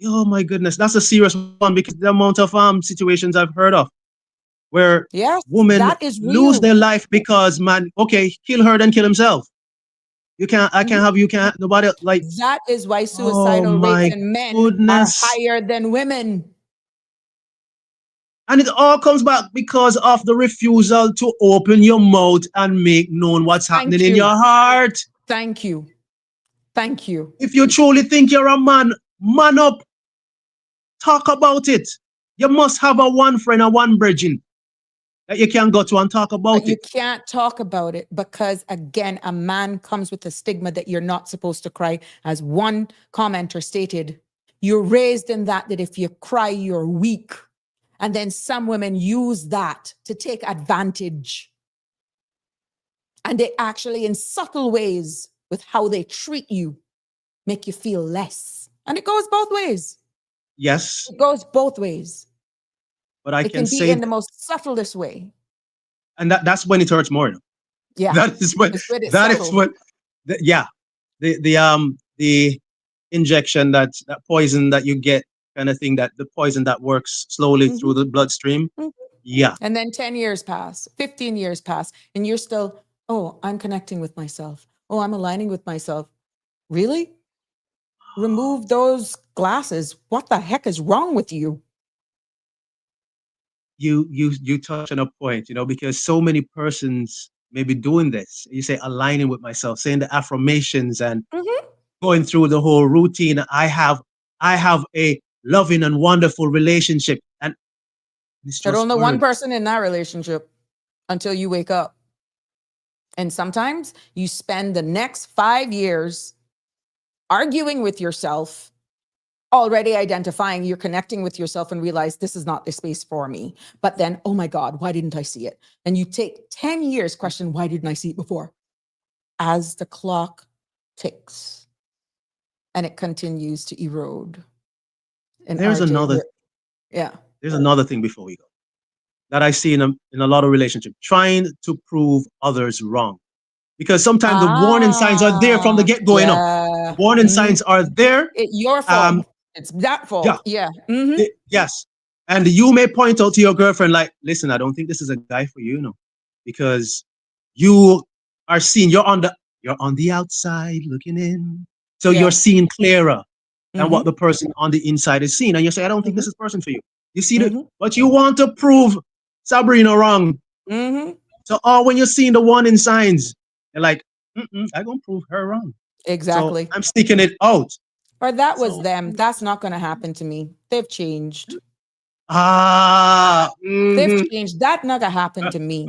Oh my goodness, that's a serious one, because the amount of situations I've heard of where women
that is
lose
real.
their life because, man, okay, kill her then kill himself. I can't have you, can't nobody, like,
that is why suicidal rates in men are higher than women.
And it all comes back because of the refusal to open your mouth and make known what's happening in your heart.
Thank you. Thank you.
If you truly think you're a man, man up. Talk about it. You must have a one friend or one virgin that you can go to and talk
But
about
you
it.
can't talk about it because, again, a man comes with a stigma that you're not supposed to cry. As one commenter stated, you're raised in that if you cry, you're weak. And then some women use that to take advantage. And they actually, in subtle ways, with how they treat you, make you feel less. And it goes both ways.
Yes,
It goes both ways.
but I
It
can
can be
say,
in the most subtlest way.
and that's when it hurts more.
Yeah.
That is what.
It's when it's
That is
subtle.
what. Yeah, the injection that poison that you get, kind of thing, that the poison that works slowly through the bloodstream.
Mhm.
Yeah,
And then 10 years pass, 15 years pass, and you're still, oh, I'm connecting with myself. Oh, I'm aligning with myself. Really? Remove those glasses. What the heck is wrong with you?
you touch on a point, because so many persons may be doing this. You say aligning with myself, saying the affirmations and
Mhm.
going through the whole routine. I have a loving and wonderful relationship, and it's
There's
just
only one
words.
person in that relationship until you wake up. And sometimes you spend the next 5 years arguing with yourself, already identifying you're connecting with yourself and realize this is not the space for me. But then, oh my God, why didn't I see it? And you take 10 years, question, why didn't I see it before? As the clock ticks and it continues to erode. And
There's
RJ,
another
yeah.
there's another thing before we go that I see in a lot of relationships, trying to prove others wrong. Because sometimes the warning signs are there from the get-go. The
Yeah.
warning signs are there.
Your
Um,
fault. It's that
yeah,
fault. Yeah. Hmm.
yes. And you may point out to your girlfriend, like, listen, I don't think this is a guy for you, because you are seeing, you're on the outside looking in. So you're
Yeah.
seeing clearer than what
Hmm.
the person on the inside is seeing. And you say, I don't think
Hmm.
this is the person for you. You see that,
Hmm.
but you want to prove Sabrina wrong.
Hmm.
So, when you're seeing the warning signs, you're like, I'm going to prove her wrong. So
Exactly.
I'm sticking it out.
Or that was
So,
them. That's not going to happen to me. They've changed.
ah,
They've
mhm.
changed. That not gonna happen to me.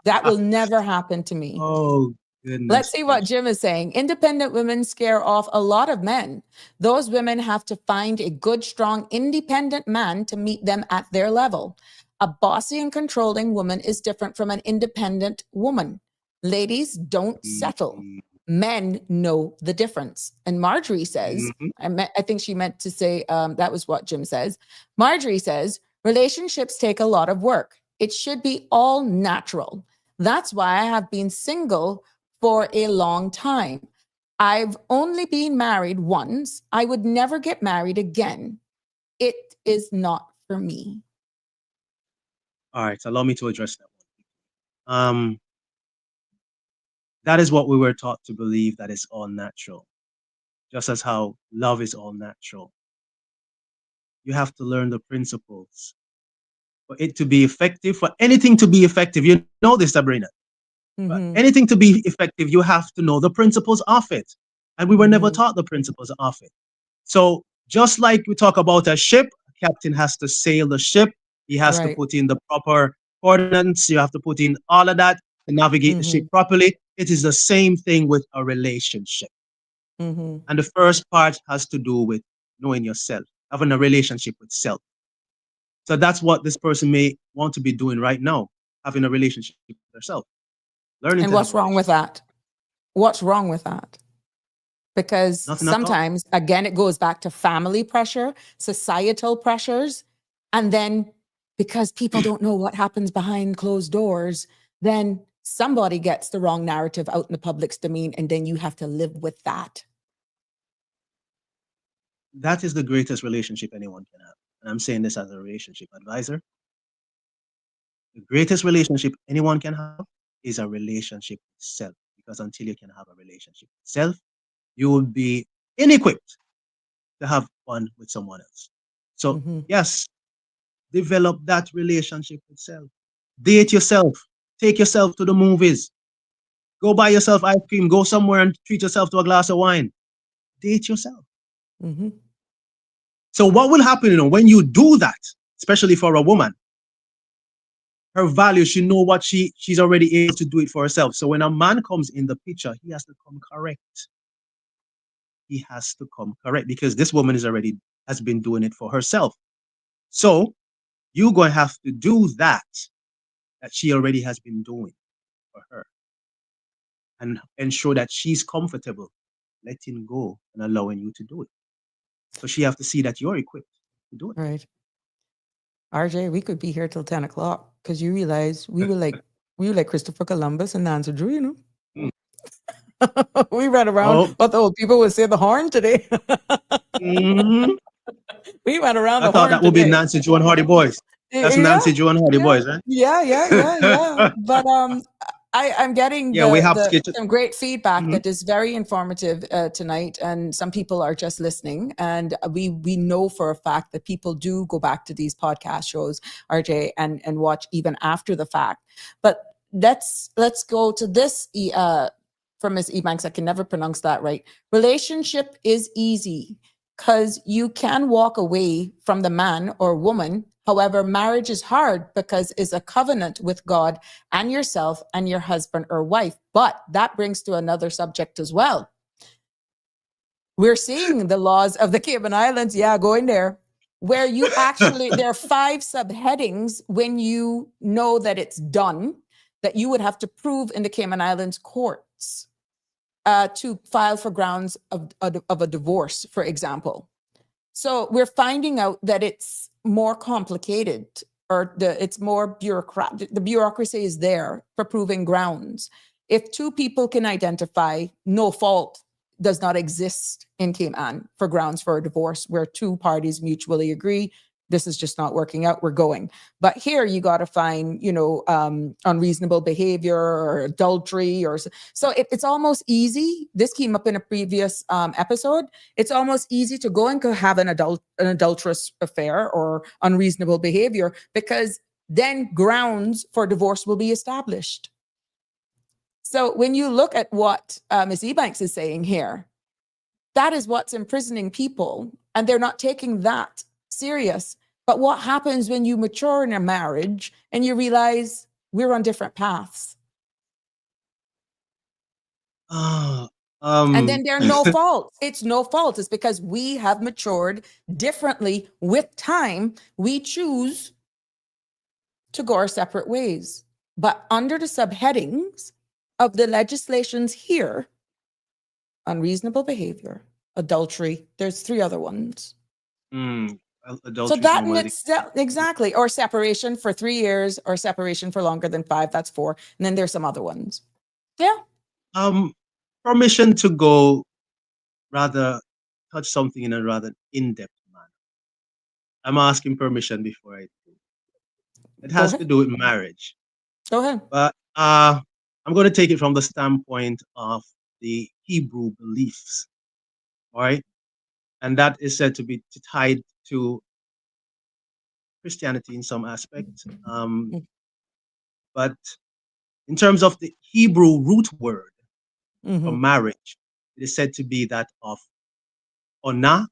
That will never happen to me.
Oh,
Let's
goodness
see what
gracious.
Jim is saying. Independent women scare off a lot of men. Those women have to find a good, strong, independent man to meet them at their level. A bossy and controlling woman is different from an independent woman. Ladies, don't settle.
Mhm,
Men know the difference. And Marjorie says,
mhm.
I think she meant to say, that was what Jim says. Marjorie says, relationships take a lot of work. It should be all natural. That's why I have been single for a long time. I've only been married once. I would never get married again. It is not for me.
All right, allow me to address that one. That is what we were taught to believe, that is all natural, just as how love is all natural. You have to learn the principles for it to be effective, for anything to be effective. You know this, Sabrina. For
Mhm,
anything to be effective, you have to know the principles of it. And we were never
mhm.
taught the principles of it. So just like we talk about a ship, a captain has to sail the ship. He has to
Right.
put in the proper coordinates. You have to put in all of that to navigate the ship
Mhm,
properly. It is the same thing with a relationship.
mhm.
And the first part has to do with knowing yourself, having a relationship with self. So that's what this person may want to be doing right now, having a relationship with herself, learning
And
to have a
what's wrong with
relationship.
that? What's wrong with that? Because
Nothing at all.
sometimes, again, it goes back to family pressure, societal pressures. And then because people don't know what happens behind closed doors, then somebody gets the wrong narrative out in the public's domain. And then you have to live with that.
That is the greatest relationship anyone can have. And I'm saying this as a relationship advisor. The greatest relationship anyone can have is a relationship with self. Because until you can have a relationship with self, you will be inequipped to have one with someone else. So,
Mhm.
yes, develop that relationship with self. Date yourself. Take yourself to the movies. Go buy yourself ice cream. Go somewhere and treat yourself to a glass of wine. Date yourself.
Mhm.
So what will happen, when you do that, especially for a woman, her value, she know what she's already able to do it for herself. So when a man comes in the picture, he has to come correct. He has to come correct because this woman has been doing it for herself. So you're going to have to do that she already has been doing for her and ensure that she's comfortable letting go and allowing you to do it. So she have to see that you're equipped to do it.
Right. RJ, we could be here till 10 o'clock because you realize we were like Christopher Columbus and Nancy Drew, you know?
Mm.
We ran around what the old people would say, the horn today.
Mhm.
We ran around
I
the
thought
horn
that would be
today.
Nancy Joe and Hardy Boys. That's
Yeah,
Nancy Joe and Hardy
yeah,
Boys, right?
yeah. But I'm getting
Yeah, we have sketches.
some great feedback
Mhm.
that is very informative tonight, and some people are just listening. And we know for a fact that people do go back to these podcast shows, RJ, and watch even after the fact. But let's go to this from Miss Ebanks. I can never pronounce that right. Relationship is easy because you can walk away from the man or woman. However, marriage is hard because it's a covenant with God and yourself and your husband or wife. But that brings to another subject as well. We're seeing the laws of the Cayman Islands. Yeah, going there. Where you actually, there are 5 subheadings when you know that it's done, that you would have to prove in the Cayman Islands courts to file for grounds of a divorce, for example. So we're finding out that it's more complicated, or it's more bureaucratic. The bureaucracy is there for proving grounds. If 2 people can identify no fault does not exist in Cayman for grounds for a divorce, where 2 parties mutually agree, this is just not working out, we're going. But here you got to find, unreasonable behavior or adultery, or so it's almost easy. This came up in a previous episode. It's almost easy to go and have an adulterous affair or unreasonable behavior, because then grounds for divorce will be established. So when you look at what Ms. Ebanks is saying here, that is what's imprisoning people, and they're not taking that serious. But what happens when you mature in a marriage and you realize we're on different paths? And then there are no faults. It's no fault. It's because we have matured differently with time. We choose to go our separate ways. But under the subheadings of the legislations here, unreasonable behavior, adultery, there's 3 other ones. So that in itself, exactly, or separation for 3 years, or separation for longer than 5, that's 4. And then there's some other ones. Yeah.
Permission to go rather touch something in a rather in-depth manner. I'm asking permission before I do. It has to do with marriage.
Go ahead.
But I'm going to take it from the standpoint of the Hebrew beliefs. All right. And that is said to be tied to Christianity in some aspects. But in terms of the Hebrew root word for marriage, it is said to be that of onah.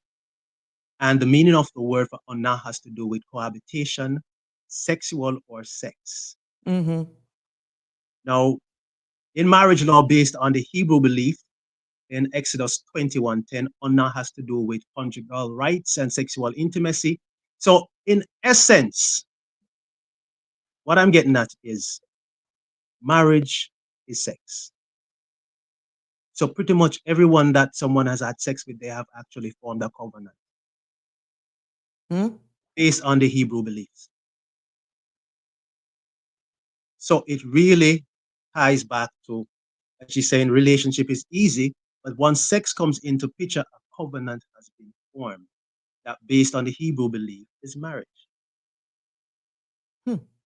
And the meaning of the word for onah has to do with cohabitation, sexual or sex. Now, in marriage law, based on the Hebrew belief, in Exodus 21:10, onah has to do with conjugal rights and sexual intimacy. So, in essence, what I'm getting at is marriage is sex. So, pretty much everyone that someone has had sex with, they have actually formed a covenant based on the Hebrew beliefs. So, it really ties back to, as she's saying, relationship is easy, but once sex comes into picture, a covenant has been formed that, based on the Hebrew belief, is marriage.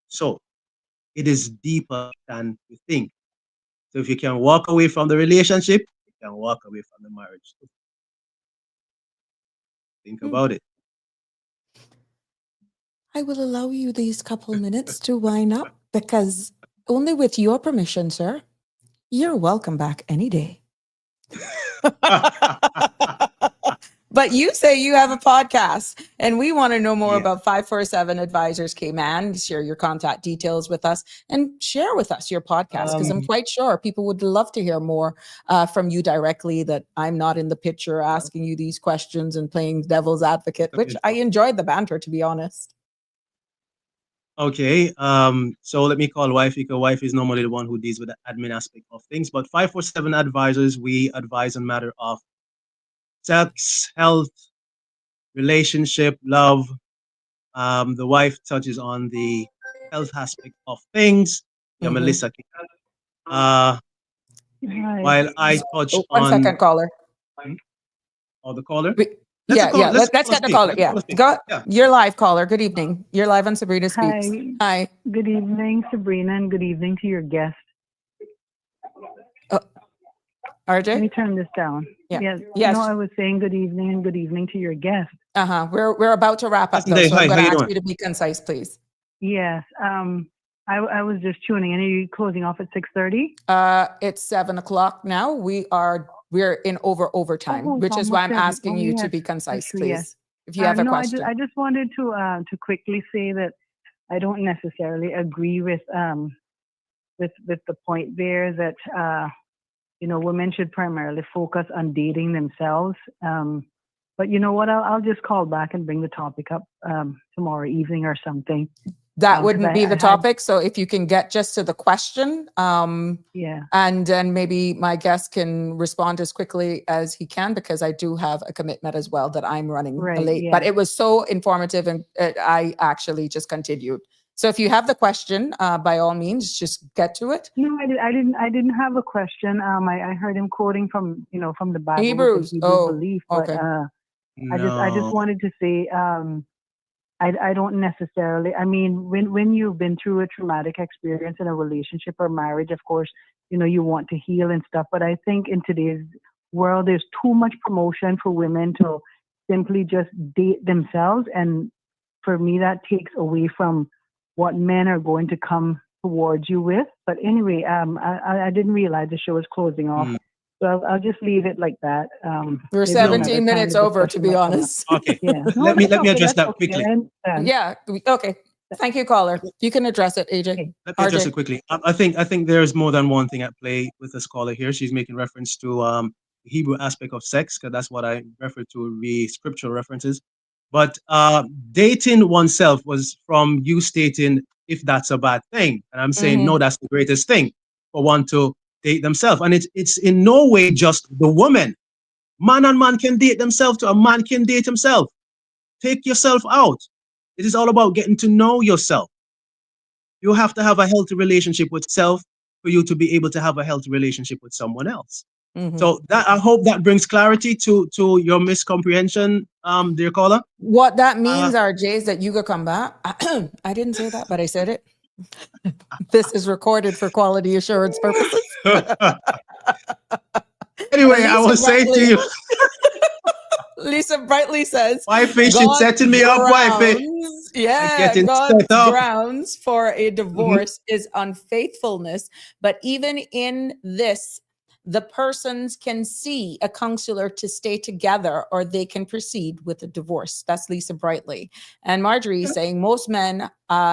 So it is deeper than you think. So if you can walk away from the relationship, you can walk away from the marriage too. Think about it.
I will allow you these couple minutes to wind up, because only with your permission, sir, you're welcome back any day. But But you say you have a podcast, and we want to know more
Yeah.
about 547 Advisors Cayman. Share your contact details with us and share with us your podcast, because I'm quite sure people would love to hear more from you directly, that I'm not in the picture asking you these questions and playing devil's advocate, which I enjoyed the banter, to be honest.
Okay, so let me call Wifey, because Wife is normally the one who deals with the admin aspect of things. But 547 Advisors, we advise on matter of sex, health, relationship, love. The wife touches on the health aspect of things. Yeah, Melissa.
Hi.
While I touch
One
on
second, caller.
the caller.
Let's get the caller. Yeah, go.
Yeah.
You're live, caller. Good evening. You're live on Sabrina Speaks.
Hi.
Hi.
Good evening, Sabrina, and good evening to your guest. Let me
RJ?
turn this down.
Yeah.
Yes. No, I was saying good evening and good evening to your guest.
We're about to wrap up, though,
Hey,
so
hi,
I'm
how
going
you
to ask
doing?
you to be concise, please.
Yes. I was just tuning in. Are you closing off at 6:30?
It's 7 o'clock now. We're in overtime,
Oh, it's
which is why I'm
almost 7.
asking
Oh,
you to
yes.
be concise,
That's true,
please.
yes.
If you have a
No,
question.
I just wanted to quickly say that I don't necessarily agree with the point there that women should primarily focus on dating themselves. But you know what? I'll just call back and bring the topic up tomorrow evening or something.
That wouldn't be the topic. So if you can get just to the question,
Yeah.
and then maybe my guest can respond as quickly as he can, because I do have a commitment as well that I'm running
Right,
late.
yeah.
But it was so informative, and I actually just continued. So if you have the question, by all means, just get to it.
No, I didn't have a question. I heard him quoting from the Bible,
Hebrews.
with the Hebrew belief, but
okay.
I just wanted to say I don't necessarily. I mean, when you've been through a traumatic experience in a relationship or marriage, of course, you want to heal and stuff. But I think in today's world, there's too much promotion for women to simply just date themselves, and for me, that takes away from what men are going to come towards you with. But anyway, I didn't realize the show was closing off. So I'll just leave it like that.
We're
Maybe another
17
time
minutes
the
over, to
discussion
be
might come up.
honest.
Okay.
Yeah.
Let me address
that's
that
okay.
quickly.
I understand.
Yeah. Okay. Thank you, caller. You can address it, AJ.
Okay.
Let me address
RJ.
it quickly. I think there's more than one thing at play with this caller here. She's making reference to the Hebrew aspect of sex, because that's what I refer to the scriptural references. But dating oneself was from you stating if that's a bad thing, and I'm saying no, that's the greatest thing for one to date themselves, and it's in no way just the woman. Man and man can date themselves too. A man can date himself. Take yourself out. It is all about getting to know yourself. You have to have a healthy relationship with self for you to be able to have a healthy relationship with someone else. So that, I hope that brings clarity to your miscomprehension, dear caller.
What that means, RJ, is that you could come back. I didn't say that, but I said it. This is recorded for quality assurance purposes.
Anyway, I was saying to you,
Lisa brightly says,
wifey, she's setting me up, wifey.
Yeah,
getting
God's
set up.
grounds for a divorce is unfaithfulness. But even in this, the persons can see a counselor to stay together, or they can proceed with a divorce. That's Lisa Brightly. And Marjorie is saying most men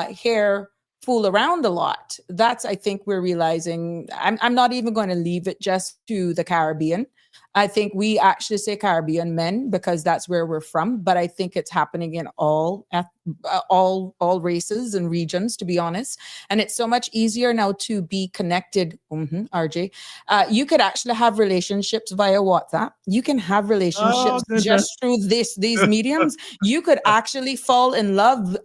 here fool around a lot. That's, I think we're realizing, I'm not even going to leave it just to the Caribbean. I think we actually say Caribbean men because that's where we're from, but I think it's happening in all races and regions, to be honest. And it's so much easier now to be connected. RJ, you could actually have relationships via WhatsApp. You can have relationships just through these mediums. You could actually fall in love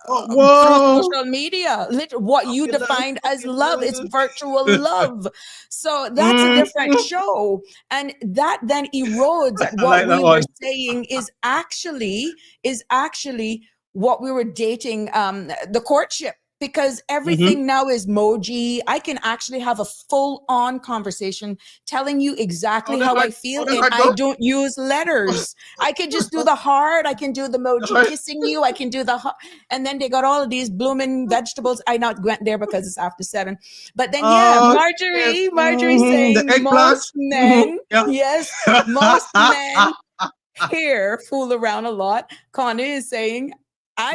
through social media. What you defined as love, it's virtual love. So that's a different show. And that then erodes what we were saying is actually what we were dating, the courtship, because everything now is emoji. I can actually have a full-on conversation telling you exactly how I feel, and I don't use letters. I can just do the heart. I can do the emoji kissing you. I can do the heart. And then they got all of these blooming vegetables. I not went there because it's after 7. But then, Marjorie saying most men, yes, most men here fool around a lot. Connie is saying, I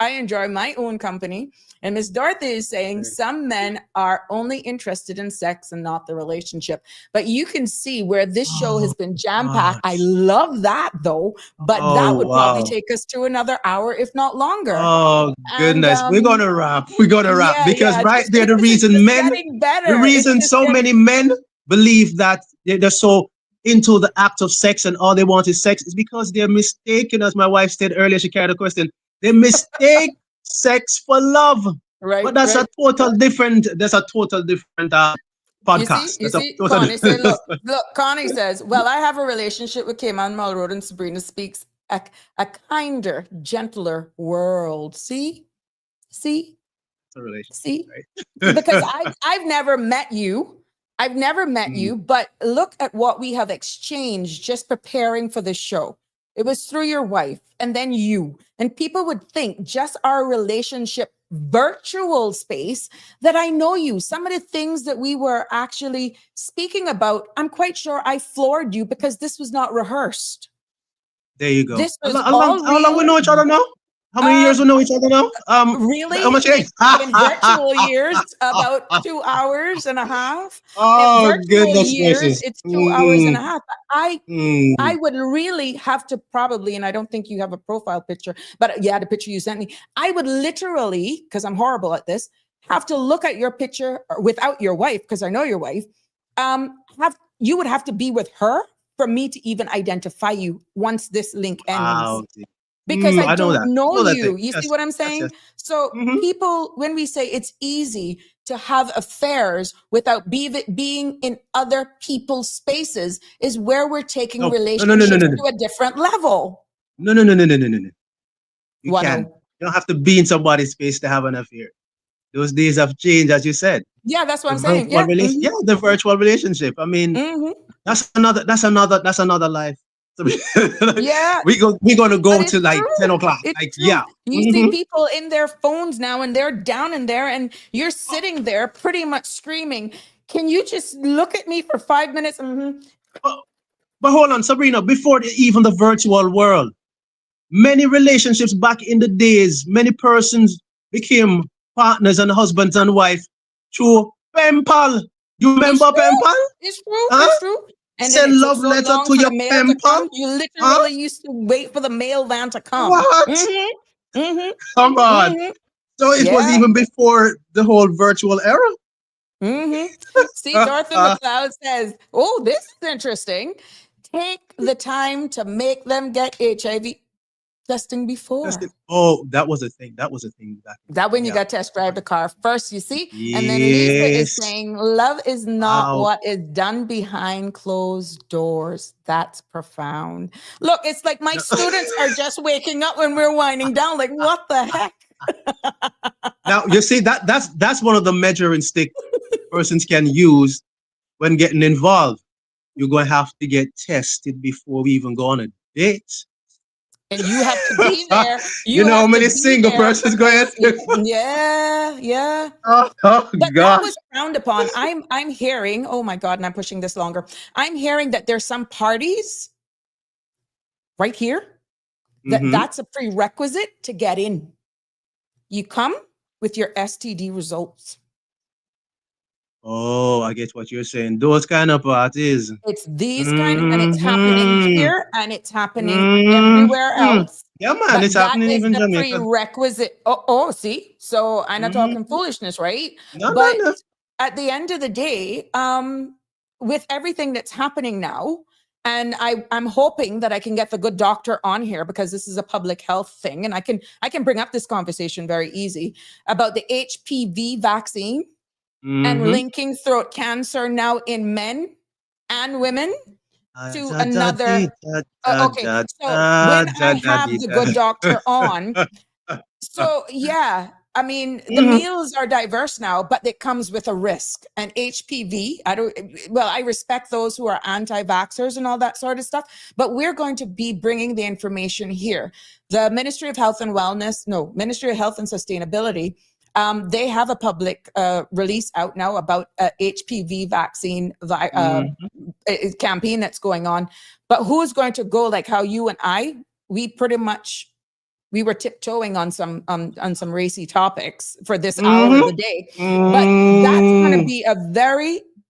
enjoy my own company. And Miss Dorothy is saying some men are only interested in sex and not the relationship. But you can see where this show has been jam-packed. I love that though, but that would probably take us to another hour, if not longer.
Oh goodness,
And,
we're gonna wrap. We're gonna wrap because right there, the reason so many men believe that they're so into the act of sex and all they want is sex is because they're mistaken, as my wife said earlier. She carried a question. They mistake sex for love.
Right.
But that's a total different. That's a total different podcast.
You see, Connie said, look, Connie says, well, I have a relationship with Cayman Malroad and Sabrina Speaks a kinder, gentler world. See? Because I've never met you. But look at what we have exchanged just preparing for this show. It was through your wife and then you. And people would think just our relationship virtual space that I know you. Some of the things that we were actually speaking about, I'm quite sure I floored you because this was not rehearsed.
There you go.
This was
how long we know each other now? How many years we know each other now?
Really?
How much
in virtual years, about 2 hours and a half.
Oh,
in virtual
goodness
years,
gracious.
it's 2 hours and a half. I would really have to probably, and I don't think you have a profile picture, but yeah, the picture you sent me, I would literally, because I'm horrible at this, have to look at your picture without your wife, because I know your wife, you would have to be with her for me to even identify you once this link ends.
Wow.
Because I don't know you.
Yes.
See what I'm saying?
Yes.
So people, when we say it's easy to have affairs without being in other people's spaces, is where we're taking relationships to a different level.
No. You can't. You don't have to be in somebody's space to have an affair. Those days have changed, as you said.
Yeah, that's what I'm saying.
Yeah, the virtual relationship. I mean, that's another life.
Yeah,
we're gonna go to like 10 o'clock.
You see people in their phones now, and they're down in there, and you're sitting there pretty much screaming, "Can you just look at me for 5 minutes?"
But hold on, Sabrina. Before even the virtual world, many relationships back in the days, many persons became partners and husbands and wife through pen pal. You remember pen pal?
It's true. It's true. And
send love letter to your pen pal.
You literally used to wait for the mail van to come.
What? Come on. So it was even before the whole virtual era.
See, Dorothy McLeod says, "Oh, this is interesting. Take the time to make them get HIV testing before."
Oh, that was a thing. That
when you got test drive the car first, you see? Yes. And then Lisa is saying, love is not what is done behind closed doors. That's profound. Look, it's like my students are just waking up when we're winding down. Like, what the heck?
Now, you see, that's one of the measuring stick persons can use when getting involved. You're going to have to get tested before we even go on a date.
And you have to be there.
You know how many single persons go ahead?
Yeah.
Oh
but
God.
That was frowned upon. I'm hearing, oh my God, and I'm pushing this longer. I'm hearing that there's some parties right here that's a prerequisite to get in. You come with your STD results.
Oh, I get what you're saying. Those kind of parties.
It's these kind of, and it's happening here and it's happening everywhere else.
Yeah, man, it's happening even in Jamaica.
Prerequisite. See? So I'm not talking foolishness, right?
No.
At the end of the day, with everything that's happening now, and I'm hoping that I can get the good doctor on here because this is a public health thing, and I can bring up this conversation very easy about the HPV vaccine. And linking throat cancer now in men and women to another. Okay, so when I have the good doctor on, so yeah, I mean the meals are diverse now, but it comes with a risk. And HPV, I respect those who are anti-vaxxers and all that sort of stuff, but we're going to be bringing the information here. The Ministry of Health and Sustainability They have a public release out now about HPV vaccine campaign that's going on. But who's going to go like how you and I, we were tiptoeing on some racy topics for this hour of the day. But that's going to be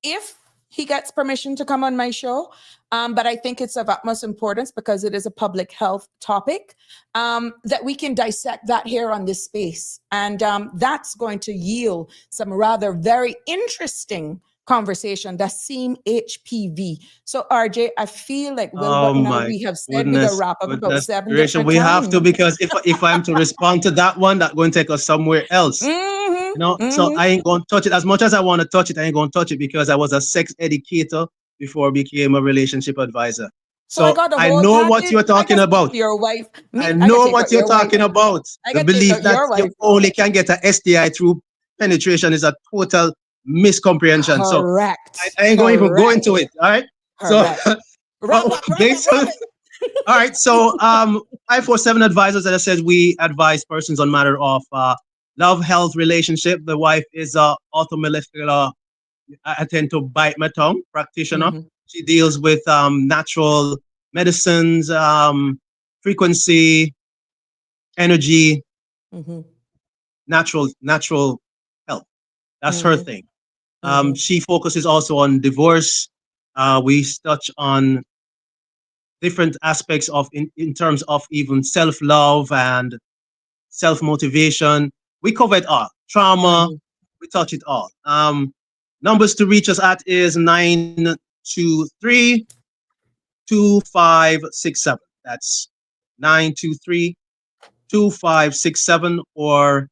if he gets permission to come on my show. But I think it's of utmost importance because it is a public health topic that we can dissect that here on this space. And that's going to yield some rather very interesting conversation that seem HPV. So RJ, I feel like we have said we're gonna wrap up about 7 different
we
times.
have to, because if I'm to respond to that one, that's going to take us somewhere else. So I ain't going to touch it. As much as I want to touch it, I ain't going to touch it because I was a sex educator before I became a relationship advisor. So I know what you're talking about.
Your wife.
I know what you're talking about. The belief that you only can get an STI through penetration is a total miscomprehension.
Correct.
So I ain't going to even go into it. All right.
Correct.
So all right. So 547 Advisors, as I said, we advise persons on matter of love, health, relationship. The wife is orthomolecular. I tend to bite my tongue practitioner. She deals with natural medicines, frequency, energy, natural health. That's her thing. She focuses also on divorce. We touch on different aspects of in terms of even self-love and self-motivation. We cover it all. Trauma, we touch it all. Numbers to reach us at is 923-2567. That's 923-2567 or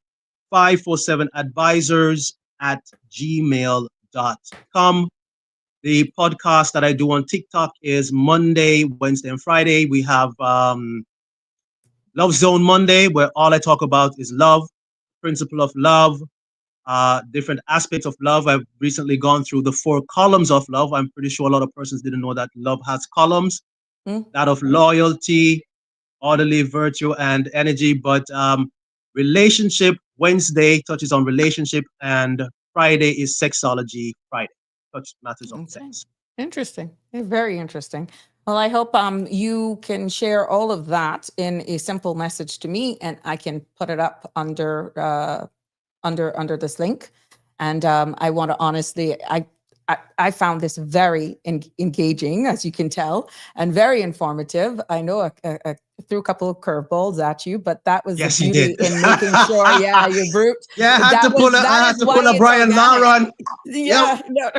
547advisors@gmail.com. The podcast that I do on TikTok is Monday, Wednesday, and Friday. We have Love Zone Monday, where all I talk about is love, principle of love, different aspects of love. I've recently gone through the 4 columns of love. I'm pretty sure a lot of persons didn't know that love has columns, that of loyalty, orderly, virtue, and energy. But relationship Wednesday touches on relationship, and Friday is sexology Friday. Touch matters of sex.
Interesting. Very interesting. Well, I hope you can share all of that in a simple message to me, and I can put it up under this link. And I want to honestly, I found this very engaging, as you can tell, and very informative. I know I threw a couple of curveballs at you, but that was the beauty in making sure. Yeah, you brute.
Yeah, I had to pull a Brian Laron.
Yeah, no,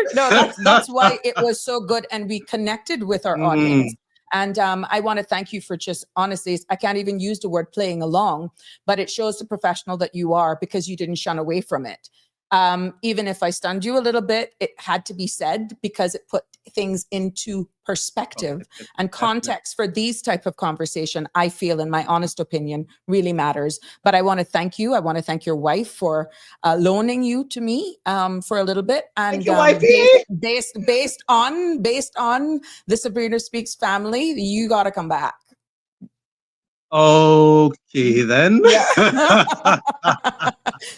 that's why it was so good, and we connected with our audience. And I want to thank you for just honestly, I can't even use the word playing along, but it shows the professional that you are because you didn't shun away from it. Even if I stunned you a little bit, it had to be said because it put things into perspective and context for these type of conversation. I feel, in my honest opinion, really matters. But I want to thank you. I want to thank your wife for loaning you to me for a little bit. And based on the Sabrina Speaks family, you got to come back.
Okay, then.
Yeah.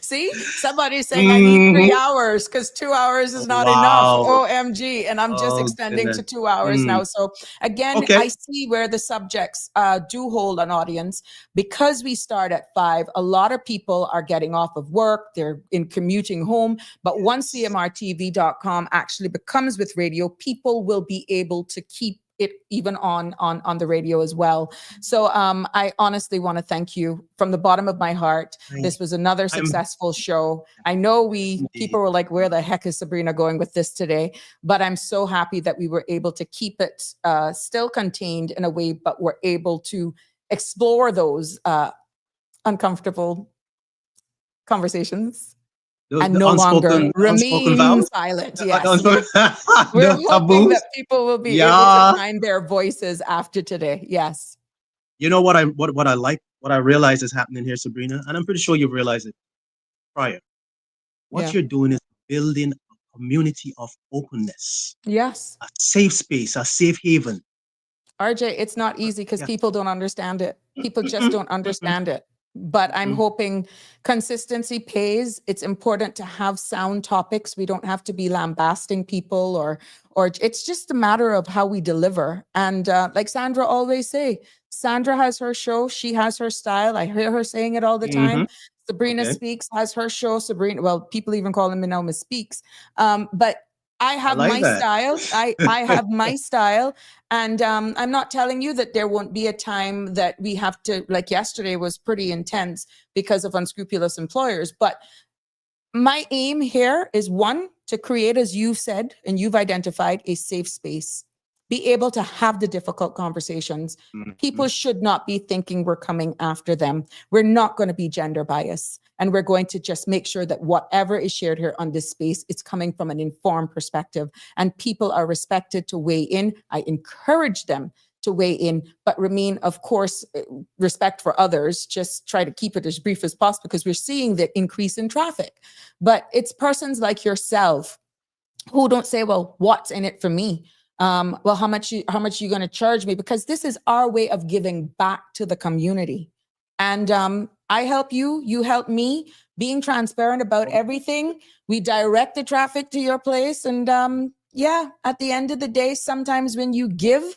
See, somebody's saying I need 3 hours because 2 hours is not enough. OMG. And I'm just extending to 2 hours now. So again, I see where the subjects do hold an audience because we start at 5. A lot of people are getting off of work. They're in commuting home. But once CMRTV.com actually becomes with radio, people will be able to keep it even on the radio as well. So I honestly want to thank you from the bottom of my heart. This was another successful show. I know people were like, where the heck is Sabrina going with this today? But I'm so happy that we were able to keep it still contained in a way, but we're able to explore those uncomfortable conversations. And no longer remain silent. Yes. We're hoping that people will be able to find their voices after today. Yes.
You know what I realize is happening here, Sabrina, and I'm pretty sure you've realized it prior. What you're doing is building a community of openness.
Yes.
A safe space, a safe haven.
RJ, it's not easy because people don't understand it. People just don't understand it. but I'm hoping consistency pays. It's important to have sound topics. We don't have to be lambasting people or it's just a matter of how we deliver. And like Sandra always say, Sandra has her show. She has her style. I hear her saying it all the time. Sabrina Speaks has her show. Sabrina, well, people even call him Miss Speaks. But I have my style. I have my style. And I'm not telling you that there won't be a time that we have to, like yesterday was pretty intense because of unscrupulous employers. But my aim here is one, to create, as you said, and you've identified, a safe space. Be able to have the difficult conversations. People should not be thinking we're coming after them. We're not going to be gender biased. And we're going to just make sure that whatever is shared here on this space, it's coming from an informed perspective. And people are respected to weigh in. I encourage them to weigh in, but remain, of course, respect for others. Just try to keep it as brief as possible because we're seeing the increase in traffic. But it's persons like yourself who don't say, well, what's in it for me? Well, how much you going to charge me? Because this is our way of giving back to the community. And I help you, you help me, being transparent about everything. We direct the traffic to your place. And yeah, at the end of the day, sometimes when you give,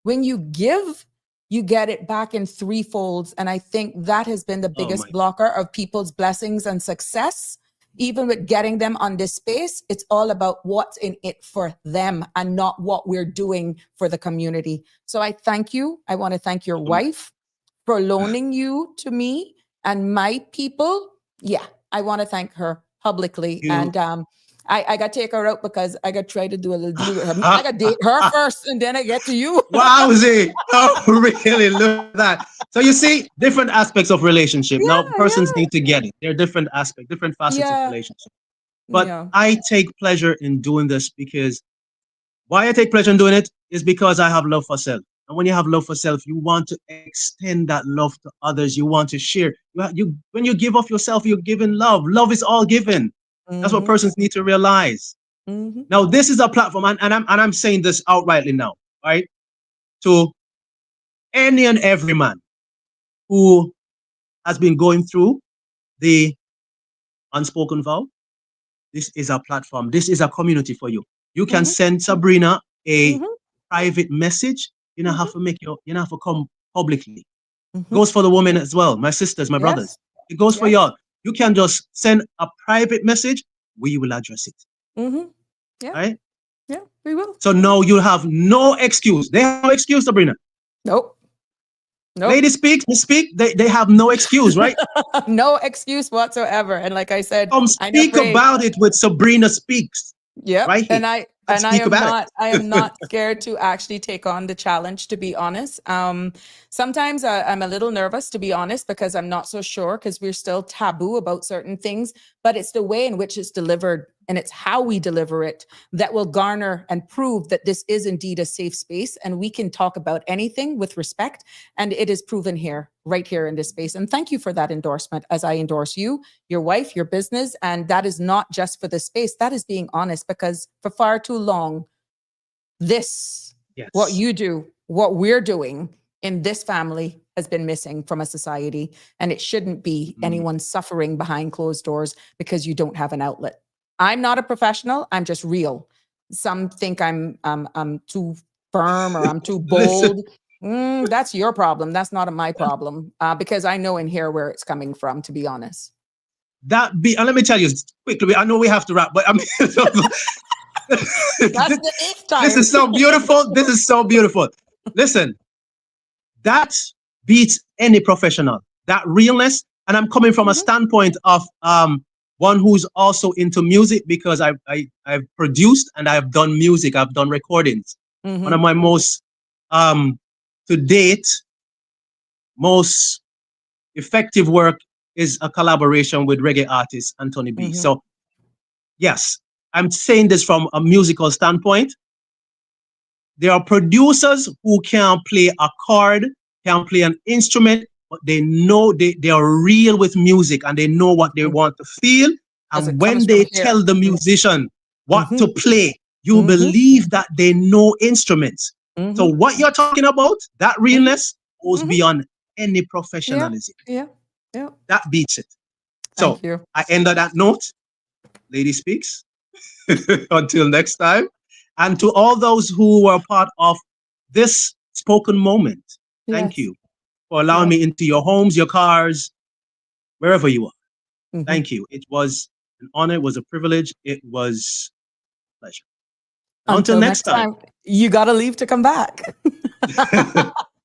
you get it back in threefolds. And I think that has been the biggest blocker of people's blessings and success. Even with getting them on this space, it's all about what's in it for them and not what we're doing for the community. So I thank you. I want to thank your wife for loaning you to me and my people. Yeah, I want to thank her publicly. And I got to take her out because I got to try to do a little deal with her. I got to date her first and then I get to you.
Wowzy. Oh, really? Look at that. So you see, different aspects of relationship. Now, persons need to get it. There are different aspects, different facets of relationship. But I take pleasure in doing this because why I take pleasure in doing it is because I have love for self. And when you have love for self, you want to extend that love to others. You want to share. When you give of yourself, you're giving love. Love is all given. That's what persons need to realize. Now, this is a platform, and I'm saying this outrightly now, right? To any and every man who has been going through the unspoken vow, this is a platform. This is a community for you. You can send Sabrina a private message. You don't have to you don't have to come publicly. Goes for the women as well, my sisters, my brothers. It goes for y'all. You can just send a private message. We will address it.
Yeah.
Right?
Yeah, we will.
So now you have no excuse. They have no excuse, Sabrina.
Nope.
Ladies speak, Miss Speak. They have no excuse, right?
No excuse whatsoever. And like I said,
speak about it with Sabrina Speaks.
Yeah.
Right here.
And I am not scared to actually take on the challenge, to be honest. Sometimes I'm a little nervous, to be honest, because I'm not so sure because we're still taboo about certain things, but it's the way in which it's delivered and it's how we deliver it that will garner and prove that this is indeed a safe space and we can talk about anything with respect. And it is proven here, right here in this space. And thank you for that endorsement as I endorse you, your wife, your business. And that is not just for the space, that is being honest, because for far too long, what you do, what we're doing in this family has been missing from a society. And it shouldn't be anyone suffering behind closed doors because you don't have an outlet. I'm not a professional. I'm just real. Some think I'm too firm or I'm too bold. That's your problem. That's not my problem because I know in here where it's coming from, to be honest.
And let me tell you quickly, I know we have to wrap, but I mean,
that's the eighth time.
This is so beautiful. This is so beautiful. Listen, that beats any professional, that realness. And I'm coming from a standpoint of one who's also into music because I've produced and I've done music. I've done recordings. One of my most, to date, most effective work is a collaboration with reggae artist Anthony B. So yes, I'm saying this from a musical standpoint. There are producers who can play a chord, can play an instrument, but they know they are real with music and they know what they want to feel. And when they tell the musician what to play, you believe that they know instruments. So what you're talking about, that realness goes beyond any professionalism.
Yeah. Yep.
That beats it. So
Thank you.
I end on that note. Lady Speaks. Until next time. And to all those who were part of this spoken moment, thank
Yes.
you for allowing
Yes.
me into your homes, your cars, wherever you are.
Mhm.
Thank you. It was an honor. It was a privilege. It was a pleasure. Until next time.
You got to leave to come back.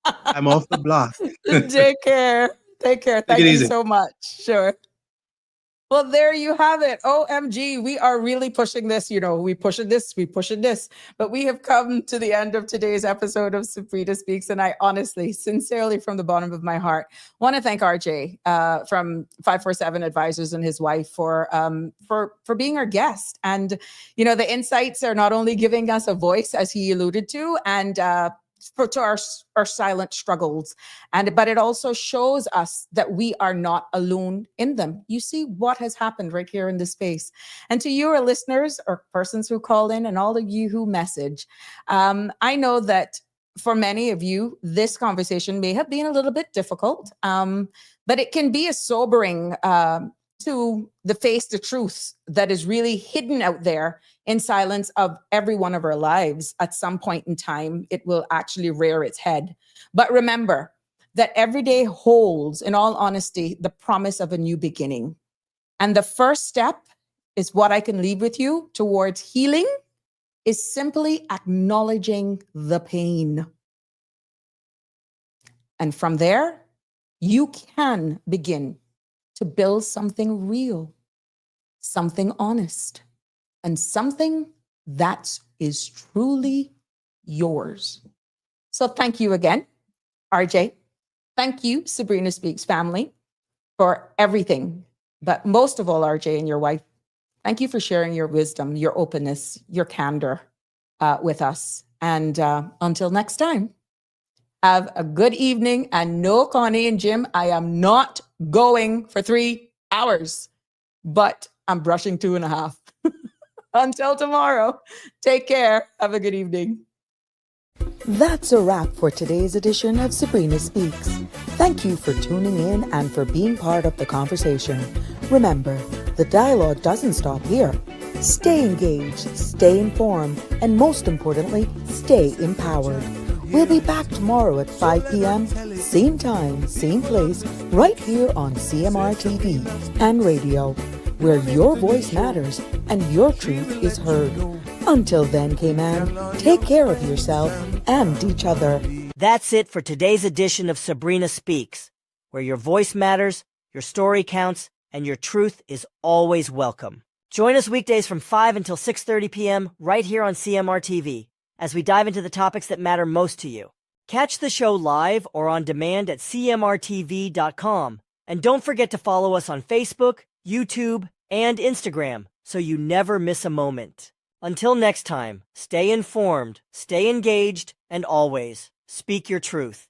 I'm off the block.
Take care. Take care.
Take it
Thank you
easy.
so much. Sure. Well, there you have it. OMG, we are really pushing this. You know, we pushing this. But we have come to the end of today's episode of Sabrina Speaks. And I honestly, sincerely, from the bottom of my heart, want to thank RJ from 547 Advisors and his wife for being our guest. And, you know, the insights are not only giving us a voice, as he alluded to, and to our silent struggles, but it also shows us that we are not alone in them. You see what has happened right here in this space. And to you, our listeners or persons who call in, and all of you who message, I know that for many of you, this conversation may have been a little bit difficult, but it can be a sobering to face the truth that is really hidden out there in silence of every one of our lives. At some point in time, it will actually rear its head. But remember that every day holds, in all honesty, the promise of a new beginning. And the first step is what I can leave with you towards healing is simply acknowledging the pain. And from there, you can begin to build something real, something honest, and something that is truly yours. So thank you again, RJ. Thank you, Sabrina Speaks family, for everything. But most of all, RJ and your wife, thank you for sharing your wisdom, your openness, your candor with us. And until next time, have a good evening. And no, Connie and Jim, I am not going for 3 hours, but I'm brushing 2.5. Until tomorrow, take care. Have a good evening.
That's a wrap for today's edition of Sabrina Speaks. Thank you for tuning in and for being part of the conversation. Remember, the dialogue doesn't stop here. Stay engaged, stay informed, and most importantly, stay empowered. We'll be back tomorrow at 5 p.m., same time, same place, right here on CMR TV and radio, where your voice matters and your truth is heard. Until then, K-Man, take care of yourself and each other.
That's it for today's edition of Sabrina Speaks, where your voice matters, your story counts, and your truth is always welcome. Join us weekdays from 5 until 6:30 p.m. right here on CMR TV as we dive into the topics that matter most to you. Catch the show live or on demand at cmrtv.com. And don't forget to follow us on Facebook, YouTube, and Instagram so you never miss a moment. Until next time, stay informed, stay engaged, and always speak your truth.